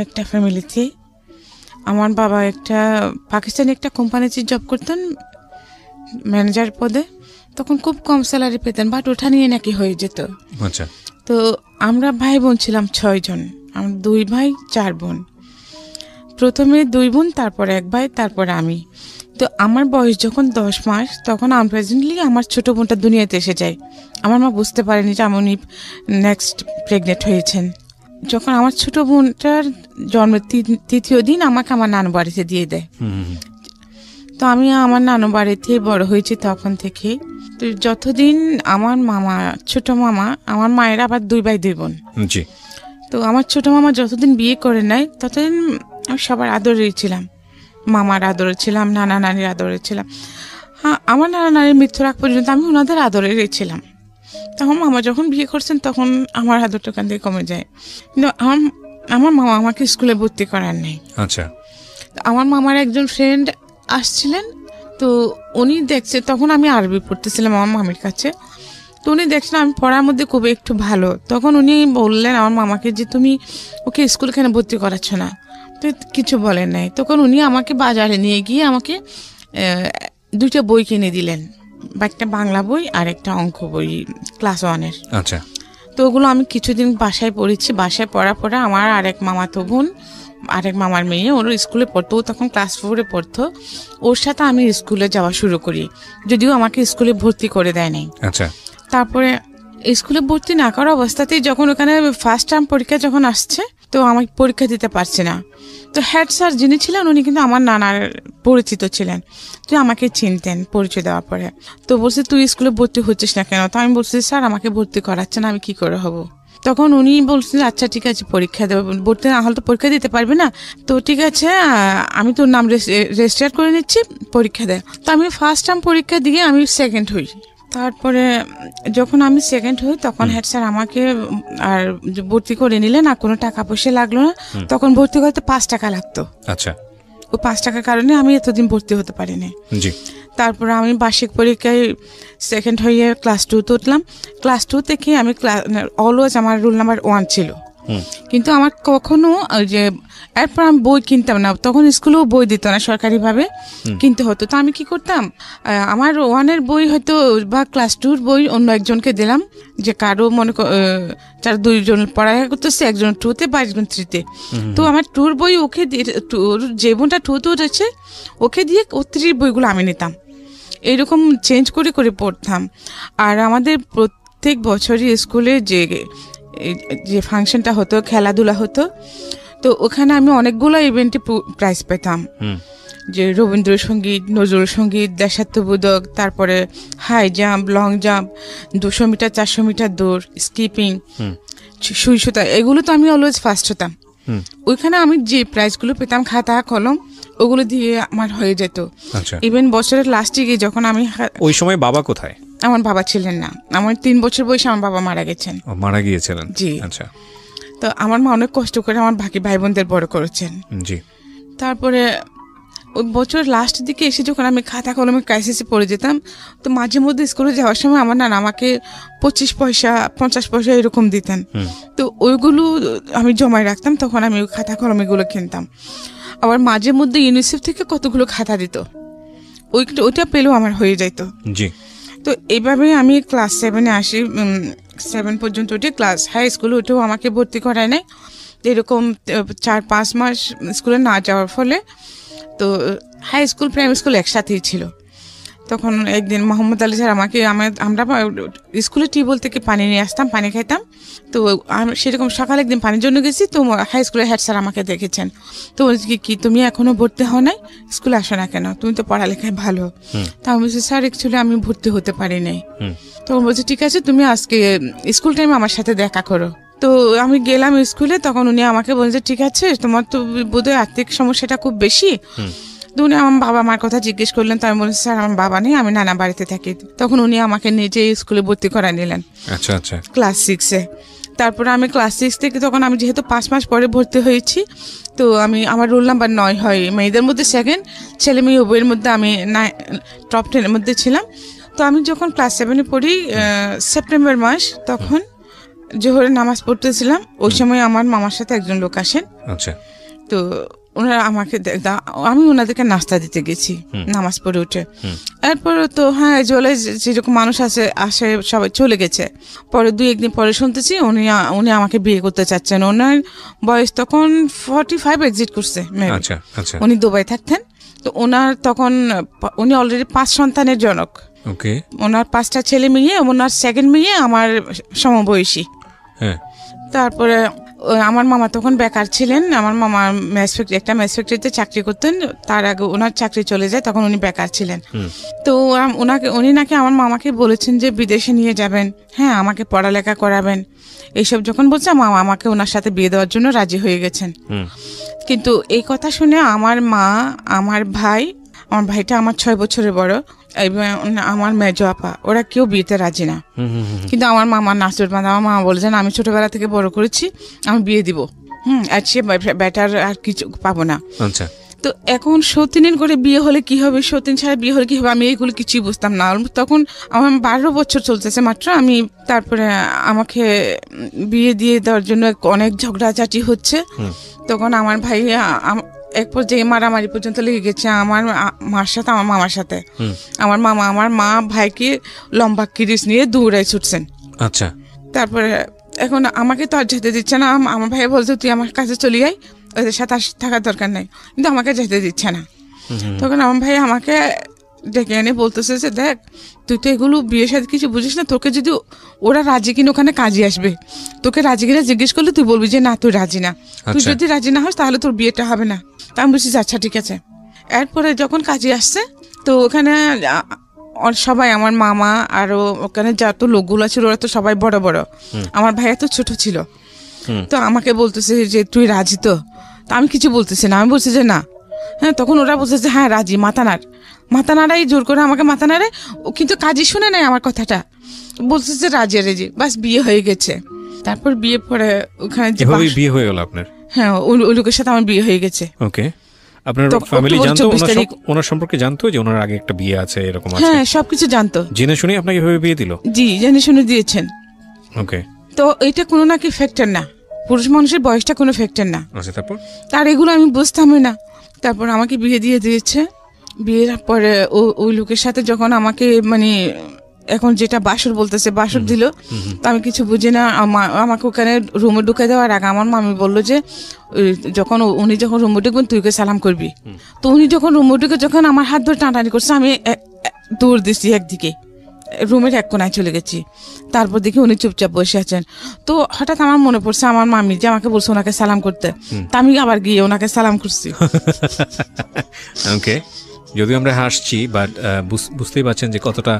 একটা ফ্যামিলিতে আমার বাবা একটা পাকিস্তানি একটা কোম্পানিতে জব করতেন ম্যানেজার পদে। তখন খুব কম স্যালারি পেতেন, বাট ওঠা নিয়ে নাকি হয়ে যেত। আচ্ছা। তো আমরা ভাই বোন ছিলাম 6 জন, আমরা 2 ভাই 4 বোন। প্রথমে 2 বোন, তারপরে 1 ভাই, তারপরে আমি। তো আমার বয়স যখন 10 মাস তখন আনপ্রেজেন্টলি আমার ছোট বোনটা দুনিয়াতে এসে যায়। আমার মা বুঝতে পারেনি যে উনি নেক্সট প্রেগনেন্ট হয়েছেন। যখন আমার ছোট বোনটার জন্মের 3য় দিন আমাকে আমার নানু বাড়িতে দিয়ে দেয়। তো আমি আমার নানু বাড়িতে বড় হয়েছি তখন থেকে। তো যতদিন আমার মামা, ছোট মামা, আমার মায়ের আবার 2 ভাই 2 বোন। জি। তো আমার ছোট মামা যতদিন বিয়ে করে নাই ততদিন আমি সবার আদরেই ছিলাম, মামার আদরে ছিলাম, নানা নানির আদরে ছিলাম। হ্যাঁ, আমার নানা নানির মৃত্যুর আগ পর্যন্ত আমি ওনাদের আদরেই ছিলাম। তখন মামা যখন বিয়ে করছেন তখন আমার আদরটা ওখান থেকে কমে যায়। কিন্তু আমার মামা আমাকে স্কুলে ভর্তি করার নেই। আচ্ছা। আমার মামার একজন ফ্রেন্ড আসছিলেন, তো উনি দেখছে, তখন আমি আরবি পড়তেছিলাম আমার মামির কাছে। তো উনি দেখছেন আমি পড়ার মধ্যে খুব একটু ভালো, তখন উনি বললেন আমার মামাকে যে তুমি ওকে স্কুল কেন ভর্তি করাচ্ছ না? তো কিছু বলেন নাই। তখন উনি আমাকে বাজারে নিয়ে গিয়ে আমাকে 2টা বই কিনে দিলেন, একটা বাংলা বই আর একটা অঙ্ক বই ক্লাস 1-এর। আচ্ছা। তো ওগুলো আমি কিছুদিন বাসায় পড়েছি। বাসায় পড়া আমার আরেক মামাতো বোন, আরেক মামার মেয়ে, ওর স্কুলে পড়তো, ও তখন ক্লাস 4-এ পড়তো। ওর সাথে আমি স্কুলে যাওয়া শুরু করি, যদিও আমাকে স্কুলে ভর্তি করে দেয় নাই। আচ্ছা। তারপরে স্কুলে ভর্তি না করা অবস্থাতেই যখন ওখানে ফার্স্ট টার্ম পরীক্ষা যখন আসছে, তো আমি পরীক্ষা দিতে পারছি না। তো হেড স্যার যিনি ছিলেন উনি কিন্তু আমার নানার পরিচিত ছিলেন, তো আমাকে চিনতেন পরিচয় দেওয়ার পরে। তো বলছে তুই স্কুলে ভর্তি হচ্ছিস না কেন? তো আমি বলছি স্যার আমাকে ভর্তি করাচ্ছে না, আমি কি করে হব? তখন উনি বলছেন আচ্ছা ঠিক আছে পরীক্ষা দেবো, ভর্তি না হলে তো পরীক্ষা দিতে পারবে না, তো ঠিক আছে আমি তোর নাম রেজিস্টার করে নিচ্ছি, পরীক্ষা দেয়। তো আমি ফার্স্ট টার্ম পরীক্ষা দিয়ে আমি সেকেন্ড হই। তারপরে যখন আমি সেকেন্ড হই তখন হেড স্যার আমাকে আর ভর্তি করে নিলেন, আর কোনো টাকা পয়সা লাগলো না। তখন ভর্তি করতে 5 টাকা লাগতো। আচ্ছা। ওই 5 টাকার কারণে আমি এতদিন ভর্তি হতে পারিনি। জি। তারপরে আমি বার্ষিক পরীক্ষায় সেকেন্ড হয়ে ক্লাস 2 উঠলাম। ক্লাস 2 থেকে আমি অলওয়েজ আমার রোল নাম্বার 1 ছিল, কিন্তু আমার কখনো যে এরপর আমি বই কিনতাম না, তখন স্কুলেও বই দিত না, সরকারিভাবে কিনতে হতো। তো আমি কি করতাম, আমার 1-এর বই হয়তো বা ক্লাস 2-র বই অন্য একজনকে দিলাম, যে কারো মনে যার 2 জন পড়ালেখা করতেছে, একজন 2-তে বা একজন 3-তে। তো আমার 2-র বই ওকে দিয়ে, যে বোনটা 2-তে উঠেছে ওকে দিয়ে, ও 3-র বইগুলো আমি নিতাম। এইরকম চেঞ্জ করে করে পড়তাম। আর আমাদের প্রত্যেক বছরই স্কুলে যে ফাংশনটা হতো, খেলাধুলা হতো, তো ওখানে আমি অনেকগুলো ইভেন্টে প্রাইজ পেতাম, যে রবীন্দ্রসঙ্গীত, নজরুল সঙ্গীত, দেশাত্মবোধক, তারপরে high jump, long jump, 200 metre, 400 metre দৌড়, স্কিপিং, সুই সুতা, এগুলো তো আমি অলওয়েজ ফার্স্ট হতাম। ওইখানে আমি যে প্রাইজগুলো পেতাম, খাতা কলম ওগুলো দিয়ে আমার হয়ে যেত। ইভেন বছরের লাস্টে গিয়ে যখন আমি, ওই সময় বাবা কোথায়? আমার বাবা ছিলেন না, আমার 3 বছর বয়সে আমার বাবা মারা গেছেন। মারা গিয়েছিলেন? জি। আচ্ছা। তো আমার মা অনেক কষ্ট করে আমার বাকি ভাই বোনদের বড় করেছেন। জি। তারপরে ওই বছর লাস্টের দিকে এসে যখন আমি খাতা কলমের ক্রাইসিসে পড়ে যেতাম, তো মাঝে মধ্যে স্কুলে যাওয়ার সময় আমার নানা আমাকে 25 পয়সা 50 পয়সা এরকম দিতেন। তো ওইগুলো আমি জমায় রাখতাম, তখন আমি ওই খাতা কলম এগুলো কিনতাম। আবার মাঝে মধ্যে ইউনিসেফ থেকে কতগুলো খাতা দিত, ওইটা পেলেও আমার হয়ে যেত। জি। তো এইভাবে আমি ক্লাস 7-এ আসি, 7 পর্যন্ত উঠে ক্লাস হাই স্কুলে উঠেও আমাকে ভর্তি করায় নাই। এরকম 4-5 মাস স্কুলে না যাওয়ার ফলে, তো হাই স্কুল প্রাইমারি স্কুল একসাথেই ছিল। তখন একদিন মোহাম্মদ আলী স্যার আমরা স্কুলে টিউবওয়েল থেকে পানি নিয়ে আসতাম, পানি খাইতাম। তো আমি সেরকম সকালে একদিন পানির জন্য গেছি, তো হাই স্কুলের হেড স্যার আমাকে দেখেছেন। তো কি তুমি এখনো ভর্তি হও নাই, স্কুলে আসো না কেন, তুমি তো পড়ালেখায় ভালো। তা আমি বলছি স্যার অ্যাকচুয়ালি আমি ভর্তি হতে পারি নাই। তখন বলছি ঠিক আছে তুমি আজকে স্কুল টাইমে আমার সাথে দেখা করো। তো আমি গেলাম স্কুলে, তখন উনি আমাকে বলছে ঠিক আছে তোমার তো বোধহয় আর্থিক সমস্যাটা খুব বেশি। উনি আমার বাবা মার কথা জিজ্ঞেস করলেন, তো আমি বলছি স্যার আমার বাবা নেই, আমি নানা বাড়িতে থাকি। তখন উনি আমাকে নিজে স্কুলে ভর্তি করা নিলেন। আচ্ছা আচ্ছা। ক্লাস 6-এ। তারপরে আমি ক্লাস 6 থেকে, তখন আমি যেহেতু 5 মাস পরে ভর্তি হয়েছি, তো আমার রোল নাম্বার 9 হয়, মেয়েদের মধ্যে 2nd, ছেলে মেয়ে উভয়ের মধ্যে আমি টপ 10-এর মধ্যে ছিলাম। তো আমি যখন ক্লাস 7-এ পড়ি, সেপ্টেম্বর মাস, তখন জোহরের নামাজ পড়তেছিলাম, ওই সময় আমার মামার সাথে একজন লোক আসেন। আচ্ছা। তো ওনারা আমাকে আমি ওনাদেরকে নাস্তা দিতে গেছি নামাজ পড়ে উঠে। এরপরে তো হ্যাঁ জলে যেরকম মানুষ আসে সবাই চলে গেছে। পরে 2-1 দিন পরে শুনতেছি উনি আমাকে বিয়ে করতে চাচ্ছেন। ওনার বয়স তখন 45 এক্সিট করছে। উনি দুবাই থাকতেন। তো ওনার তখন উনি অলরেডি 5 সন্তানের জনক। ওকে। ওনার 5টা ছেলে মেয়ে, ওনার সেকেন্ড মেয়ে আমার সমবয়সী। তারপরে আমার মামা তখন বেকার ছিলেন। আমার মামা একটা ম্যাচ ফ্যাক্টরিতে চাকরি করতেন। তার আগে ওনার চাকরি চলে যায়, তখন উনি বেকার ছিলেন। তো উনি নাকি আমার মামাকে বলেছেন যে বিদেশে নিয়ে যাবেন, হ্যাঁ আমাকে পড়ালেখা করাবেন। এইসব যখন বলছে, মামা আমাকে ওনার সাথে বিয়ে দেওয়ার জন্য রাজি হয়ে গেছেন। কিন্তু এই কথা শুনে আমার মা, আমার ভাইটা আমার 6 বছরের বড়, আমার মেজো আপা, ওরা কেউ বিয়েতে রাজি না। কিন্তু আমার মামা নাসুর বাঁধা, আমার মামা বলেছেন আমি ছোটবেলা থেকে বড় করেছি, আমি বিয়ে দিব, আর সে বেটার আর কিছু পাবো না। তো এখন সতীনের করে বিয়ে হলে কি হবে, সতীন ছাড়া বিয়ে হলে কি হবে, আমি এইগুলো কিছুই বুঝতাম না। তখন আমার 12 বছর চলতেছে মাত্র। তারপরে আমাকে বিয়ে দিয়ে দেওয়ার জন্য অনেক ঝগড়াঝাটি হচ্ছে। তখন আমার ভাই এক পর্যায়ে মারামারি পর্যন্ত লেগে গেছে আমার মার সাথে, আমার মামার সাথে। আমার মা ভাইকে লম্বা কিরিচ নিয়ে দৌড়ায় ছুটছেন। আচ্ছা। তারপরে এখন আমাকে তো আর যেতে দিচ্ছে না। আমার ভাই বলছে তুই আমার কাছে চলে আয়, ওদের সাথে থাকার দরকার নাই, কিন্তু আমাকে যেতে দিচ্ছে না। তখন আমার ভাই আমাকে ডেকে এনে বলতেছে যে দেখ তুই তো এগুলো বিয়ের সাথে কিছু বুঝিস না, তোকে যদি ওরা রাজি কিনা ওখানে কাজে আসবে, তোকে রাজি কিনা জিজ্ঞেস করলে তুই বলবি যে না তুই রাজি না। তুই যদি রাজি না হস তাহলে তোর বিয়েটা হবে না। তা আমি বলছি আচ্ছা ঠিক আছে। এরপরে যখন কাজে আসছে, তো ওখানে সবাই আমার মামা আরো ওখানে যত লোকগুলো ছিল ওরা তো সবাই বড় বড়, আমার ভাইয়া তো ছোট ছিল। তো আমাকে বলতেছে যে তুই রাজি তো? আমি কিছু বলতেছি না, আমি বলছি যে না। হ্যাঁ, তখন ওরা বলছে যে হ্যাঁ রাজি, মাথা নাড়াই জোর করে আমাকে মাথা নাড়ে, কিন্তু কাজই শুনে নাই আমার কথাটা, বলছে যে রাজি। বাস বিয়ে হয়ে গেছে। তারপর বিয়ে পরে ওখানে বিয়ে হয়ে গেল আপনার? হ্যাঁ, ওই লোকের সাথে আমার বিয়ে হয়ে গেছে। ওকে। আপনার ফ্যামিলি জানতো ওনার সম্পর্কে, জানতো যে ওনার আগে একটা বিয়ে আছে এরকম আছে? হ্যাঁ, সবকিছু জানতো। জেনে শুনে আপনাকে এভাবে বিয়ে দিল? জি, জেনে শুনে দিয়েছেন। ওকে। তো এটা কোনো নাকি ফ্যাক্টর না, পুরুষ মানুষের বয়সটা কোনো ফ্যাক্টর না। আচ্ছা, তারপর? তার এগুলো আমি বুঝতামই না। তারপর আমাকে বিয়ে দিয়ে দিয়েছে। বিয়ের পরে ওই লোকের সাথে যখন আমাকে এখন যেটা বাসর বলতেছে, বাসর দিল, তো আমি কিছু বুঝি না। আমাকে ওখানে রুমে ঢুকে দেওয়ার আগে আমার মামি বললো যে উনি যখন রুমে ঢুকবেন তুই ওকে সালাম করবি। তো উনি যখন রুমে ঢুকে যখন আমার হাত ধরে টানাটানি করছে, আমি দৌড় দিচ্ছি একদিকে, রুমের এক কোনায় চলে গেছি। তারপর দেখি উনি চুপচাপ বসে আছেন। তো হঠাৎ আমার মনে পড়ছে আমার মামি যে আমাকে বলছে ওনাকে সালাম করতে, তা আমি আবার গিয়ে ওনাকে সালাম করছি। ওকে। যদিও আমরা হাসছি, বাট বুঝতেই পারছেন যে কতটা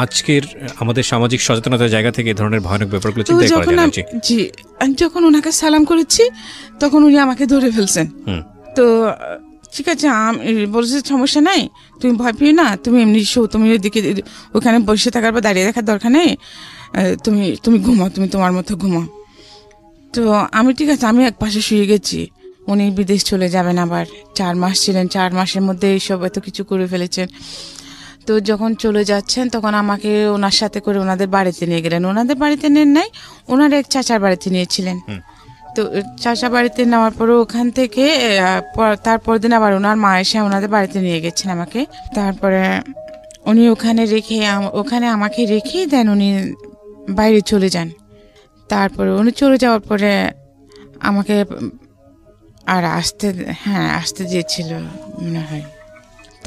আজকের আমাদের সামাজিক সচেতনতার জায়গা থেকে এই ধরনের ভয়ানক ব্যাপারগুলো চিন্তা করা যায় না। জি, আমি যখন ওনাকে সালাম করেছি তখন উনি আমাকে ধরে ফেলছেন। তো ঠিক আছে, বলছে সমস্যা নাই, তুমি ভয় পেও না, তুমি এমনি তুমি ওইদিকে ওখানে বসে থাকার বা দাঁড়িয়ে রাখার দরকার নেই, তুমি ঘুমাও, তুমি তোমার মতো ঘুমাও। তো আমি ঠিক আছে, আমি এক পাশে শুয়ে গেছি। উনি বিদেশ চলে যাবেন আবার, 4 মাস ছিলেন, 4 মাসের মধ্যে এইসব এত কিছু করে ফেলেছেন। তো যখন চলে যাচ্ছেন তখন আমাকে ওনার সাথে করে ওনাদের বাড়িতে নিয়ে গেলেন। ওনাদের বাড়িতে নেন নাই, ওনার এক চাচার বাড়িতে নিয়েছিলেন। তো চাচা বাড়িতে নেওয়ার পরে ওখান থেকে তারপর দিন আবার ওনার মা এসে ওনাদের বাড়িতে নিয়ে গেছেন আমাকে। তারপরে উনি ওখানে আমাকে রেখে দেন, উনি বাইরে চলে যান। তারপরে উনি চলে যাওয়ার পরে আমাকে আর আসতে দিয়েছিল মনে হয়।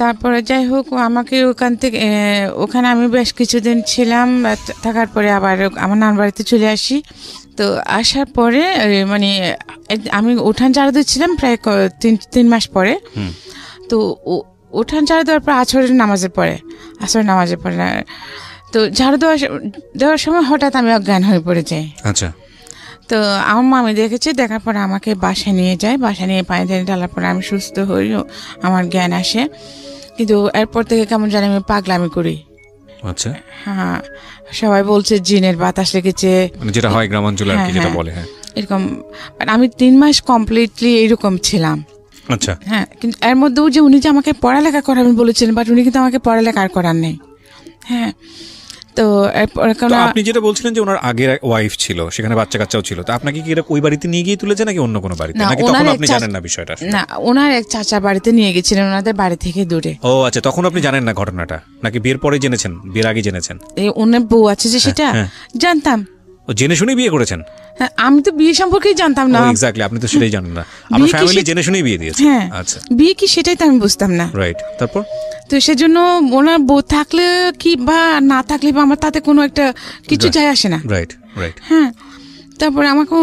তারপরে যাই হোক, আমাকে ওখানে আমি বেশ কিছুদিন ছিলাম। থাকার পরে আবার আমার নানার বাড়িতে চলে আসি। তো আসার পরে আমি উঠান ঝাড়ু দিচ্ছিলাম প্রায় 3 মাস পরে। তো উঠান ঝাড়ু দেওয়ার পর আসরের নামাজের পরে তো ঝাড়ু দেওয়ার সময় হঠাৎ আমি অজ্ঞান হয়ে পড়ে যাই। আচ্ছা। তো আমার মামি দেখার পরে আমাকে বাসায় নিয়ে যায়। বাসায় নিয়ে পানি ঢালার পরে আমি সুস্থ হই, আমার জ্ঞান আসে। কিন্তু এরপর থেকে কেমন জানি আমি পাগলামি করি। আচ্ছা। হ্যাঁ, সবাই বলছে জিনের বাতাস লেগেছে, যেটা হয় গ্রামাঞ্চলে আর কি, যেটা বলে। হ্যাঁ, এরকম। আমি 3 মাস কমপ্লিটলি এরকম ছিলাম। আচ্ছা। হ্যাঁ, কিন্তু এর মধ্যেও যে উনি যে আমাকে পড়ালেখা করাবেন বলেছিলেন, বাট উনি কিন্তু আমাকে পড়ালেখা আর করার নেই। হ্যাঁ, তো এরপরে তো আপনি যেটা বলছিলেন যে ওনার আগের ওয়াইফ ছিল, সেখানে বাচ্চা কাচ্চাও ছিল, তো আপনাকে কি এটা ওই বাড়িতে নিয়ে গিয়ে তুলেছে নাকি অন্য কোনো বাড়িতে, নাকি তখন আপনি জানেন না বিষয়টা? না, ওনার এক চাচার বাড়িতে নিয়ে গেছিলেন, ওনাদের বাড়ি থেকে দূরে। ও আচ্ছা, তখন আপনি জানেন না ঘটনাটা, নাকি বিয়ের পরে জেনেছেন, বিয়ের আগে জেনেছেন? ওনার বউ আছে যে সেটা জানতাম। ও জেনে শুনে বিয়ে করেছেন? হ্যাঁ, আমি তো বিয়ে সম্পর্কেই জানতাম না। এক্স্যাক্টলি, আপনি তো সেটাই জানেন না, আপনার ফ্যামিলি জেনে শুনেই বিয়ে দিয়েছে। হ্যাঁ, আচ্ছা, বিয়ে কি সেটাই তো আমি বুঝতাম না। রাইট, তারপর তো সেজন্য ওনার বউ থাকলে কি বা না থাকলে বা আমার তাতে কোনো একটা কিছু যায় আসে না। Right right. হ্যাঁ, তারপরে আমাকে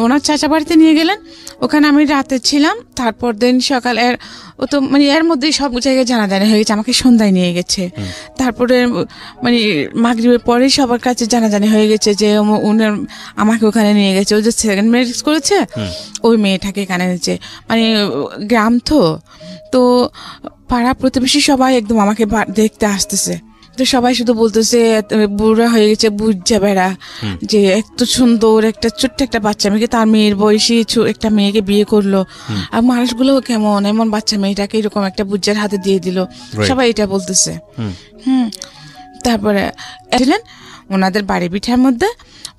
ওনার চাচা বাড়িতে নিয়ে গেলেন, ওখানে আমি রাতে ছিলাম। তারপর দিন সকাল ও তো মানে এর মধ্যেই সব জায়গায় জানাজানি হয়ে গেছে, আমাকে সন্ধ্যায় নিয়ে গেছে। তারপরে মানে মাগরিবের পরেই সবার কাছে জানাজানি হয়ে গেছে যে উনার আমাকে ওখানে নিয়ে গেছে। ও যে সেকেন্ড ম্যারেজ করেছে ওই মেয়েটাকে এখানে এনেছে। মানে গ্রাম তো পাড়া প্রতিবেশী সবাই একদম আমাকে দেখতে আসতেছে। তো সবাই শুধু বলতেছে বুড়া হয়ে গেছে, বুঝছে বেড়া, যে এত সুন্দর একটা ছোট্ট একটা বাচ্চা মেয়েকে, তার মেয়ের বয়সী একটা মেয়েকে বিয়ে করলো, আর মানুষগুলো কেমন এমন বাচ্চা মেয়েটাকে এরকম একটা বুজ্জার হাতে দিয়ে দিল, সবাই এটা বলতেছে। তারপরে এলেন ওনাদের বাড়ি পিঠার মধ্যে,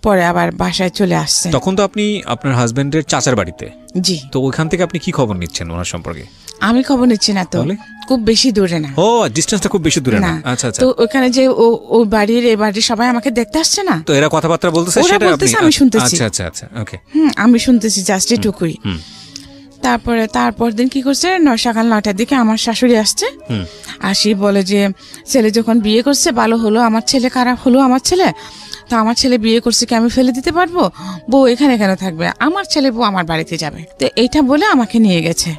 পরে আবার বাসায় চলে আসছেন। তখন তো আপনি আপনার হাজবেন্ডের চাচার বাড়িতে। জি। তো ওইখান থেকে আপনি কি খবর নিচ্ছেন ওনার সম্পর্কে? আমি খবর নিচ্ছি না, তো খুব বেশি দূরে না। ও, ডিসটেন্সটা খুব বেশি দূরে না। আচ্ছা আচ্ছা। তো ওখানে যে ওই বাড়ির এই বাড়ির সবাই আমাকে দেখতে আসছে না, তো এরা কথাবার্তা বলতেছে, সেটা আমি শুনতেছি। আচ্ছা আচ্ছা আচ্ছা, ওকে। আমি শুনতেছি জাস্ট এটুকুই। তারপর দিন কি করছে, সকাল 9টার দিকে আমার শাশুড়ি আসছে, আসি বলে যে ছেলে যখন বিয়ে করছে ভালো হলো, আমার ছেলে খারাপ হলো, আমার ছেলে তো আমার ছেলে বিয়ে করছে কি আমি ফেলে দিতে পারবো, বউ এখানে কেন থাকবে, আমার ছেলে বউ আমার বাড়িতে যাবে। তো এইটা বলে আমাকে নিয়ে গেছে।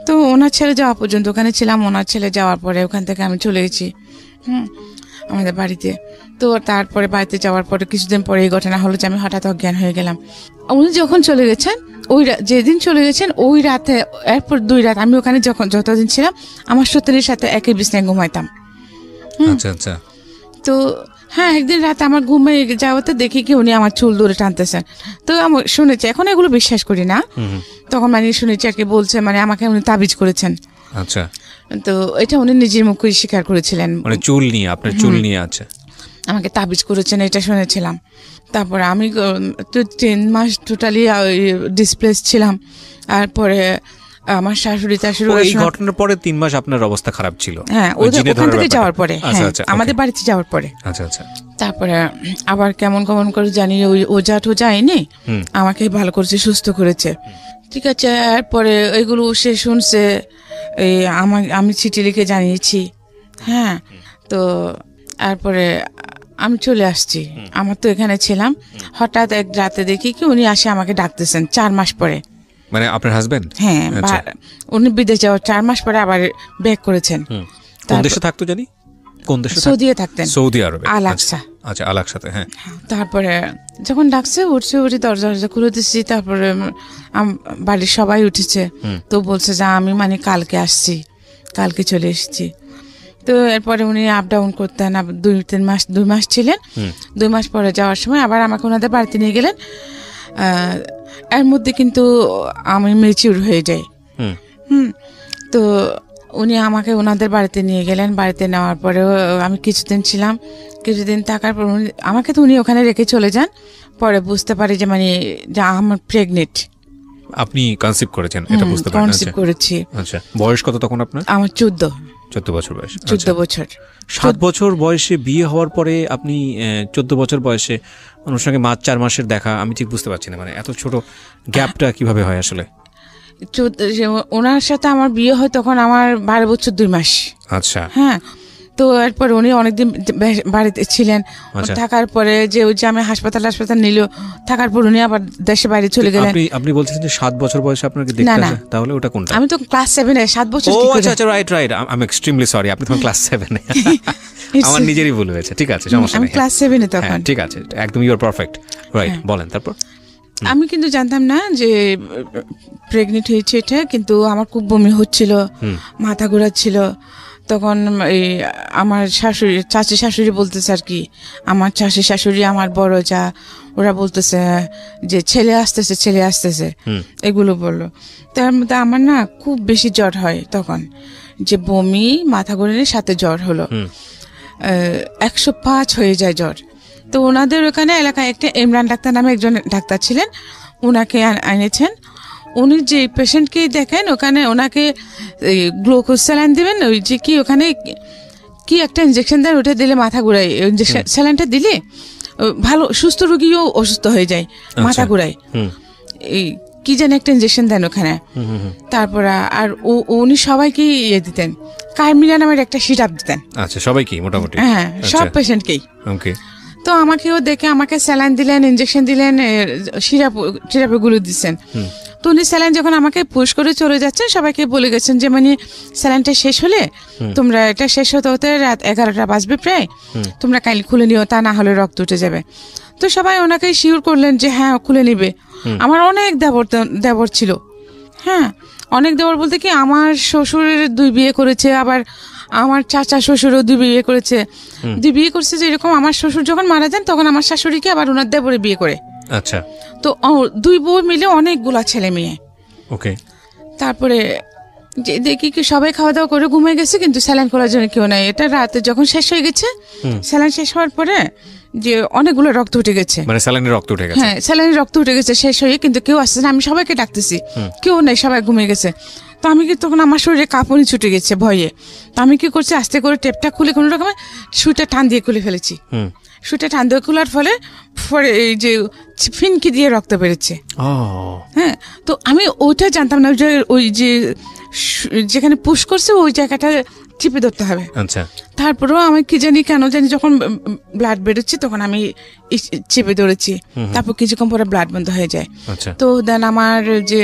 তো ওনার ছেলে যাওয়া পর্যন্ত ওখানে ছিলাম, ওনার ছেলে যাওয়ার পরে ওখান থেকে আমি চলে গেছি আমাদের বাড়িতে। তো তারপরে বাড়িতে যাওয়ার পরে কিছুদিন পরে এই ঘটনা হলো যে আমি হঠাৎ অজ্ঞান হয়ে গেলাম। উনি যখন চলে গেছেন, যেদিন চলে গেছেন ওই রাতে, এরপর 2 রাত আমি ওখানে যতদিন ছিলাম আমার সত্যির সাথে একই বিছানায় ঘুমাইতাম। আচ্ছা আচ্ছা। তো হ্যাঁ, একদিন রাতে আমার ঘুমে যাওয়াতে দেখি কি উনি আমার চুল ধরে টানতেছেন। তো আমি শুনেছি, এখন এগুলো বিশ্বাস করি না, তখন মানে শুনেছি আর কি বলছে, মানে আমাকে উনি তাবিজ করেছেন। আচ্ছা। তো এটা উনি নিজের মুখে স্বীকার করেছিলেন, মানে চুল নিয়ে, আপনার চুল নিয়ে আছে আমাকে তাবিজ করেছেন, এটা শুনেছিলাম। তারপরে আমি 10 মাস টোটালি ডিসপ্লেস ছিলাম। আর পরে আমার শাশুড়ি এই ঘটনার পরে 3 মাস আপনার অবস্থা খারাপ ছিল। হ্যাঁ, ওখান থেকে যাওয়ার পরে, আমাদের বাড়িতে যাওয়ার পরে। আচ্ছা আচ্ছা। তারপরে আবার কেমন করে জানি ওই ওজা টোজা এনে আমাকে ভালো করেছে, সুস্থ করেছে, ঠিক আছে। এরপরে এগুলো সে শুনছে, আমি চিঠি লিখে জানিয়েছি। হ্যাঁ, তো তারপরে আমি চলে আসছি, আমার তো এখানে ছিলাম। হঠাৎ এক রাতে দেখি কি উনি আসে আমাকে ডাকতেছেন 4 মাস পরে। মানে আপনার হাজবেন্ড? হ্যাঁ, উনি বিদেশ যাওয়ার 4 মাস পরে আবার ব্যাক করেছেন। কোন দেশে থাকতো জানি? কোন দেশে? সৌদিতে থাকতেন। সৌদি আরবে। আলাক্সা। আচ্ছা, আলাক্সাতে। হ্যাঁ। তারপরে যখন ডাকছে উঠে দরজা খুলে দিচ্ছি। তারপরে বাড়ির সবাই উঠেছে, তো বলছে যে আমি মানে কালকে আসছি, কালকে চলে এসেছি। তো এরপরে উনি আপ ডাউন করতেন, 2 মাস ছিলেন। 2 মাস পরে যাওয়ার সময় আবার আমাকে ওনাদের বাড়িতে নিয়ে গেলেন। এর মধ্যে কিন্তু আমি ম্যাচিউর হয়ে যাই। তো উনি আমাকে ওনাদের বাড়িতে নিয়ে গেলেন। বাড়িতে নেওয়ার পরেও আমি কিছুদিন ছিলাম। কিছুদিন থাকার পর আমাকে তো উনি ওখানে রেখে চলে যান। পরে বুঝতে পারি যে মানে আমার প্রেগনেন্ট। আপনি কনসিভ করেছেন, এটা বুঝতে পারছেন? কনসিভ করেছি। আচ্ছা, বয়স কত তখন আপনার? আমার 14 বছর বয়স। 14 বছর। 7 বছর বয়সে বিয়ে হওয়ার পরে আপনি 14 বছর বয়সে ওনার সঙ্গে 4 মাসের দেখা, আমি ঠিক বুঝতে পারছি না, মানে এত ছোট গ্যাপটা কিভাবে হয় আসলে? ওনার সাথে আমার বিয়ে হয় তখন আমার 12 বছর 2 মাস। আচ্ছা। হ্যাঁ, তো এরপর উনি অনেকদিন বাড়িতে ছিলেন। থাকার পরে যে আমি হাসপাতাল নিল, থাকার পর উনি আবার দেশে বাইরে চলে গেলেন। আপনি বলছেন যে 7 বছর বয়সে আপনাকে দেখতে আসে, তাহলে ওটা কোনটা? আমি তো ক্লাস 7 এ। 7 বছর কি করে? ও আচ্ছা, right. I am extremely sorry, আপনি তখন ক্লাস 7 এ। আমার নিজেরই ভুল হয়েছে, ঠিক আছে, সমস্যা নেই। আমি ক্লাস 7 এ তখন। ঠিক আছে, একদম ইউ আর পারফেক্ট। রাইট, বলেন তারপর। আমি কিন্তু জানতাম না যে প্রেগনেন্ট হয়েছে এটা, কিন্তু আমার খুব বমি হচ্ছিল, মাথা ঘোরাচ্ছিল। তখন আমার চাচি শাশুড়ি বলতেছে আর কি, আমার চাচি শাশুড়ি, আমার বড় যা, ওরা বলতেছে যে ছেলে আসতেছে এগুলো বললো। তার মধ্যে আমার না খুব বেশি জ্বর হয় তখন, যে বমি, মাথা ঘোরানোর সাথে জ্বর হলো। 105 হয়ে যায় জ্বর। তো ওনাদের ওখানে এলাকায় একটা ইমরান ডাক্তার নামে একজন ডাক্তার ছিলেন, ওনাকে এনেছেন। উনি যে পেশেন্টকে দেখেন ওখানে ওনাকে গ্লুকোজ স্যালাইন দিবেন, ওই যে কি ওখানে কি একটা ইঞ্জেকশন দেন, ওটা দিলে মাথা ঘুরায়, স্যালাইনটা দিলে ভালো সুস্থ রোগীও অসুস্থ হয়ে যায়, মাথা ঘুরায়। এই কি যেন একটা ইঞ্জেকশন দেন ওখানে। তারপর আর উনি সবাইকে ইয়ে দিতেন, কার্মিলা নামের একটা সিরাপ দিতেন। আচ্ছা, সবাইকে মোটামুটি? হ্যাঁ, সব পেশেন্টকেই। ওকে। তো আমাকেও দেখে আমাকে স্যালাইন দিলেন, ইঞ্জেকশন দিলেন, সিরাপের গুলো দিচ্ছেন। তো উনি স্যালাইন যখন আমাকে পুশ করে চলে যাচ্ছেন, সবাইকে বলে গেছেন যে মানে স্যালাইনটা শেষ হলে তোমরা, এটা শেষ হতে হতে রাত 11টা বাজবে প্রায়, তোমরা কাল খুলে নিও, তা না হলে রক্ত উঠে যাবে। তো সবাই ওনাকে শিওর করলেন যে হ্যাঁ খুলে নিবে। আমার অনেক দেবর ছিল, হ্যাঁ অনেক দেবর বলতে কি আমার শ্বশুরের 2 বিয়ে করেছে, আবার আমার চাচা শ্বশুরও 2 বিয়ে করেছে। 2 বিয়ে করছে, যে এরকম আমার শ্বশুর যখন মারা যান তখন আমার শাশুড়িকে আবার ওনার দেবরে বিয়ে করে। আচ্ছা। তো 2 বউ মিলে অনেকগুলা ছেলে মেয়ে। ওকে। তারপরে যে দেখি কি সবাই খাওয়া দাওয়া করে ঘুমিয়ে গেছে, কিন্তু স্যালাইন করার জন্য কেউ নাই। এটা রাতে যখন শেষ হয়ে গেছে, স্যালাইন শেষ হওয়ার পরে যে অনেকগুলো রক্ত উঠে গেছে, মানে স্যালাইনের রক্ত উঠে গেছে? হ্যাঁ, স্যালাইনের রক্ত উঠে গেছে শেষ হয়ে, কিন্তু কেউ আসছে না। আমি সবাইকে ডাকতেছি, কেউ নাই, সবাই ঘুমিয়ে গেছে। তো আমি কি তখন আমার শরীরে কাঁপুনি ছুটে গেছে ভয়ে। তো আমি কি করছি, আস্তে করে টেপটা খুলে কোনো রকমের সুইটা টান দিয়ে খুলে ফেলেছি। সুইটা টান দিয়ে খোলার ফলে এই যে ফিনকি দিয়ে রক্ত বেরোচ্ছে। হ্যাঁ, তো আমি ওইটা জানতাম না, ওই যে যেখানে পুশ করছে ওই জায়গাটা চিপে ধরতে হবে। আচ্ছা। তারপরেও আমি কি জানি কেন জানি যখন ব্লাড বেরোচ্ছে তখন আমি চেপে ধরেছি, তারপর কিছুক্ষণ পরে ব্লাড বন্ধ হয়ে যায়। তো দেন আমার যে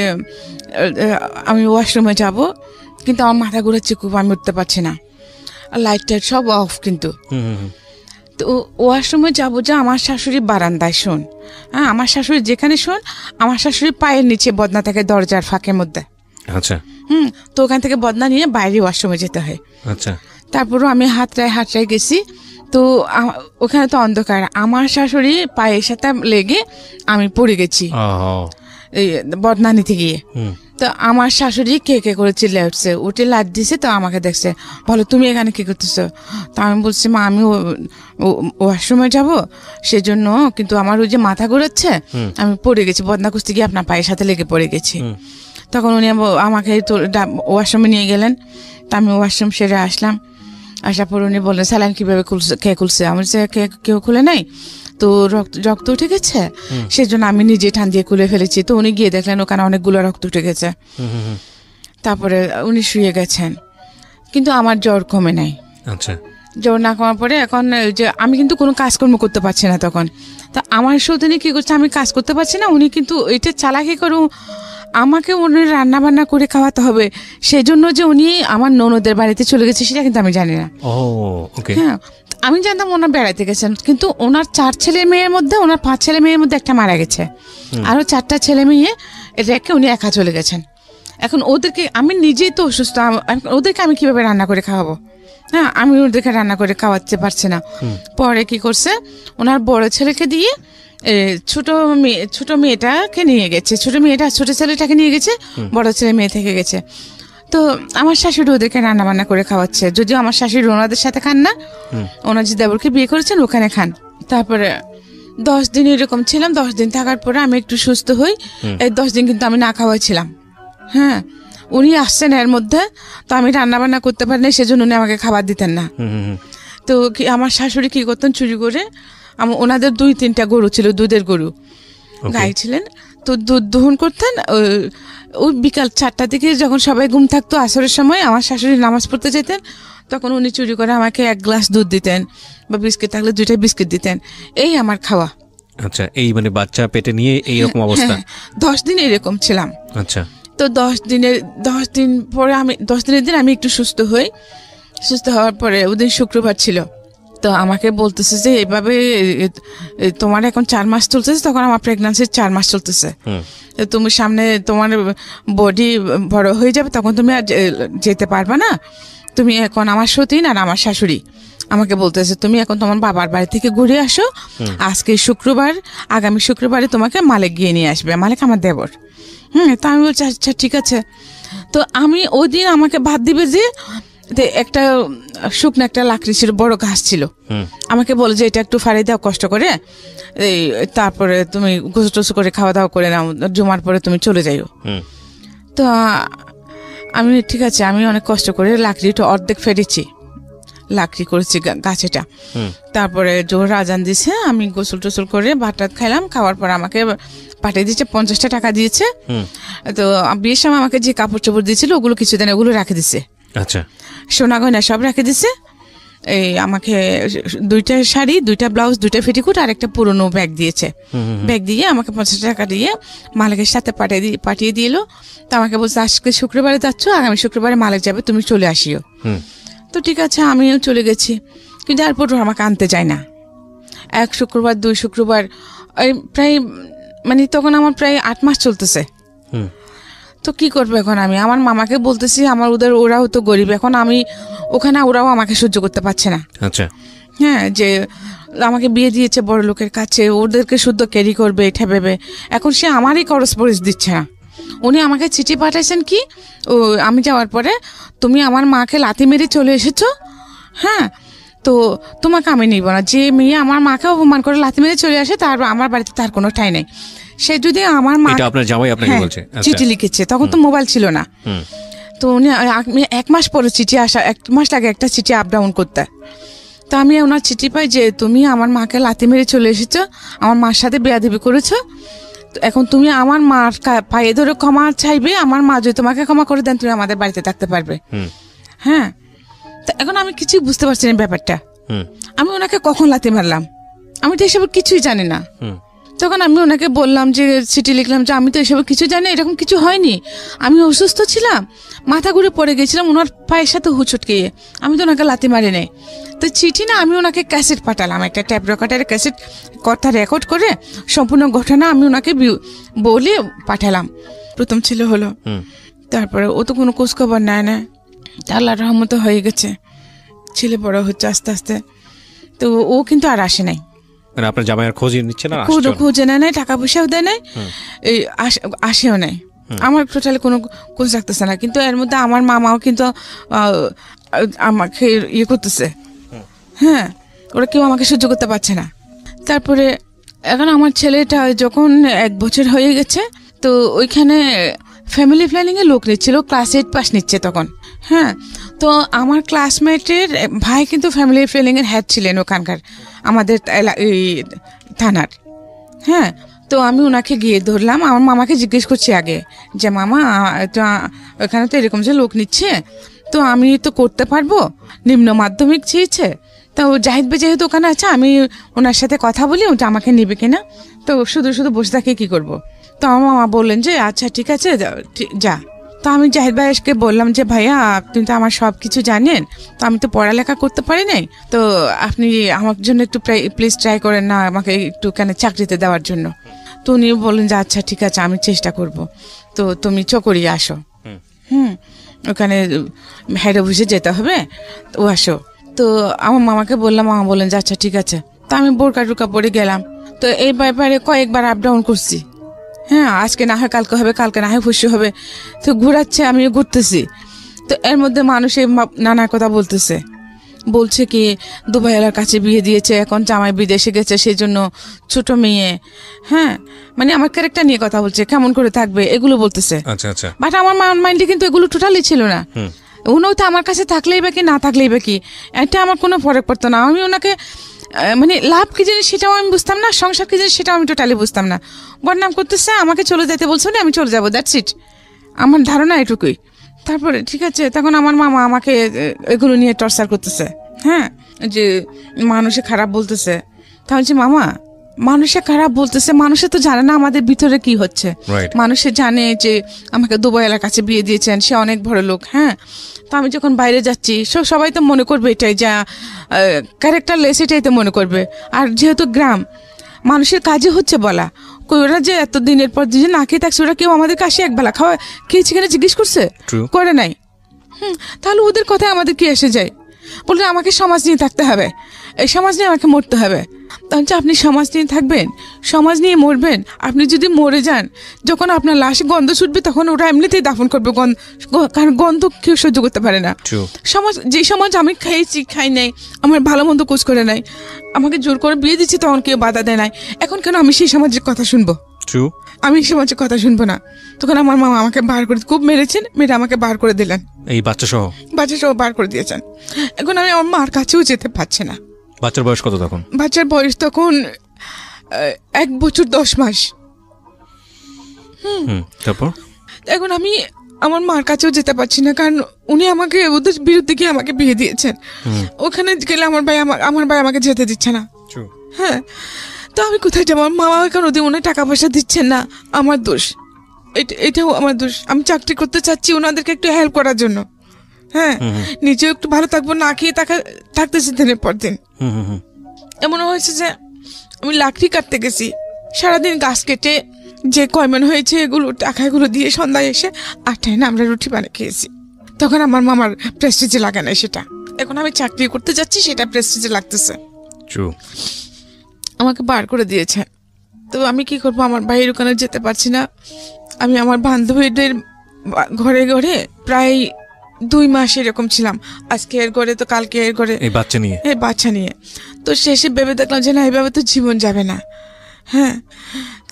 আমি ওয়াশরুমে যাব, কিন্তু আমার মাথা ঘুরাচ্ছে খুব, আমি উঠতে পারছি না, লাইট টাইট সব অফ। কিন্তু তো ওয়াশরুমে যাবো, যে আমার শাশুড়ি বারান্দায় শোন, হ্যাঁ আমার শাশুড়ি যেখানে শোন, আমার শাশুড়ি পায়ের নিচে বদনা থাকে দরজার ফাঁকের মধ্যে। আচ্ছা। তো ওখান থেকে বদনা নিয়ে বাইরে ওয়াশরুমে যেতে হয়। আচ্ছা। তারপরও আমি হাতটায় গেছি, তো ওখানে তো অন্ধকার, আমার শাশুড়ি পায়ের সাথে লেগে আমি পড়ে গেছি এই বদনা নিতে গিয়ে। তো আমার শাশুড়ি কে করে চিল্লে উঠছে, উঠে লাদ দিছে। তো আমাকে দেখছে, বলো তুমি এখানে কি করতেছো? তো আমি বলছি মা আমি ওয়াশরুমে যাব সেজন্য, কিন্তু আমার ওই যে মাথা ঘুরাচ্ছে, আমি পড়ে গেছি, বদনা কুস্তি গিয়ে আপনার পায়ের সাথে লেগে পড়ে গেছি। তখন উনি আমাকে ওয়াশরুমে নিয়ে গেলেন। তা আমি ওয়াশরুম সেরে আসলাম, আসার পর উনি বললেন স্যালাইন কিভাবে কে খুলছে? আমার যে কেউ খুলে নাই, তো রক্ত উঠে গেছে, সেজন্য আমি নিজে টান দিয়ে খুলে ফেলেছি। তো উনি গিয়ে দেখলেন ওখানে অনেকগুলো রক্ত উঠে গেছে। তারপরে উনি শুয়ে গেছেন, কিন্তু আমার জ্বর কমে নাই। আচ্ছা। জ্বর না কমার পরে এখন যে আমি কিন্তু কোনো কাজকর্ম করতে পারছি না তখন। তা আমার সৌদিনী কি করছে, আমি কাজ করতে পারছি না, উনি কিন্তু এটা চালাকি করু আমাকে উনি রান্না বান্না করে খাওয়াতে হবে, সেজন্য যে উনি আমার ননদের বাড়িতে চলে গেছে সেটা কিন্তু আমি জানি না। হ্যাঁ, আমি জানতাম ওনার বেড়াতে গেছেন, কিন্তু ওনার 4 ছেলে মেয়ের মধ্যে, ওনার 5 ছেলে মেয়ের মধ্যে একটা মারা গেছে, আরো 4টা ছেলে মেয়ে রেখে উনি একা চলে গেছেন। এখন ওদেরকে আমি নিজেই তো অসুস্থ, ওদেরকে আমি কিভাবে রান্না করে খাওয়াবো? হ্যাঁ, আমি ওদেরকে রান্না করে খাওয়াতে পারছি না। পরে কি করছে, ওনার বড় ছেলেকে দিয়ে ছোট মেয়েটাকে নিয়ে গেছে, ছোট ছেলেটাকে নিয়ে গেছে, বড় ছেলে মেয়ে থেকে গেছে। তো আমার শাশুড়ি ওদেরকে রান্না বান্না করে খাওয়াচ্ছে, যদিও আমার শাশুড়ি ওনাদের সাথে খান না, ওনার যে দেবরকে বিয়ে করেছেন ওখানে খান। তারপরে 10 দিন এরকম ছিলাম। 10 দিন থাকার পরে আমি একটু সুস্থ হই। এই 10 দিন কিন্তু আমি না খাওয়াই ছিলাম। হ্যাঁ, উনি আসছেন এর মধ্যে, তো আমি রান্না বান্না করতে পারি না, সেজন্য উনি আমাকে খাবার দিতেন না। তো আমার শাশুড়ি কি করতেন, চুরি করে ওনাদের 2-3টা গরু ছিল, দুধের গরু, গাই ছিলেন, তো দুধ দহন করতেন। ওই বিকাল 4টার দিকে যখন সবাই ঘুম থাকতো, আসরের সময় আমার শাশুড়ি নামাজ পড়তে যেতেন, তখন উনি চুরি করে আমাকে 1 গ্লাস দুধ দিতেন, বা বিস্কিট থাকলে 2টা বিস্কিট দিতেন। এই আমার খাওয়া। আচ্ছা, এই মানে বাচ্চা পেটে নিয়ে এইরকম অবস্থা? 10 দিন এরকম ছিলাম। আচ্ছা। তো 10 দিন পরে 10 দিনের দিন আমি একটু সুস্থ হই। সুস্থ হওয়ার পরে ওদিন শুক্রবার ছিল, তো আমাকে বলতেছে যে এভাবে তোমার এখন 4 মাস চলতেছে, তখন আমার প্রেগন্যান্সির 4 মাস চলতেছে, তুমি সামনে তোমার বডি বড় হয়ে যাবে, তখন তুমি আর যেতে পারবা না, তুমি এখন আমার সতীন আর আমার শাশুড়ি আমাকে বলতেছে তুমি এখন তোমার বাবার বাড়ি থেকে ঘুরে আসো, আজকে শুক্রবার, আগামী শুক্রবারে তোমাকে মালিক গিয়ে নিয়ে আসবে, মালিক আমার দেবর। তো আমি বলছি আচ্ছা ঠিক আছে। তো আমি ওই দিন আমাকে ভাত দিবে যে একটা শুকনো একটা লাকড়ি ছিল, বড় ঘাস ছিল। আমাকে বলে যে এটা একটু ফাড়ি দাও কষ্ট করে, তারপরে তুমি গোসল টোসল করে খাওয়া দাওয়া করে নাও, জমার পরে তুমি চলে যাইও। তো আমি ঠিক আছে, আমি অনেক কষ্ট করে লাকড়িটা অর্ধেক ফেরেছি, লাকড়ি করেছি গাছেটা। তারপরে জোর আজান দিছে, আমি গোসল টোসল করে ভাত টাত খাইলাম। খাওয়ার পর আমাকে পাঠিয়ে দিচ্ছে, 50 টাকা দিয়েছে। তো বিয়ের সময় আমাকে যে কাপড় চোপড় দিয়েছিল ওগুলো কিছুদিন ওগুলো রেখে দিছে। আচ্ছা, সোনা গয়না সব রেখে দিছে। এই আমাকে 2টা শাড়ি, 2টা ব্লাউজ, 2টা পেটিকোট আর একটা পুরনো ব্যাগ দিয়েছে। ব্যাগ দিয়ে আমাকে 50 টাকা দিয়ে মালিকের সাথে পাঠিয়ে দিল। তো আমাকে বলছে আজকে শুক্রবারে যাচ্ছ, আগামী শুক্রবারে মালিক যাবে, তুমি চলে আসিও। তো ঠিক আছে, আমিও চলে গেছি। কিন্তু এয়ারপোর্ট আমাকে আনতে যায় না। 1 শুক্রবার 2 শুক্রবার, প্রায় মানে তখন আমার প্রায় 8 মাস চলতেছে। তো কি করবো এখন আমি? আমার মামাকে বলতেছি, আমার ওরাও তো গরিব, এখন আমি ওখানে, ওরাও আমাকে সহ্য করতে পারছে না। আচ্ছা, হ্যাঁ, যে আমাকে বিয়ে দিয়েছে বড় লোকের কাছে, ওদেরকে শুদ্ধ ক্যারি করবে এটা ভেবে এখন সে আমারই করসপরেন্স দিচ্ছে না। উনি আমাকে চিঠি পাঠাইছেন কি, ও আমি যাওয়ার পরে তুমি আমার মাকে লাথি মেরে চলে এসেছো, হ্যাঁ, তো তোমাকে আমি নিব না। যে মেয়ে আমার মাকে অপমান করে লাথি মেরে চলে আসে, তার আমার বাড়িতে তার কোনো ঠাঁই নেই। সে যদি আমার মা, আপনার জামাই আপনাকে বলছে, চিঠি লিখেছে, তখন তো মোবাইল ছিল না। তো উনি 1 মাস পরে চিঠি আসা, 1 মাস লাগে একটা চিঠি আপ ডাউন করতে। তো আমি ওনার চিঠি পাই যে তুমি আমার মাকে লাথি মেরে চলে এসেছো, আমার মার সাথে বেয়াদবি করেছো, এখন তুমি আমার মার পায়ে ধরে ক্ষমা চাইবে, আমার মা যদি তোমাকে ক্ষমা করে দেন তুমি আমাদের বাড়িতে থাকতে পারবে। হ্যাঁ, তো এখন আমি কিছুই বুঝতে পারছি না ব্যাপারটা। আমি ওনাকে কখন লাথি মারলাম, আমি তো এসব কিছুই জানি না। তখন আমি ওনাকে বললাম যে চিঠি লিখলাম যে আমি তো এসব কিছু জানি, এরকম কিছু হয়নি, আমি অসুস্থ ছিলাম, মাথা ঘুরে পড়ে গেছিলাম ওনার পায়ের সাথে হুচটকে, আমি তো ওনাকে লাথি মারি নাই। তো চিঠি না, আমি ওনাকে ক্যাসেট পাঠালাম, একটা ট্যাপ রেকর্ডারের ক্যাসেট কথা রেকর্ড করে সম্পূর্ণ ঘটনা আমি ওনাকে বলে পাঠালাম। প্রথম ছেলে হলো, তারপরে ও তো কোনো খোঁজখবর নেয় না, আল্লাহর রহমতে হয়ে গেছে, ছেলে বড় হচ্ছে আস্তে আস্তে। তো ও কিন্তু আর আসে নাই, মানে আপনার জামাই আর খোঁজ নিচ্ছে না, খোঁজে নেয় নাই, টাকা পয়সাও দেয় নাই, এই আসেও নাই, আমার টোটালি কোনো খোঁজ রাখতেছে না। কিন্তু এর মধ্যে আমার মামাও কিন্তু আমাকে ইয়ে করতেছে, হ্যাঁ, ওরা কেউ আমাকে সহ্য করতে পারছে না। তারপরে এখন আমার ছেলেটা যখন 1 বছর হয়ে গেছে, তো ওইখানে ফ্যামিলি প্ল্যানিং এ লোক নিচ্ছিল, ক্লাস 8 পাস নিচ্ছে তখন। হ্যাঁ, তো আমার ক্লাসমেটের ভাই কিন্তু ফ্যামিলি প্ল্যানিং এর হেড ছিলেন ওখানকার আমাদের থানার। হ্যাঁ, তো আমি ওনাকে গিয়ে ধরলাম, আমার মামাকে জিজ্ঞেস করছি আগে যে মামা তো ওখানে তো এরকম যে লোক নিচ্ছে, তো আমি তো করতে পারবো, নিম্ন মাধ্যমিক চেয়েছে, তো জাহিদ ভাই যেহেতু ওখানে আছে আমি ওনার সাথে কথা বলি ওটা আমাকে নেবে কিনা, তো শুধু শুধু বসে থাকে কি করব। তো আমার মামা বললেন যে আচ্ছা ঠিক আছে যা। তো আমি জাহিদ ভাইকে বললাম যে ভাইয়া আপনি তো আমার সব কিছু জানেন, তো আমি তো পড়ালেখা করতে পারি নাই, তো আপনি আমার জন্য একটু প্লিজ ট্রাই করেন না আমাকে একটু কেন চাকরিতে দেওয়ার জন্য। তো উনি বললেন যে আচ্ছা ঠিক আছে আমি চেষ্টা করব, তো তুমি চকরি আসো, ওখানে হেড অফিসে যেতে হবে, তো আসো। তো আমার মামাকে বললাম, মামা বললেন যে আচ্ছা ঠিক আছে। তো আমি বোরকা টোরকা পরে গেলাম। তো এই ব্যাপারে কয়েকবার আপ ডাউন করছি, হ্যাঁ, আজকে না হয় কালকে হবে, কালকে না হয় পরশু হবে, তো ঘুরাচ্ছে, আমিও ঘুরতেছি। তো এর মধ্যে মানুষে নানা কথা বলছে কি দুবাইয়ালার কাছে বিয়ে দিয়েছে, এখন জামাই বিদেশে গেছে সেই জন্য ছোট মেয়ে, হ্যাঁ, মানে আমার ক্যারেক্টার নিয়ে কথা বলছে, কেমন করে থাকবে এগুলো বলতেছে। বাট আমার মাইন্ডে কিন্তু এগুলো টোটালি ছিল না। উনিও তো আমার কাছে থাকলেই বা কি না থাকলেই বা কি, এটা আমার কোনো ফরক পড়তো না। আমি ওনাকে মানে লাভ কি জিনিস সেটাও আমি বুঝতাম না, সংসার কি জিনিস সেটাও আমি টোটালি বুঝতাম না। বদনাম করতেছে, আমাকে চলে যেতে বলছো না, আমি চলে যাবো, দ্যাটস ইট, আমার ধারণা এটুকুই। তারপরে ঠিক আছে, তখন আমার মামা আমাকে এগুলো নিয়ে টর্চার করতেছে, হ্যাঁ, যে মানুষে খারাপ বলতেছে। তাহলে যে মামা মানুষে খারাপ বলতেছে, মানুষে তো জানে না আমাদের ভিতরে কি হচ্ছে। মানুষে জানে যে আমাকে দুবাইয়ালার কাছে বিয়ে দিয়েছেন, সে অনেক বড় লোক, হ্যাঁ, তো আমি যখন বাইরে যাচ্ছি সবাই তো মনে করবে এটাই, যা ক্যারেক্টার লেস এটাই তো মনে করবে। আর যেহেতু গ্রাম, মানুষের কাজে হচ্ছে বলা, ওরা যে এত দিনের পর দিন না খেয়ে থাকছে, ওরা কেউ আমাদের কাছে একবেলা খাওয়া খেয়েছে কিনা জিজ্ঞেস করছে, করে নাই। তাহলে ওদের কথায় আমাদের কি এসে যায়? বললে আমাকে সমাজ নিয়ে থাকতে হবে, এই সমাজ নিয়ে আমাকে মরতে হবে। তখন আপনি সমাজ নিয়ে থাকবেন, সমাজ নিয়ে মরবেন। আপনি যদি মরে যান, যখন আপনার লাশে গন্ধ ছুটবে তখন ওরা এমনিতেই দাফন করবে, কারণ গন্ধ কেউ সহ্য করতে পারে না। সমাজ, যে সমাজ আমি খেয়েছি, খাই নাই, আমার ভালো মন্দ কোচ করে নাই, আমাকে জোর করে বিয়ে দিচ্ছি, তখন কেউ বাধা দেয় নাই, এখন কেন আমি সেই সমাজের কথা শুনবো? আমি এই সমাজের কথা শুনবো না। তখন আমার মামা আমাকে বার করে, খুব মেরেছেন, মেরে আমাকে বার করে দিলেন, এই বাচ্চা সহ বার করে দিয়েছেন। এখন আমি আমার মার কাছেও যেতে পারছি না। বাচ্চার বয়স কত তখন? বাচ্চার বয়স তখন 1 বছর 10 মাস। তারপর এখন আমি আমার মার কাছেও যেতে পারছি না, কারণ উনি আমাকে ওদের বিরুদ্ধে গিয়ে আমাকে বিয়ে দিয়েছেন। ওখানে গেলে আমার ভাই আমাকে যেতে দিচ্ছে না। হ্যাঁ, তো আমি কোথায় যাবো? মামা কেন ওনার টাকা পয়সা দিচ্ছেন না, আমার দোষ, এটাও আমার দোষ। আমি চাকরি করতে চাচ্ছি ওনাদেরকে একটু হেল্প করার জন্য। হ্যাঁ, নিজেও একটু ভালো থাকবো, না খেয়ে থাকতেছি দিনের পর দিন। এমন হয়েছে যে আমি লাকড়ি কাটতে গেছি, সারাদিন গাছ কেটে যে কয়মন হয়েছে এগুলো টাকাগুলো দিয়ে সন্ধ্যায় এসে 8টায় না আমরা রুটি বানিয়ে খেয়েছি। তখন আমার মামার প্রেস্টিজে লাগে না সেটা। এখন আমি চাকরি করতে যাচ্ছি, সেটা প্রেস্টিজে লাগতেছে। আমাকে বার করে দিয়েছে। তো আমি কি করবো? আমার ভাইয়ের ওখানে যেতে পারছি না। আমি আমার বান্ধবীদের ঘরে ঘরে প্রায় 2 মাস এরকম ছিলাম। আজকে এর ঘরে তো কালকে এর ঘরে, এই বাচ্চা নিয়ে। তো শেষে ভেবে দেখলাম যে না, এইভাবে তো জীবন যাবে না। হ্যাঁ,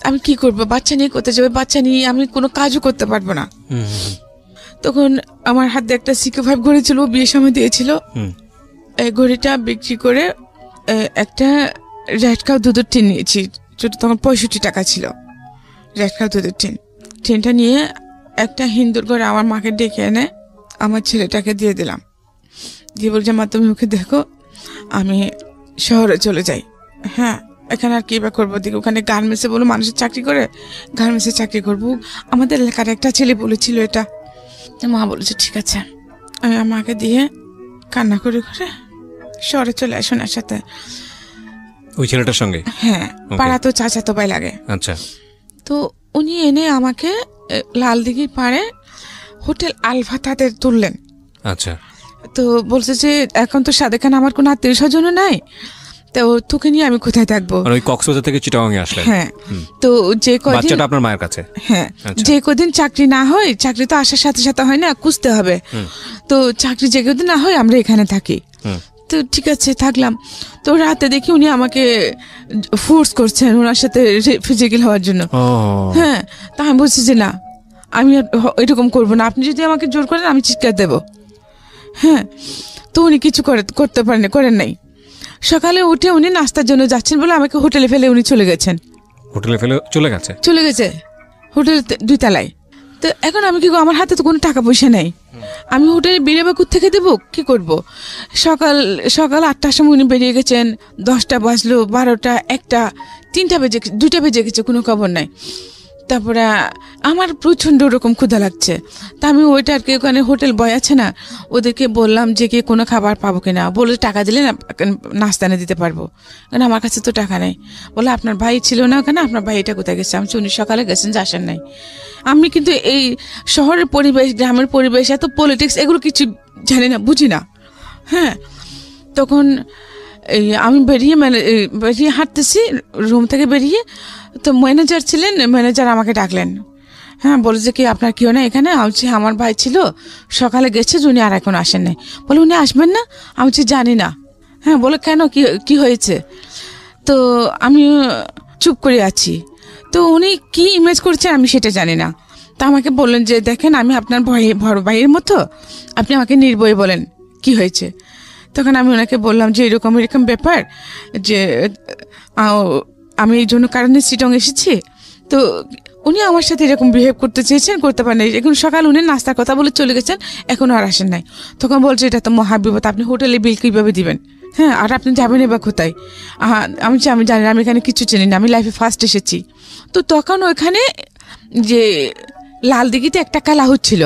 আমি কি করব? বাচ্চা নিয়ে কোথায় যাবে? বাচ্চা নিয়ে আমি কোনো কাজও করতে পারবো না। তখন আমার হাতে একটা CK5 ঘড়ি ছিল, বিয়ের সময় দিয়েছিল। এই ঘড়িটা বিক্রি করে একটা রেড কাউ দুধের টিন নিয়েছি। তখন 65 টাকা ছিল রেড কাউ দুধের টিনটা নিয়ে একটা হিন্দুর ঘরে আমার মাকে ডেকে এনে আমার ছেলেটাকে দিয়ে দিলাম। দিয়ে বলছে, মা তুমি ওকে দেখো, আমি শহরে চলে যাই। হ্যাঁ, এখানে আর কি বা করবো? দিকে ওখানে গার্মেন্টসে বলো মানুষের চাকরি করে, গার্মেন্টসে চাকরি করবো। আমাদের এলাকার একটা ছেলে বলেছিল এটা। মা বলেছে ঠিক আছে। আমি আমাকে দিয়ে কান্না করে করে শহরে চলে আসুন এর সাথে, ওই ছেলেটার সঙ্গে। হ্যাঁ, পাড়া তো চাচাতো ভাই লাগে। আচ্ছা। তো উনি এনে আমাকে লালদিঘির পাড়ে হোটেল আলফা তাদের তুললেন। আচ্ছা। তো বলছে যে এখন তো সাদেখান আমার কোনো আত্মীয় স্বজনও নাই, তো তোকে নিয়ে আমি কোথায় থাকবো? ওই কক্সবাজার থেকে চিটাগাং এ আসলেন। হ্যাঁ। তো যে কদিন, বাচ্চাটা আপনার মায়ের কাছে। হ্যাঁ, যে কদিন চাকরি না হয়, চাকরি তো আসার সাথে সাথে হয় না, খুঁজতে হবে। তো চাকরি যে কদিন না হয় আমরা এখানে থাকি। তো ঠিক আছে থাকলাম। তো রাতে দেখি উনি আমাকে ফোর্স করছেন ওনার সাথে ফিজিক্যাল হওয়ার জন্য। হ্যাঁ, তা আমি বলছি যে না, আমি এরকম করবো না, আপনি যদি আমাকে জোর করেন আমি চিৎকার দেব। হ্যাঁ, তো উনি কিছু করতে করেন নাই। সকালে উঠে উনি নাস্তার জন্য যাচ্ছেন বলে আমাকে হোটেলে ফেলে উনি চলে গেছেন। চলে গেছে হোটেল 2 তলায়। তো এখন আমি কি করবো? আমার হাতে তো কোনো টাকা পয়সা নেই, আমি হোটেলে বেরিয়ে বা থেকে দেবো, কি করব? সকাল 8টার সময় উনি বেরিয়ে গেছেন, 10টা বাজলো, 12টা, 1টা, 3টা বেজে, 2টা বেজে গেছে, কোনো খবর নাই। তারপরে আমার প্রচণ্ড ওরকম ক্ষুধা লাগছে। তা আমি ওইটারকে ওখানে হোটেল বয় আছে না, ওদেরকে বললাম যে কি কোনো খাবার পাবো কিনা। বলে টাকা দিলে না নাস্তা এনে দিতে পারবো, কারণ আমার কাছে তো টাকা নেই। বলে আপনার ভাই ছিল না ওখানে, আপনার ভাই এটা কোথায় গেছে? আমি উনি সকালে গেছেন, যে আসেন নাই। আমি কিন্তু এই শহরের পরিবেশ, গ্রামের পরিবেশ, এত পলিটিক্স এগুলো কিছু জানি না, বুঝি না। হ্যাঁ, তখন এই আমি বেরিয়ে হাঁটতেছি রুম থেকে বেরিয়ে, তো ম্যানেজার ছিলেন, ম্যানেজার আমাকে ডাকলেন। হ্যাঁ, বলেছে কি আপনার কেউ না এখানে? আমি বলছি আমার ভাই ছিল, সকালে গেছে, উনি আর এখন আসেন নাই। বলে উনি আসবেন না? আমি বলছি জানি না। হ্যাঁ, বলে কেন, কি হয়েছে? তো আমি চুপ করে আছি। তো উনি কি ইমেজ করছেন আমি সেটা জানি না। তা আমাকে বললেন যে দেখেন আমি আপনার বড় ভাইয়ের মতো, আপনি আমাকে নির্ভয়ে বলেন কি হয়েছে। তখন আমি ওনাকে বললাম যে এরকম ব্যাপার, যে আমি এই জন্য কারণে চিটং এসেছি। তো উনি আমার সাথে এরকম বিহেভ করতে চেয়েছেন, করতে পারেন। এখন সকাল উনি নাস্তার কথা বলে চলে গেছেন, এখনো আর আসেন নাই। তখন বলছে এটা তো মহাবিপদ, আপনি হোটেলে বিল কিভাবে দিবেন? হ্যাঁ, আর আপনি যাবেন এবার কোথায়? আমি জানি না, আমি এখানে কিছু চিনি না, আমি লাইফে ফার্স্ট এসেছি। তো তখন ওইখানে যে লালদিঘিতে একটা খেলা হচ্ছিল,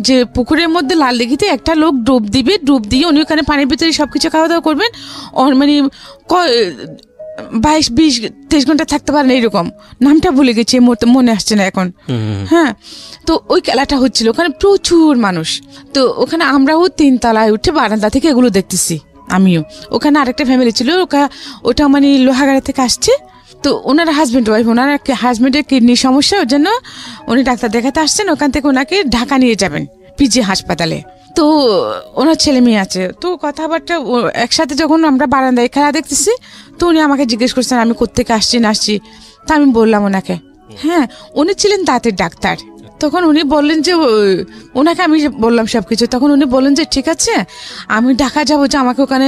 যে পুকুরের মধ্যে লালদিঘিতে একটা লোক ডুব দিবে, ডুব দিয়ে উনি ওখানে পানির ভিতরে সবকিছু খাওয়া দাওয়া করবেন, মানে 22-20-23 ঘন্টা থাকতে পারেন, এইরকম। নামটা ভুলে গেছি, মনে আসছে না এখন। হ্যাঁ, তো ওই খেলাটা হচ্ছিল, ওখানে প্রচুর মানুষ। তো ওখানে আমরাও 3 তলায় উঠে বারান্দা থেকে এগুলো দেখতেছি। আমিও। ওখানে আরেকটা ফ্যামিলি ছিল, ওটা মানে লোহাগাড়া থেকে আসছে। তো ওনার হাজব্যান্ড ওয়াইফ, ওনার হাজব্যান্ডের কিডনির সমস্যা, ওর জন্য উনি ডাক্তার দেখাতে আসছেন। ওখান থেকে ওনাকে ঢাকা নিয়ে যাবেন পিজি হাসপাতালে। তো ওনার ছেলে মেয়ে আছে। তো কথাবার্তা একসাথে যখন আমরা বারান্দায় খেলা দেখতেছি, তো উনি আমাকে জিজ্ঞেস করছেন আমি কোত্থেকে আসছি না আসছি। তা আমি বললাম ওনাকে, হ্যাঁ উনি ছিলেন দাঁতের ডাক্তার। তখন উনি বললেন যে ওনাকে আমি বললাম সবকিছু। তখন উনি বললেন যে ঠিক আছে আমি ঢাকা যাবো, যে আমাকে ওখানে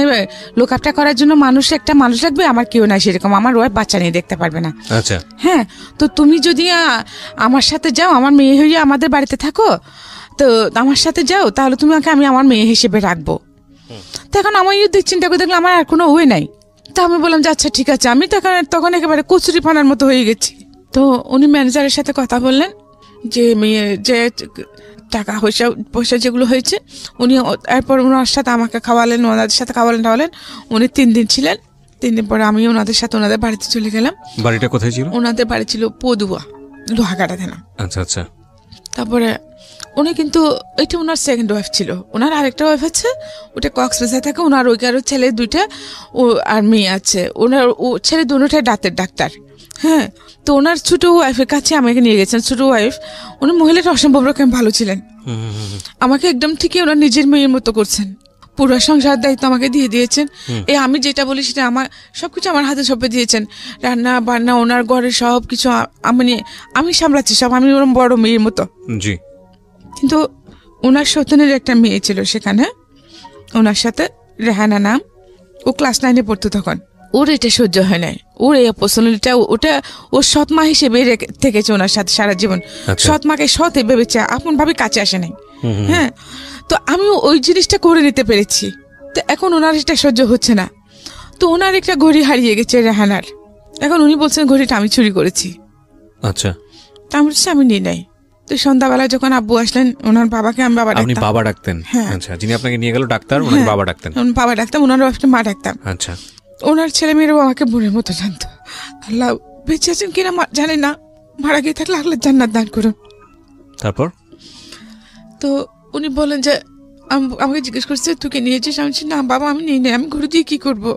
লোক আপটা করার জন্য একটা মানুষ লাগবে, আমার কেউ নাই সেরকম, আমার ওয়াইফ বাচ্চা নিয়ে দেখতে পারবে না। আচ্ছা, হ্যাঁ, তো তুমি যদি আমার সাথে যাও, আমার মেয়ে হয়ে আমাদের বাড়িতে থাকো, তো আমার সাথে যাও, তাহলে তোমাকে আমি আমার মেয়ে হিসেবে রাখবো। তো এখন আমার চিন্তা করে দেখলাম আমার আর কোনো ওয়ে নাই। তা আমি বললাম যে আচ্ছা ঠিক আছে। আমি তখন একেবারে কচুরি পানার মতো হয়ে গেছি। তো উনি ম্যানেজারের সাথে কথা বললেন যে মেয়ে যে টাকা পয়সা যেগুলো হয়েছে, উনি এরপর ওনার সাথে আমাকে খাওয়ালেন, ওনাদের সাথে খাওয়ালেন। উনি 3 দিন ছিলেন। 3 দিন পরে আমি ওনাদের সাথে ওনাদের বাড়িতে চলে গেলাম। বাড়িটা কোথায় ছিল? ওনাদের বাড়ি ছিল পদুয়া, লোহাগাড়া থানা। আচ্ছা আচ্ছা। তারপরে উনি কিন্তু এটা ওনার সেকেন্ড ওয়াইফ ছিল। ওনার আরেকটা ওয়াইফ আছে, ওটা কক্সবাজার থাকে। ওনার ওইকারও ছেলে 2টা আর মেয়ে আছে। ওনার ছেলে দুটোটাই দাঁতের ডাক্তার। হ্যাঁ, তো ওনার ছোট ওয়াইফের কাছে আমাকে নিয়ে গেছেন। ছোট ওয়াইফ, উনি মহিলাটা অসম্ভব রকম ভালো ছিলেন। আমাকে একদম ঠিকই ওনার নিজের মেয়ের মতো করছেন। পুরো সংসার দায়িত্ব আমাকে দিয়ে দিয়েছেন। আমি যেটা বলি সেটা আমার সবকিছু আমার হাতে সঁপে দিয়েছেন। রান্না বান্না, ওনার ঘরের সবকিছু আমি সামলাচ্ছি সব, আমি ওরকম বড় মেয়ের মতো। জি। কিন্তু ওনার সন্তানের একটা মেয়ে ছিল সেখানে, ওনার সাথে রেহানা নাম। ও ক্লাস 9-এ পড়তো তখন। ওর এটা সহ্য হয় নাই। ওর এই অপরচুনিটিটা ওটা ওর সৎ মা হিসেবে থেকেছে ওনার সাথে সারা জীবন। সৎ মাকে সৎ ভেবেছে, আপন ভাবে কাছে আসে নাই। হ্যাঁ, তো আমি ওই জিনিসটা করে নিতে পেরেছি। তো এখন ওনার এটা সহ্য হচ্ছে না। তো ওনার একটা ঘড়ি হারিয়ে গেছে রেহানার। এখন উনি বলছেন ঘড়িটা আমি চুরি করেছি। আচ্ছা। তা আমি বলছি আমি নিই নাই। তো সন্ধ্যাবেলা যখন আব্বু আসলেন, ওনার বাবাকে আমি বাবা ডাকতাম। আপনি বাবা ডাকতেন? হ্যাঁ। আচ্ছা, যিনি আপনাকে নিয়ে গেল ডাক্তার, ওনাকে বাবা ডাকতেন? বাবা ডাকতাম, ওনার ওয়াইফকে মা ডাকতাম। আচ্ছা। ওনার ছেলে মেয়েরাও আমাকে বোনের মতো জানতো। আল্লাহ বেঁচে আছেন কিনা জানে না, মারা গিয়ে থাকলে আল্লাহ জান্নাত দান করুন। তারপর তো উনি বলেন যে আমাকে জিজ্ঞেস করছে তুই কে নিয়েছিস? আমি বলছি না বাবা আমি নিই নাই, আমি ঘুরে দিয়ে কি করবো?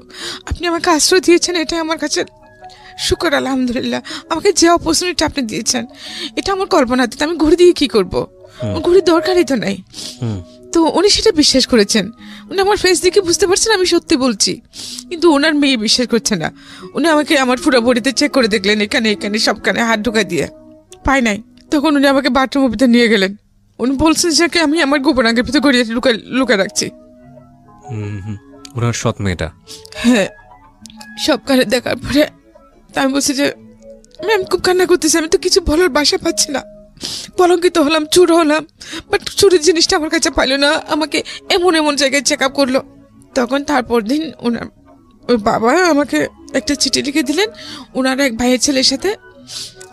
আপনি আমাকে আশ্রয় দিয়েছেন, এটাই আমার কাছে শুকর আলহামদুলিল্লাহ। আমাকে যে অপরচুনিটি আপনি দিয়েছেন এটা আমার কল্পনাতে, আমি ঘুরে দিয়ে কি করবো? ঘুরে দরকারই তো নাই। তো উনি সেটা বিশ্বাস করেছেন। উনি আমার ফেস দেখে বুঝতে পারছেন আমি সত্যি বলছি, কিন্তু ওনার মেয়ে বিশ্বাস করছে না। উনি আমাকে আমার পুরো বডিতে চেক করে দেখলেন, এখানে এখানে সবখানে হাত ঢোকা দিয়ে পাই নাই। তখন উনি আমাকে বাথরুমের ভিতরে নিয়ে গেলেন। উনি বলছেন যে আমি আমার গোপনাঙ্গের ভিতরে গড়িয়ে লুকা রাখছি। ওনার সৎ মেয়েটা? হ্যাঁ। সবখানে দেখার পরে আমি বলছি যে আমি খুব কান্না করতেছি, আমি তো কিছু বলার বাসা পাচ্ছি না। কলঙ্কিত হলাম, চুর হলাম, বাট চুরির জিনিসটা আমার কাছে পাইল না। আমাকে এমন এমন জায়গায় চেক আপ করলো। তখন তারপর দিন ওই বাবা আমাকে একটা চিঠি লিখে দিলেন। ওনার এক ভাইয়ের ছেলের সাথে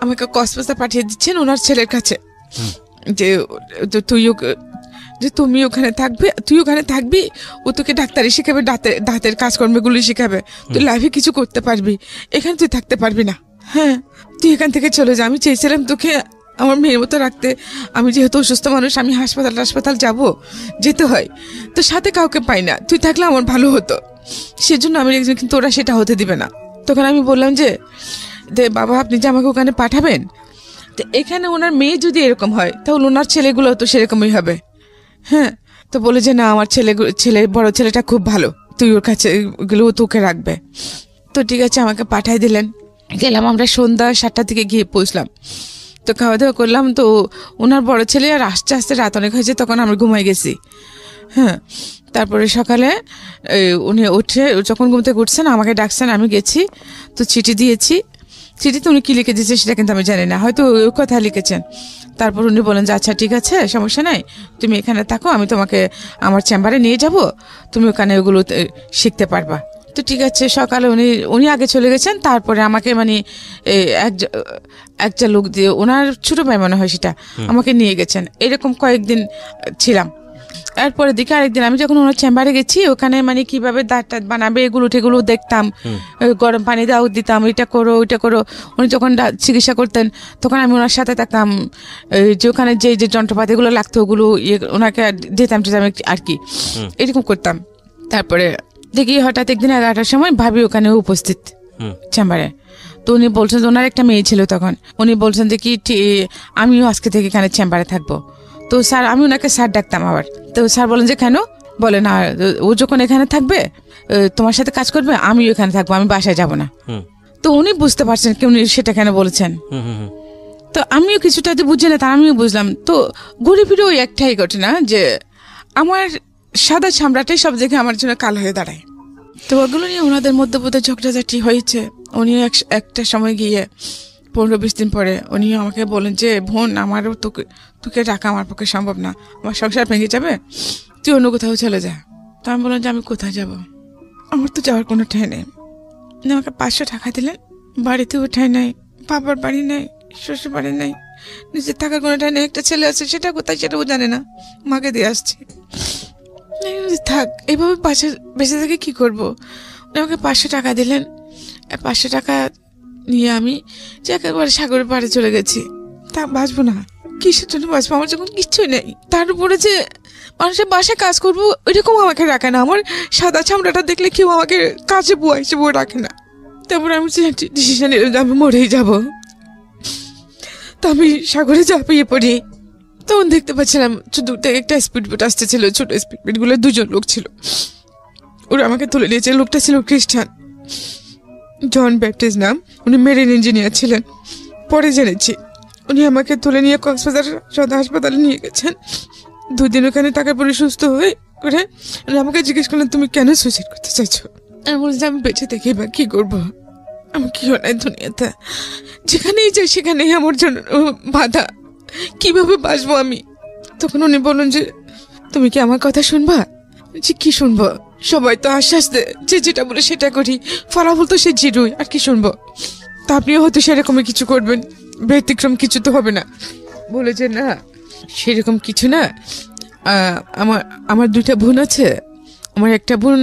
আমাকে কক্সবাজার পাঠিয়ে দিচ্ছেন ওনার ছেলের কাছে, যে তুমি ওখানে থাকবে, তুই ওখানে থাকবি, ও তোকে ডাক্তারি শিখাবে, দাঁতের কাজকর্মগুলো শিখাবে, তুই লাইফে কিছু করতে পারবি, এখানে তুই থাকতে পারবি না। হ্যাঁ, তুই এখান থেকে চলে যা। আমি চেয়েছিলাম তোকে আমার মেয়ের মতো রাখতে। আমি যেহেতু অসুস্থ মানুষ, আমি হাসপাতাল যাব, যেতে হয়, তো সাথে কাউকে পাই না। তুই থাকলে আমার ভালো হতো, সেজন্য আমি একজন, কিন্তু ওরা সেটা হতে দিবে না। তখন আমি বললাম যে বাবা আপনি যে আমাকে ওখানে পাঠাবেন, তো এখানে ওনার মেয়ে যদি এরকম হয় তাহলে ওনার ছেলেগুলো তো সেরকমই হবে। হ্যাঁ, তো বলে যে না আমার বড় ছেলেটা খুব ভালো, তুই ওর কাছে ওগুলো তোকে রাখবে। তো ঠিক আছে, আমাকে পাঠাই দিলেন। গেলাম, আমরা সন্ধ্যা 7টার দিকে গিয়ে পৌঁছলাম। তো খাওয়া দাওয়া করলাম। তো ওনার বড় ছেলে আর আস্তে আস্তে রাত অনেক হয়েছে, তখন আমরা ঘুমাই গেছি। হ্যাঁ, তারপরে সকালে উনি উঠে যখন ঘুম থেকে উঠছেন আমাকে ডাকছেন, আমি গেছি। তো চিঠি দিয়েছি। চিঠিতে উনি কি লিখে দিয়েছে সেটা কিন্তু আমি জানি না, হয়তো ওই কথা লিখেছেন। তারপর উনি বলেন যে আচ্ছা ঠিক আছে, সমস্যা নাই, তুমি এখানে থাকো, আমি তোমাকে আমার চেম্বারে নিয়ে যাব, তুমি ওখানে ওগুলো শিখতে পারবা। তো ঠিক আছে, সকালে উনি আগে চলে গেছেন। তারপরে আমাকে মানে একটা লোক দিয়ে, ওনার ছোট ভাই মনে হয় সেটা, আমাকে নিয়ে গেছেন। এরকম কয়েকদিন ছিলাম। এরপরে দিকে আরেকদিন আমি যখন ওনার চেম্বারে গেছি, ওখানে মানে কিভাবে দাঁত বানাবে এগুলো দেখতাম, গরম পানি দাও দিতাম, এটা করো ওইটা করো। উনি যখন চিকিৎসা করতেন তখন আমি ওনার সাথে থাকতাম, যে ওখানে যে যন্ত্রপাতিগুলো লাগতো ওগুলো ওনাকে দিতাম আর কি, এরকম করতাম। তারপরে দেখি হঠাৎ একদিন 11টার সময় ভাবি ওখানে উপস্থিত চেম্বারে। তো উনি বলছেন যে ওনার একটা মেয়ে ছিল তখন, উনি বলছেন যে কি আমিও আজকে থেকে এখানে চেম্বারে থাকবো। তো স্যার, আমি ওনাকে স্যার ডাকতাম আবার। তো স্যার বলেন যে কেন? বলে না, ও যখন এখানে থাকবে তোমার সাথে কাজ করবে, আমিও এখানে থাকবো, আমি বাসায় যাব না। তো উনি বুঝতে পারছেন কি উনি সেটা কেন বলেছেন। তো আমিও কিছুটা বুঝি না, তা আমিও বুঝলাম। তো ঘুরে ফিরে ওই একটাই ঘটনা যে আমার সাদা চামড়াটাই সব দেখে আমার জন্য কালো হয়ে দাঁড়ায়। তো ওগুলো নিয়ে ওনাদের মধ্যে বোধহয় ঝগড়াঝাটি হয়েছে। উনি একটা সময় গিয়ে 15-20 দিন পরে উনি আমাকে বলেন যে বোন, আমারও তোকে রাখা আমার পক্ষে সম্ভব না, আমার সংসার ভেঙে যাবে, তুই অন্য কোথাও চলে যা। তো আমি বললাম যে আমি কোথায় যাব, আমার তো যাওয়ার কোনো ঠাঁই নেই। আমাকে 500 টাকা দিলেন, বাড়িতেও ঠাঁই নাই, বাবার বাড়ি নেই, শ্বশুর বাড়ি নেই, নিজের থাকার কোনো ঠাঁই নেই। একটা ছেলে আছে, সেটা কোথায় সেটাও জানে না, মাকে দিয়ে আসছে। থাক, এইভাবে বেঁচে থেকে কি করবো? আমাকে 500 টাকা দিলেন। 500 টাকা নিয়ে আমি যে একেবারে সাগরের পাড়ে চলে গেছি। তা বাঁচবো না, কিসের জন্য বাঁচবো? আমার যখন কিচ্ছুই নেই, তার উপরে যে মানুষের বাসায় কাজ করবো ওইরকম আমাকে রাখে না। আমার সাদা চামড়াটা দেখলে কেউ আমাকে কাজে বুয়া হিসেবে রাখে না। তারপরে আমি ডিসিশন নিলাম যে আমি মরেই যাবো। তো আমি সাগরে ঝাঁপিয়ে পড়ি। তখন দেখতে পাচ্ছিলাম দূর থেকে একটা স্পিড বোট আসতেছিল, ছোট স্পিড বোট গুলো 2 জন লোক ছিল, ওরা আমাকে তুলে নিয়েছে। লোকটা ছিল খ্রিস্টান, জন ব্যাপটিস্ট নাম, উনি মেরিন ইঞ্জিনিয়ার ছিলেন। পরে জেনেছি উনি আমাকে তুলে নিয়ে কক্সবাজার সদর হাসপাতালে নিয়ে গেছেন। 2 দিন ওখানে টাকা পরে সুস্থ হয়ে করে উনি আমাকে জিজ্ঞেস করলেন তুমি কেন সুইসাইড করতে চাইছো? আমি বলছি আমি বেঁচে থেকে এবার কি করবো, আমি কি হয় দুনিয়াতে, যেখানেই যাই সেখানেই আমার জন্য বাধা, কিভাবে বাঁচবো আমি? তখন উনি বললেন যে তুমি কি আমার কথা শুনবা? যে কি শুনবো, সবাই তো আশ্বাস দেয় যে যেটা বলে সেটা করি, ফলাফল তো সে জিরোই, আর কি শুনবো? তা আপনিও হয়তো সেরকমই কিছু করবেন, ব্যতিক্রম কিছু তো হবে না। বলে যে না, সেরকম কিছু না, আমার 2টা বোন আছে। আমার একটা বোন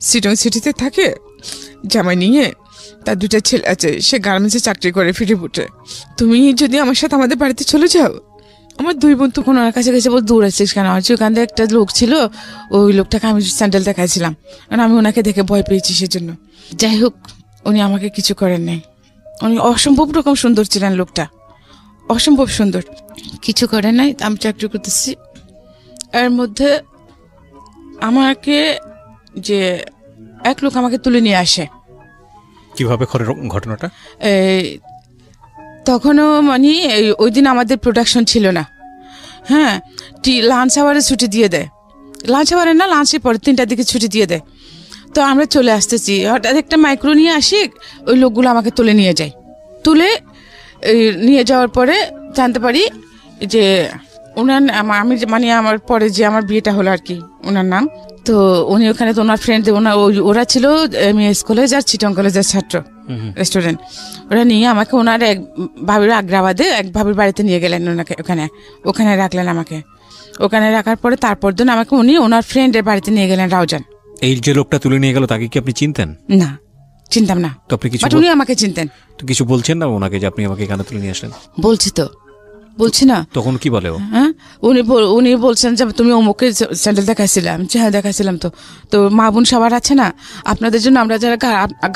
সিটং সিটিতে থাকে জামাই নিয়ে, তার 2টা ছেলে আছে, সে গার্মেন্টসে চাকরি করে ফিরিপুটে। তুমি যদি আমার সাথে আমাদের বাড়িতে চলে যাও। আমার 2 বোন তখন ওনার কাছে গেছে, বল দূর আছিস কেন? আমার ওখান থেকে একটা লোক ছিল, ওই লোকটাকে আমি স্যান্ডেল দেখাইছিলাম, কারণ আমি ওনাকে দেখে ভয় পেয়েছি সেজন্য। যাই হোক, উনি আমাকে কিছু করেন নাই। উনি অসম্ভব রকম সুন্দর ছিলেন, লোকটা অসম্ভব সুন্দর, কিছু করেন নাই। আমি চাকরি করতেছি, এর মধ্যে আমাকে যে এক লোক আমাকে তুলে নিয়ে আসে। কিভাবে ঘটনাটা? তখনও মানে ওই দিন আমাদের প্রোডাকশন ছিল না। হ্যাঁ, লাঞ্চ আওয়ারে ছুটি দিয়ে দেয়, লাঞ্চ আওয়ারে না, লাঞ্চের পরে 3টার দিকে ছুটি দিয়ে দেয়। তো আমরা চলে আসতেছি, হঠাৎ একটা মাইক্রো নিয়ে আসি, ওই লোকগুলো আমাকে তুলে নিয়ে যায়। তুলে নিয়ে যাওয়ার পরে জানতে পারি যে ওনার আমি মানে আমার পরে যে আমার বিয়েটা হলো আর কি, ওনার নাম। তো উনি ওখানে তো ওনার ফ্রেন্ড, ওরা ছিল এমএস কলেজ আর চিটং কলেজের ছাত্র, রেস্টুরেন্ট। ওরা নিয়ে আমাকে ওনার এক ভাবির আগ্রাবাদে এক ভাবির বাড়িতে নিয়ে গেলেন, ওনাকে ওখানে রাখলেন আমাকে। ওখানে রাখার পরে তারপর দিন আমাকে উনি ওনার ফ্রেন্ডের বাড়িতে নিয়ে গেলেন, রাউজান। এই যে লোকটা তুলে নিয়ে গেল, তাকে কি আপনি চিনতেন? না, চিনতাম না। তো আপনি কিছু, উনি আমাকে চিনতেন। তো কিছু বলছেন না ওনাকে যে আপনি আমাকে এখানে তুলে নিয়ে আসলেন? বলছি তো, বলছি না। তখন কি বলে? হ্যাঁ, উনি বলছেন যে তুমি অমুকে স্যান্ডেল দেখাইছিলাম। হ্যাঁ দেখাইছিলাম। তো মা বোন সবার আছে না, আপনাদের জন্য আমরা যারা